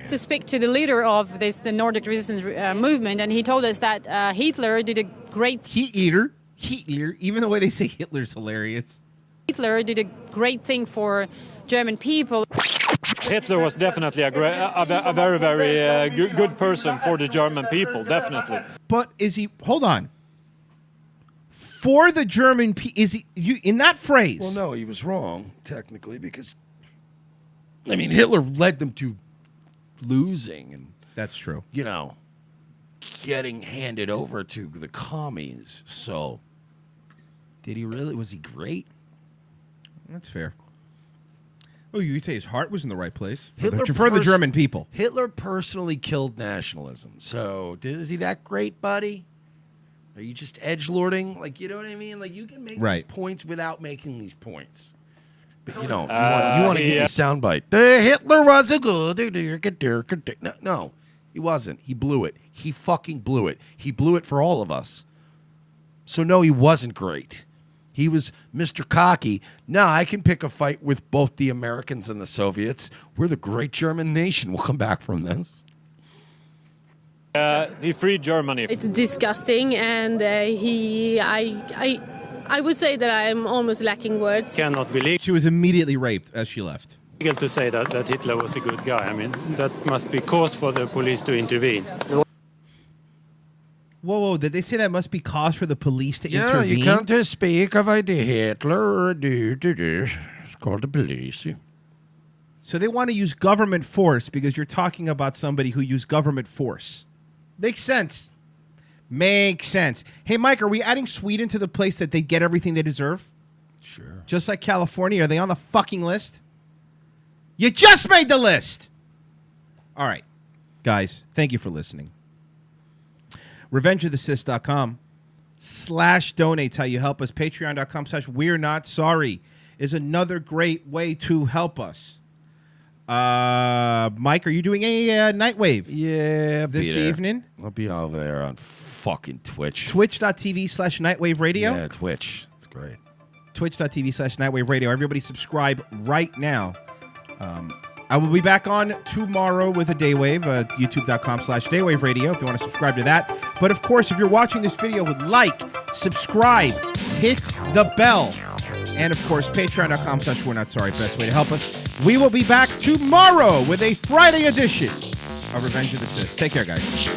To speak to the leader of the Nordic resistance movement, and he told us that Hitler did a great... Hitler, even the way they say Hitler's hilarious. Hitler did a great thing for German people. Hitler was definitely a very, very good person for the German people, definitely. But is he... Hold on. For the German people... Is he... in that phrase... Well, no, he was wrong, technically, because... I mean, Hitler led them to losing and... That's true. Getting handed over to the commies. So, did he really? Was he great? That's fair. Oh, you say his heart was in the right place for Hitler the German people. Hitler personally killed nationalism. So, is he that great, buddy? Are you just edgelording? Like, you know what I mean? Like, you can make these points without making these points. But you want to get a soundbite. Hitler was a good. No, he wasn't. He blew it. He fucking blew it. He blew it for all of us. So no, he wasn't great. He was Mr. Cocky. Now I can pick a fight with both the Americans and the Soviets. We're the great German nation. We'll come back from this. He freed Germany. It's disgusting, and I would say that I'm almost lacking words. Cannot believe. She was immediately raped as she left. Illegal to say that Hitler was a good guy. I mean, that must be cause for the police to intervene. Whoa. Did they say that must be cause for the police to intervene? You can't speak of ID Hitler or do. It's called the police. So they want to use government force because you're talking about somebody who used government force. Makes sense. Makes sense. Hey, Mike, are we adding Sweden to the place that they get everything they deserve? Sure. Just like California, are they on the fucking list? You just made the list! All right. Guys, thank you for listening. RevengeOfTheCis.com/donate how you help us. Patreon.com/We're Not Sorry is another great way to help us. Mike, are you doing a Nightwave? Yeah, this evening? I'll be over there on fucking Twitch. Twitch.tv/Nightwave Radio? Yeah, Twitch. It's great. Twitch.tv/Nightwave Radio. Everybody subscribe right now. I will be back on tomorrow with a Daywave, youtube.com/Daywave Radio if you want to subscribe to that. But of course, if you're watching this video, like, subscribe, hit the bell. And of course, patreon.com/We're Not Sorry, best way to help us. We will be back tomorrow with a Friday edition of Revenge of the Cis. Take care, guys.